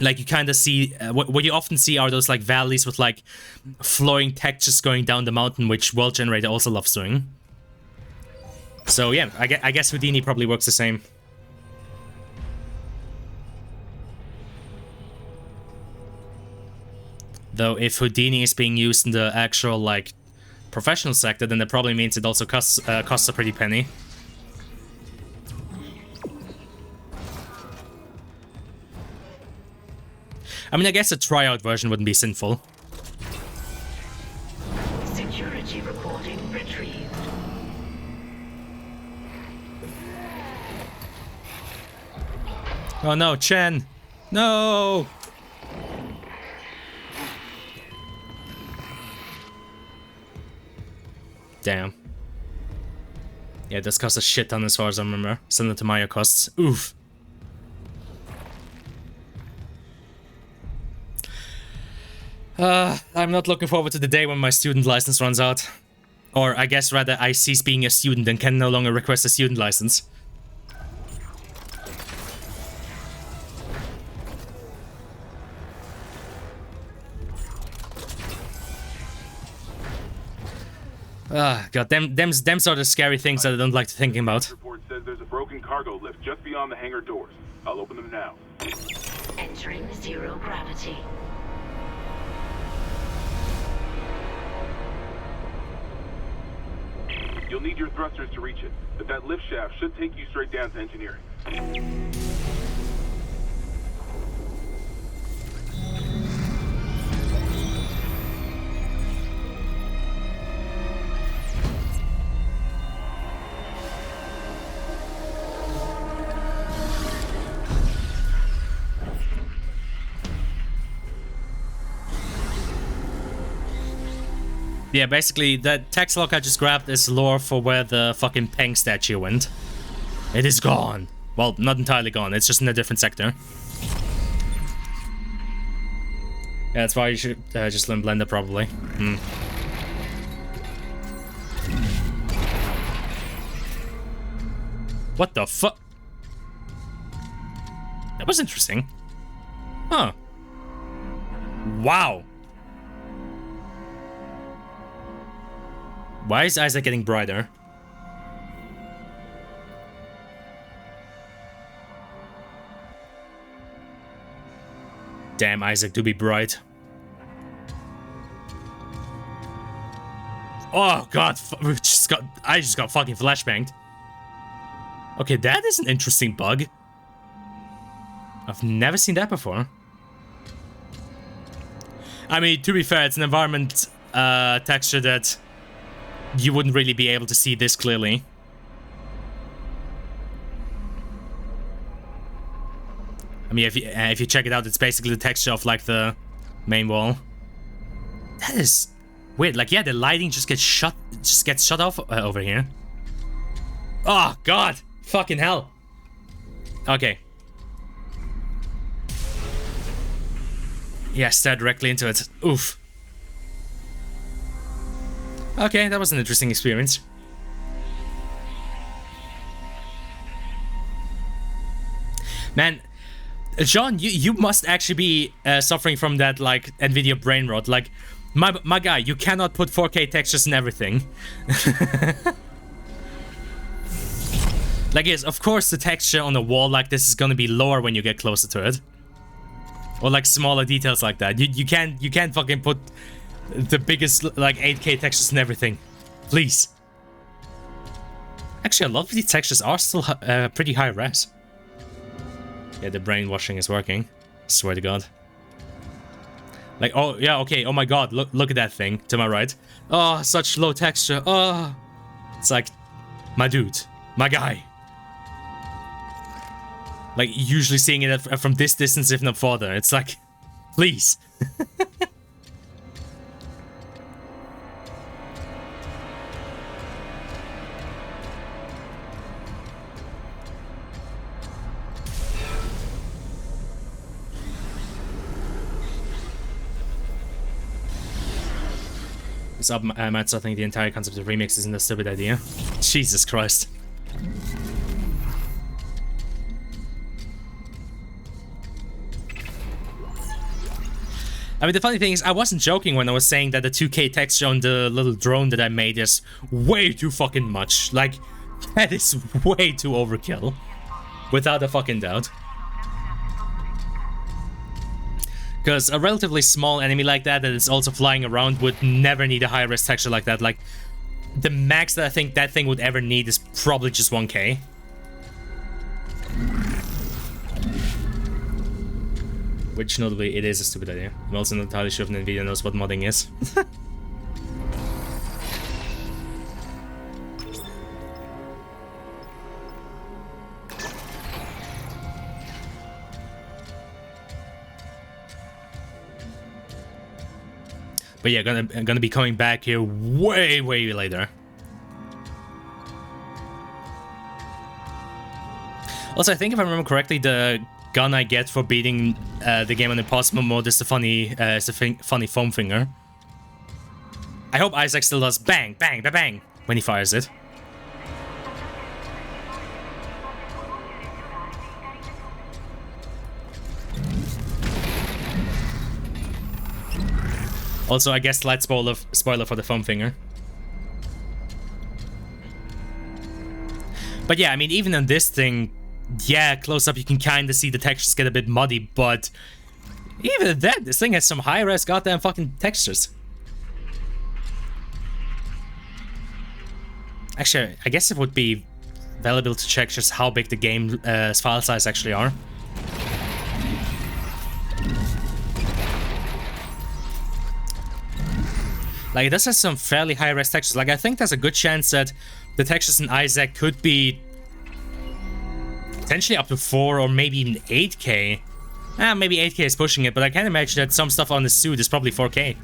Like, you kind of see, what you often see are those, like, valleys with, like, flowing textures going down the mountain, which World Generator also loves doing. So, yeah, I guess Houdini probably works the same. Though, if Houdini is being used in the actual, like, professional sector, then that probably means it also costs a pretty penny. I mean, I guess a tryout version wouldn't be sinful. Security recording retrieved. Oh no, Chen! No! Damn. Yeah, this costs a shit ton as far as I remember. Similar to Maya costs. Oof. I'm not looking forward to the day when my student license runs out. Or, I guess, rather, I cease being a student and can no longer request a student license. God, them sort of scary things that I don't like to think about. Report says there's a broken cargo lift just beyond the hangar doors. I'll open them now. Entering zero gravity. You'll need your thrusters to reach it, but that lift shaft should take you straight down to engineering. Yeah, basically, that text lock I just grabbed is lore for where the fucking Peng statue went. It is gone. Well, not entirely gone, it's just in a different sector. Yeah, that's why you should just learn Blender, probably. What the fuck? was interesting. Huh. Wow. Why is Isaac getting brighter? Damn, Isaac, do be bright. Oh god, I just got fucking flashbanged. Okay, that is an interesting bug. I've never seen that before. I mean, to be fair, it's an environment texture that you wouldn't really be able to see this clearly. I mean, if you check it out, it's basically the texture of like the main wall. That is weird. Like, yeah, the lighting just gets shut off over here. Oh god, fucking hell. Okay. Yeah, stare directly into it. Oof. Okay, that was an interesting experience. Man, John, you must actually be suffering from that, like, NVIDIA brain rot. Like, my guy, you cannot put 4K textures in everything. Like, yes, of course the texture on a wall like this is gonna be lower when you get closer to it. Or like smaller details like that. You can't fucking put the biggest like 8K textures in everything. Please. Actually, a lot of these textures are still pretty high res. Yeah, the brainwashing is working. Swear to God. Like, oh yeah, okay. Oh my God, look at that thing to my right. Oh, such low texture. Oh, it's like, my dude, my guy. Like, usually seeing it from this distance, if not farther. It's like, please. What's up, Matt? I think the entire concept of remix isn't a stupid idea. Jesus Christ. I mean, the funny thing is, I wasn't joking when I was saying that the 2K texture on the little drone that I made is way too fucking much. Like, that is way too overkill. Without a fucking doubt. Because a relatively small enemy like that is also flying around would never need a high-res texture like that. Like, the max that I think that thing would ever need is probably just 1K. Which, notably, it is a stupid idea. I'm also not entirely sure if NVIDIA knows what modding is. But yeah, gonna be coming back here way later. Also, I think if I remember correctly, the gun I get for beating the game on impossible mode is the funny foam finger. I hope Isaac still does bang, bang, bang, bang when he fires it. Also, I guess slight spoiler for the foam finger. But yeah, I mean, even on this thing, yeah, close up you can kind of see the textures get a bit muddy, but even then, this thing has some high-res goddamn fucking textures. Actually, I guess it would be valuable to check just how big the game file size actually are. Like, it does have some fairly high-res textures. Like, I think there's a good chance that the textures in Isaac could be potentially up to 4 or maybe even 8K. Maybe 8K is pushing it, but I can imagine that some stuff on the suit is probably 4K.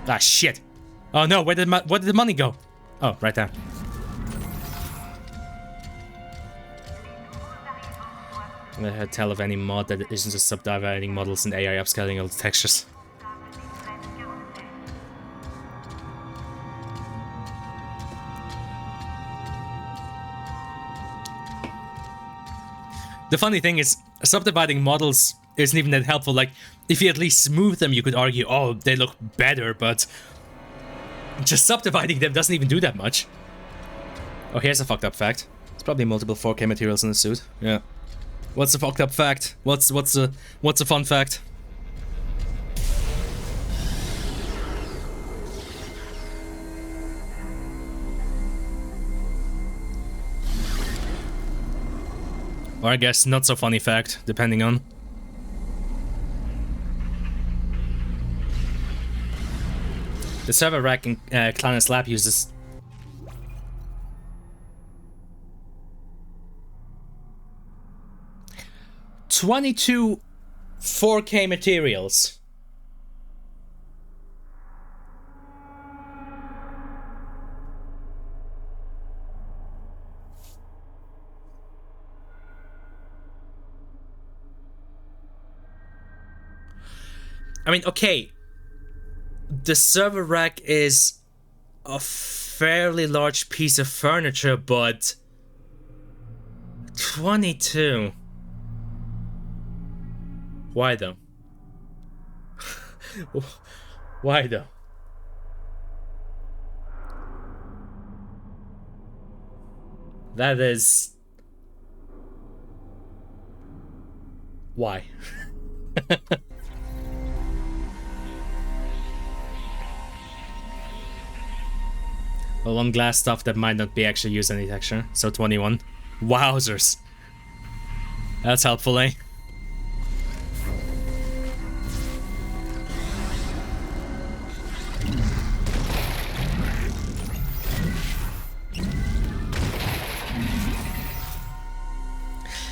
Ah, shit. Oh no, where did the money go? Oh, right there. I'm gonna tell of any mod that isn't just subdividing models and AI upscaling all the textures. The funny thing is, subdividing models isn't even that helpful. Like, if you at least smooth them, you could argue, oh, they look better, but just subdividing them doesn't even do that much. Oh, here's a fucked up fact. It's probably multiple 4K materials in the suit. Yeah. What's the fucked up fact? What's a fun fact? Or I guess not so funny fact, depending on. The server rack in Clannis Lab uses 22 4K materials. I mean, okay, the server rack is a fairly large piece of furniture, but 22. Why though? Why though? That is... Why? Well, one glass stuff that might not be actually use any texture, so 21. Wowzers. That's helpful, eh?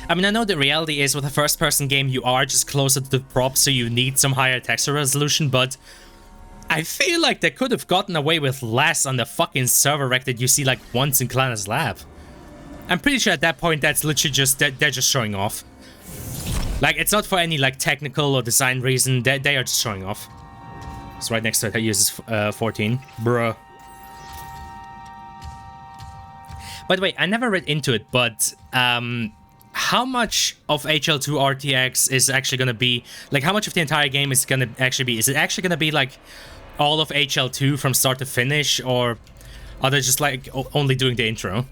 I mean, I know the reality is with a first-person game, you are just closer to the prop, so you need some higher texture resolution, but I feel like they could have gotten away with less on the fucking server rack that you see like once in Clannis Lab. I'm pretty sure at that point that's literally just, they're just showing off. Like, it's not for any like technical or design reason, they are just showing off. It's right next to it, it uses 14. Bruh. By the way, I never read into it, but how much of HL2 RTX is actually gonna be, like how much of the entire game is gonna actually be, is it actually gonna be like all of HL2 from start to finish, or are they just like only doing the intro?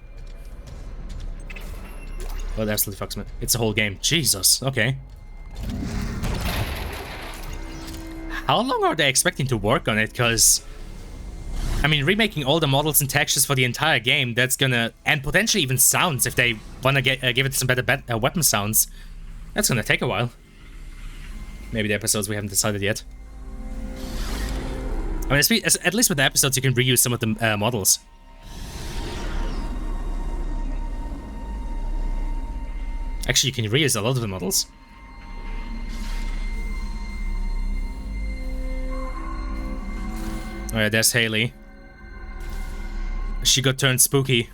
Oh, that absolutely fucks me. It's a whole game. Jesus, okay. How long are they expecting to work on it? Because, I mean, remaking all the models and textures for the entire game, that's gonna... And potentially even sounds, if they wanna give it some better weapon sounds. That's gonna take a while. Maybe the episodes we haven't decided yet. I mean, at least with the episodes, you can reuse some of the models. Actually, you can reuse a lot of the models. Oh yeah, there's Haley. She got turned spooky.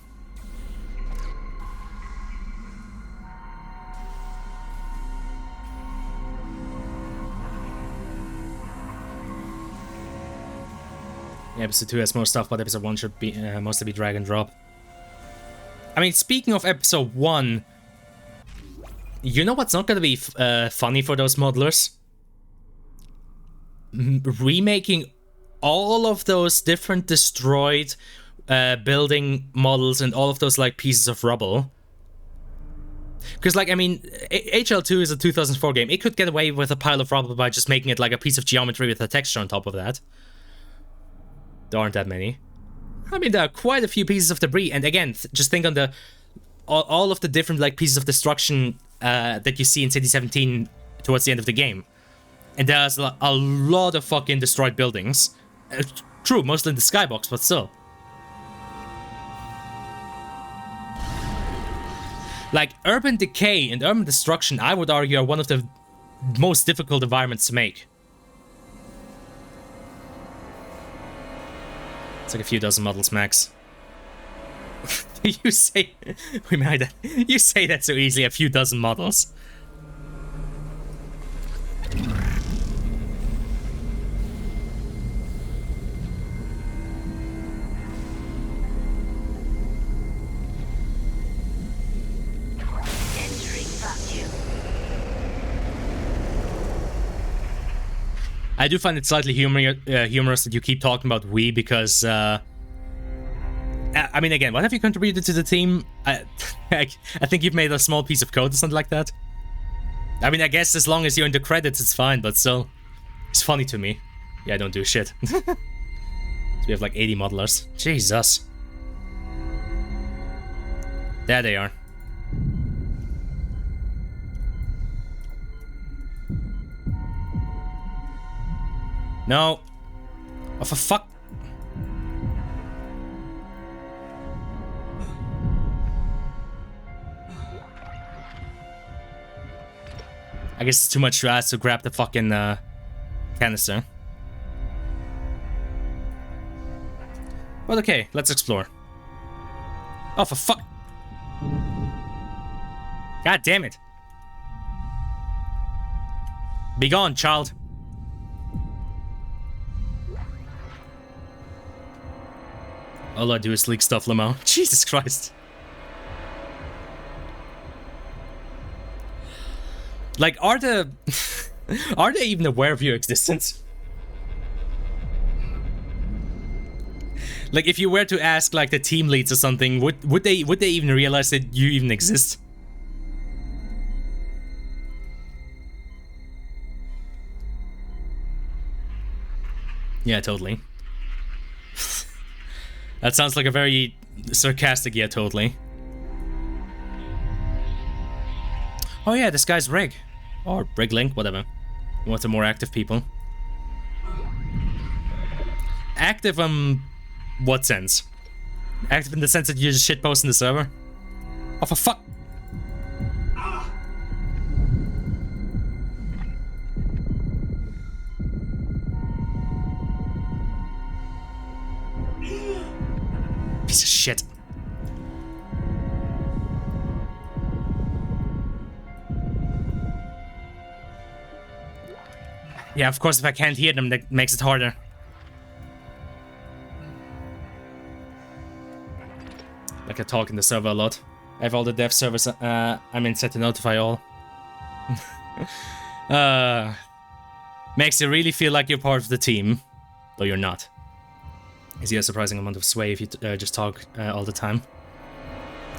Yeah, episode 2 has more stuff, but episode 1 should be mostly be drag and drop. I mean, speaking of episode 1, you know what's not gonna be funny for those modelers? Remaking all of those different destroyed building models and all of those like pieces of rubble. Because like, I mean, HL2 is a 2004 game. It could get away with a pile of rubble by just making it like a piece of geometry with a texture on top of that. There aren't that many. I mean, there are quite a few pieces of debris, and again, just think on the all of the different like pieces of destruction that you see in City 17 towards the end of the game. And there's a lot of fucking destroyed buildings. True, mostly in the skybox, but still. Like, urban decay and urban destruction, I would argue, are one of the most difficult environments to make. It's like a few dozen models max. You say... We made that. You say that so easily, a few dozen models. Entering vacuum. I do find it slightly humorous that you keep talking about we, because I mean, again, what have you contributed to the team? I think you've made a small piece of code or something like that. I mean, I guess as long as you're in the credits, it's fine, but still, it's funny to me. Yeah, I don't do shit. So we have like 80 modelers. Jesus. There they are. No. Oh, for fuck. I guess it's too much to ask to grab the fucking canister. But okay, let's explore. Oh, for fuck. God damn it. Be gone, child. All I do is leak stuff, Lamo. Jesus Christ. Like, are they even aware of your existence? Like, if you were to ask, like, the team leads or something, would they even realize that you even exist? Yeah, totally. That sounds like a very sarcastic yeah, totally. Oh yeah, this guy's Rig. Or Briglink, whatever. You want some more active people. Active, what sense? Active in the sense that you're just shitposting the server? Oh, for fuck! Piece of shit. Yeah, of course, if I can't hear them, that makes it harder. Like I talk in the server a lot. I have all the dev servers I'm in set to notify all. Makes you really feel like you're part of the team, though you're not. Is a surprising amount of sway if you just talk all the time.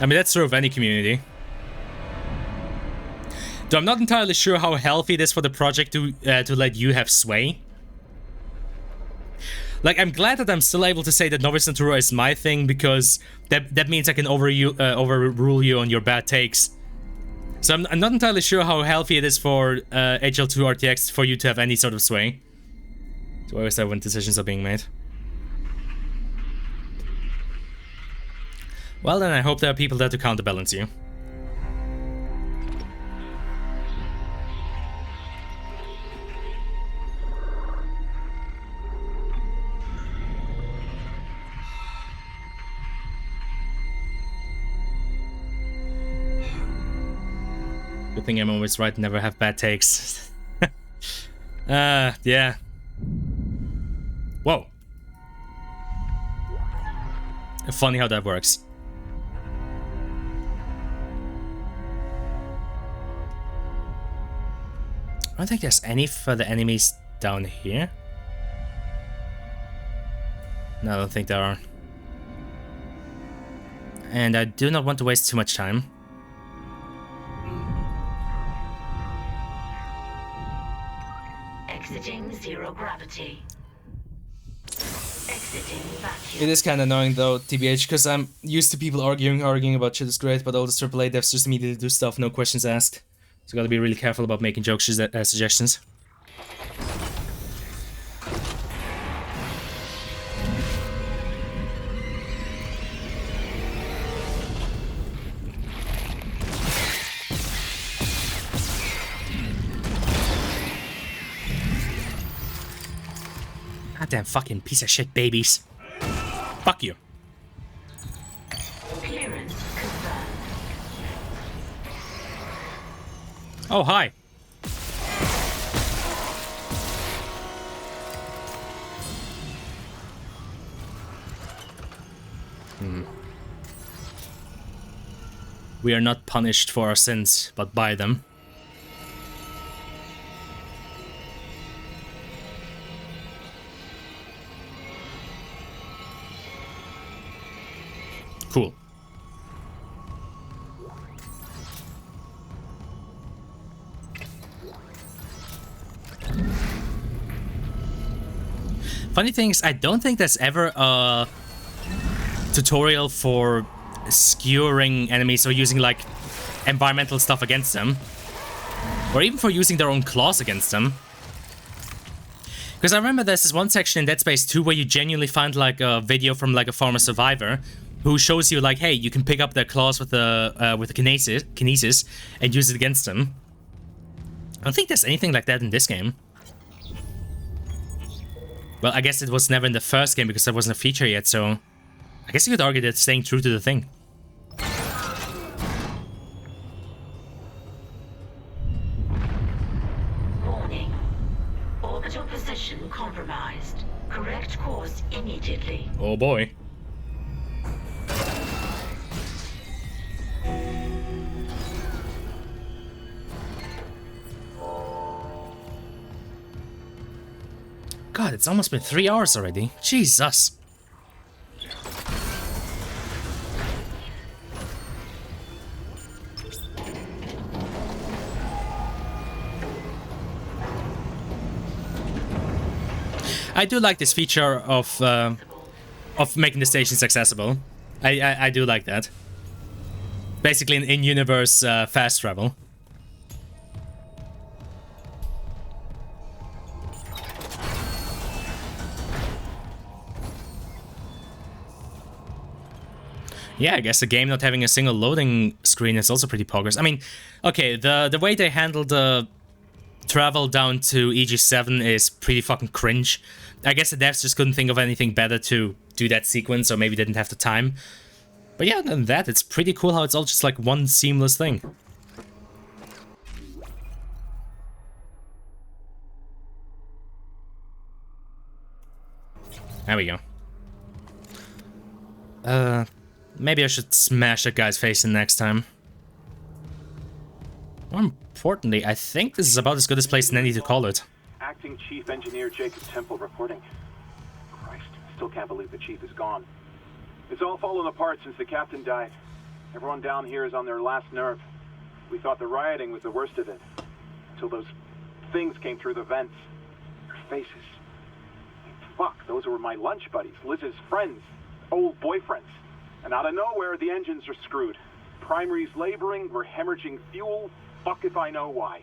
I mean, that's true of any community. Though I'm not entirely sure how healthy it is for the project to let you have sway. Like, I'm glad that I'm still able to say that Novice Natura is my thing, because that means I can overrule you on your bad takes. So I'm not entirely sure how healthy it is for HL2 RTX for you to have any sort of sway. So I always say when decisions are being made. Well, then I hope there are people there to counterbalance you. Good thing I'm always right, never have bad takes. Yeah. Whoa. Funny how that works. I don't think there's any further enemies down here. No, I don't think there are. And I do not want to waste too much time. Exiting zero gravity. Exiting vacuum. It is kind of annoying though, TBH, because I'm used to people arguing about shit is great, but all the AAA devs just immediately do stuff, no questions asked. So gotta be really careful about making joke suggestions. Goddamn fucking piece of shit babies. Fuck you. Clearance confirmed. Oh, hi. We are not punished for our sins, but by them. Cool. Funny thing is, I don't think there's ever a tutorial for skewering enemies or using like environmental stuff against them, or even for using their own claws against them. Because I remember there's this one section in Dead Space 2 where you genuinely find like a video from like a former survivor who shows you like, hey, you can pick up their claws with the kinesis and use it against them. I don't think there's anything like that in this game. Well, I guess it was never in the first game because there wasn't a feature yet, so I guess you could argue that it's staying true to the thing. Warning. Orbital position compromised. Correct course immediately. Oh boy. God, it's almost been 3 hours already. Jesus. I do like this feature of making the stations accessible. I do like that. Basically, in-universe fast travel. Yeah, I guess the game not having a single loading screen is also pretty progress. I mean, okay, the way they handle the travel down to EG7 is pretty fucking cringe. I guess the devs just couldn't think of anything better to do that sequence, or maybe didn't have the time. But yeah, other than that, it's pretty cool how it's all just like one seamless thing. There we go. Maybe I should smash that guy's face in next time. More importantly, I think this is about as good a place as any to call it. Acting Chief Engineer Jacob Temple reporting. Christ, still can't believe the Chief is gone. It's all fallen apart since the Captain died. Everyone down here is on their last nerve. We thought the rioting was the worst of it. Until those things came through the vents. Their faces. Fuck, those were my lunch buddies, Liz's friends, old boyfriends. And out of nowhere, the engines are screwed. Primary's laboring, we're hemorrhaging fuel. Fuck if I know why.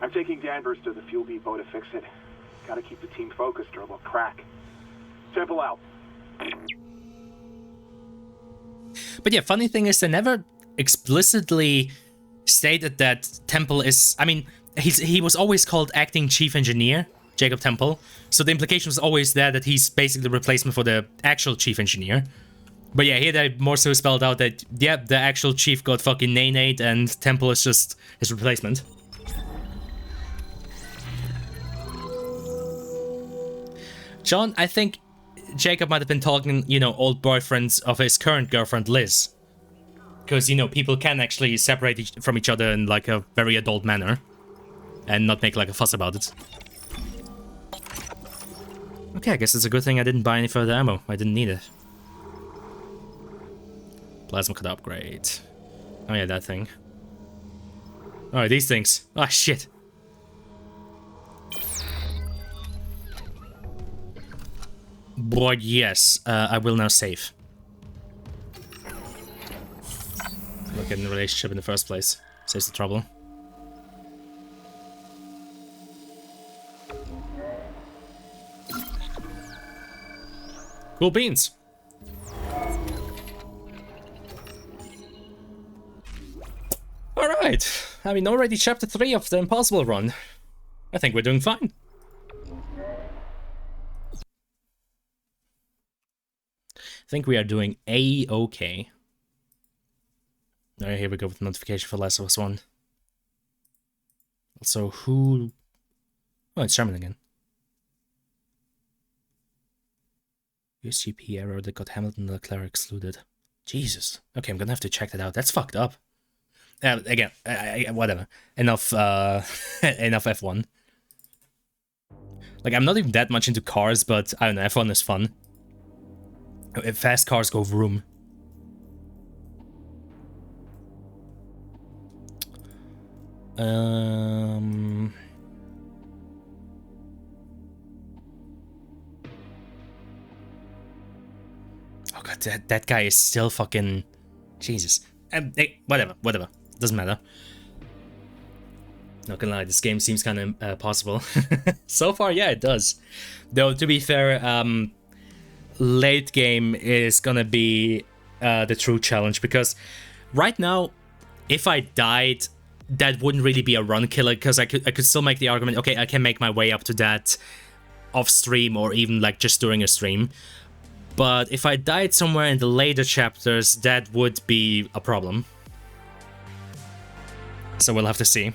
I'm taking Danvers to the fuel depot to fix it. Gotta keep the team focused or it'll crack. Temple out. But yeah, funny thing is they never explicitly stated that Temple is... I mean, he was always called Acting Chief Engineer, Jacob Temple. So the implication was always there that he's basically the replacement for the actual Chief Engineer. But yeah, here they more so spelled out that, yeah, the actual chief got fucking nay-nayed and Temple is just his replacement. John, I think Jacob might have been talking, you know, old boyfriends of his current girlfriend, Liz. Because, you know, people can actually separate from each other in, like, a very adult manner. And not make, like, a fuss about it. Okay, I guess it's a good thing I didn't buy any further ammo. I didn't need it. Plasma could upgrade. Oh yeah, that thing. Alright, these things. Oh shit. But yes, I will now save. Look at the relationship in the first place. Saves the trouble. Cool beans. Alright, I mean, already chapter 3 of the Impossible run. I think we're doing fine. I think we are doing A-okay. Alright, here we go with the notification for Last of Us 1. Also, who... Oh, it's Sherman again. USGP error that got Hamilton and Leclerc excluded. Jesus. Okay, I'm gonna have to check that out. That's fucked up. Again, whatever. Enough, enough F1. Like, I'm not even that much into cars, but I don't know, F1 is fun. Fast cars go vroom. Oh god, that guy is still fucking... Jesus. Hey, whatever. Doesn't matter. Not gonna lie, this game seems kind of possible. So far, yeah, it does. Though, to be fair, late game is gonna be the true challenge, because right now, if I died, that wouldn't really be a run killer, because I could still make the argument, okay, I can make my way up to that off stream, or even like just during a stream. But if I died somewhere in the later chapters, that would be a problem. So we'll have to see.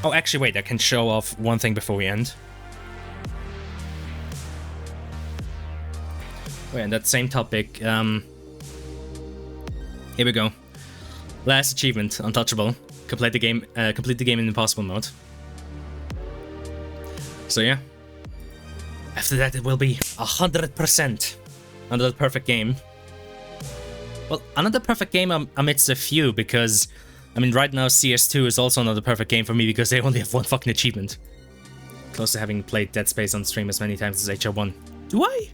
Oh, actually, wait, I can show off one thing before we end. Wait, on that same topic, here we go. Last achievement, Untouchable. Complete the game in Impossible mode. So yeah. After that, it will be 100%. Another perfect game. Well, another perfect game amidst a few, because... I mean, right now, CS2 is also another perfect game for me, because they only have one fucking achievement. Close to having played Dead Space on stream as many times as HR1. Do I?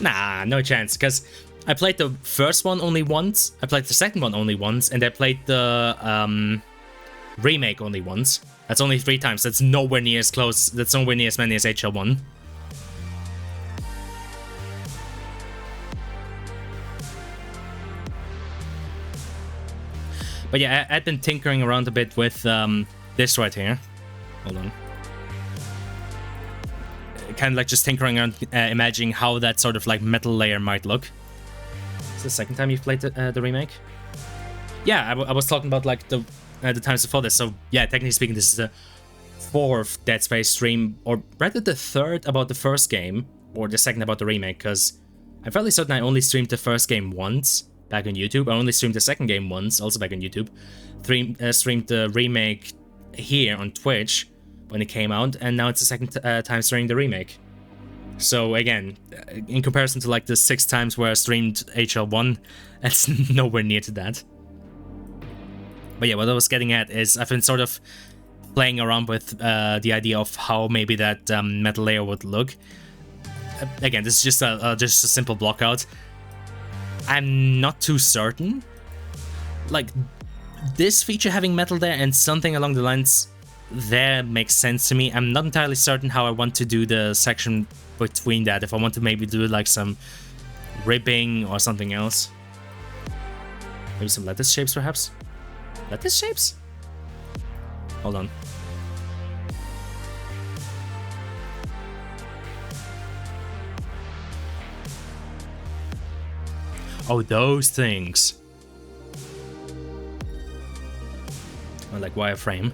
Nah, no chance, because I played the first one only once, I played the second one only once, and I played the remake only once. That's only 3 times. That's nowhere near as close. That's nowhere near as many as HL1. But yeah, I've been tinkering around a bit with this right here. Hold on. Kind of like just tinkering around, imagining how that sort of like metal layer might look. Is the second time you've played the remake? Yeah, I was talking about like the times before this. So yeah, technically speaking, this is the 4th Dead Space stream, or rather the 3rd about the first game, or the 2nd about the remake, because I'm fairly certain I only streamed the first game once back on YouTube. I only streamed the second game once, also back on YouTube. Streamed the remake here on Twitch when it came out, and now it's the second time streaming the remake. So again, in comparison to like the 6 times where I streamed HL1, that's nowhere near to that. But yeah, what I was getting at is I've been sort of playing around with the idea of how maybe that metal layer would look. Again, this is just a simple block out. I'm not too certain. Like, this feature having metal there and something along the lines there makes sense to me. I'm not entirely certain how I want to do the section between that. If I want to maybe do like some ribbing or something else. Maybe some lettuce shapes perhaps? Lettuce shapes? Hold on. Oh, those things. Or like wireframe.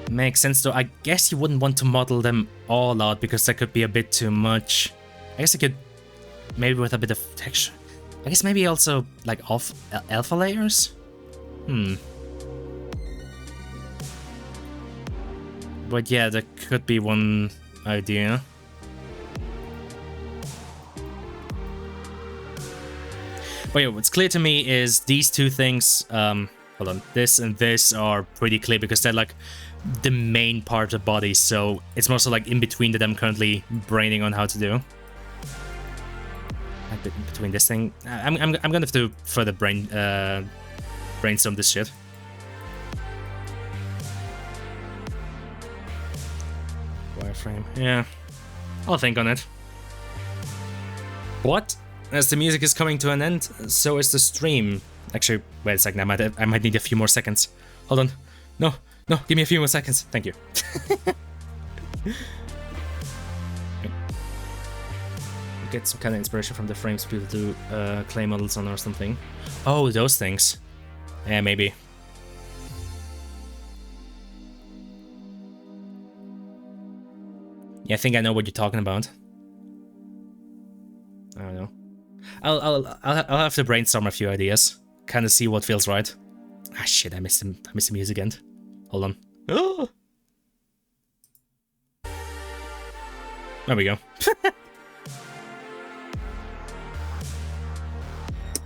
Makes sense though. I guess you wouldn't want to model them all out because that could be a bit too much. I guess I could maybe with a bit of texture. I guess maybe also like alpha layers? But yeah, that could be one idea. But yeah, what's clear to me is these two things, hold on, this and this are pretty clear because they're like the main part of the body, so it's mostly like in between that I'm currently braining on how to do. Between this thing, I'm gonna have to further brainstorm this shit. Wireframe, yeah, I'll think on it. What? As the music is coming to an end, so is the stream. Actually, wait a second, I might need a few more seconds. Hold on, no, give me a few more seconds. Thank you. Get some kind of inspiration from the frames people do clay models on or something. Oh, those things. Yeah, maybe. Yeah, I think I know what you're talking about. I don't know. I'll have to brainstorm a few ideas. Kind of see what feels right. Ah shit, I missed the music end. Hold on. Oh! There we go.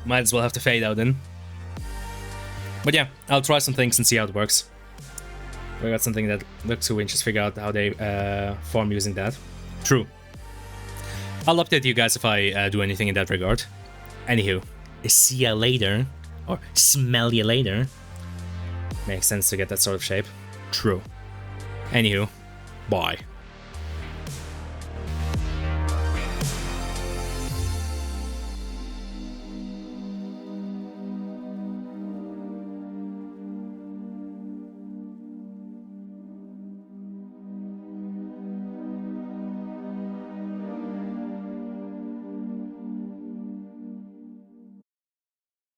Might as well have to fade out then. But yeah, I'll try some things and see how it works. We got something that looks 2 inches, figure out how they form using that. True. I'll update you guys if I do anything in that regard. Anywho, see ya later, or smell ya later. Makes sense to get that sort of shape. True. Anywho, bye.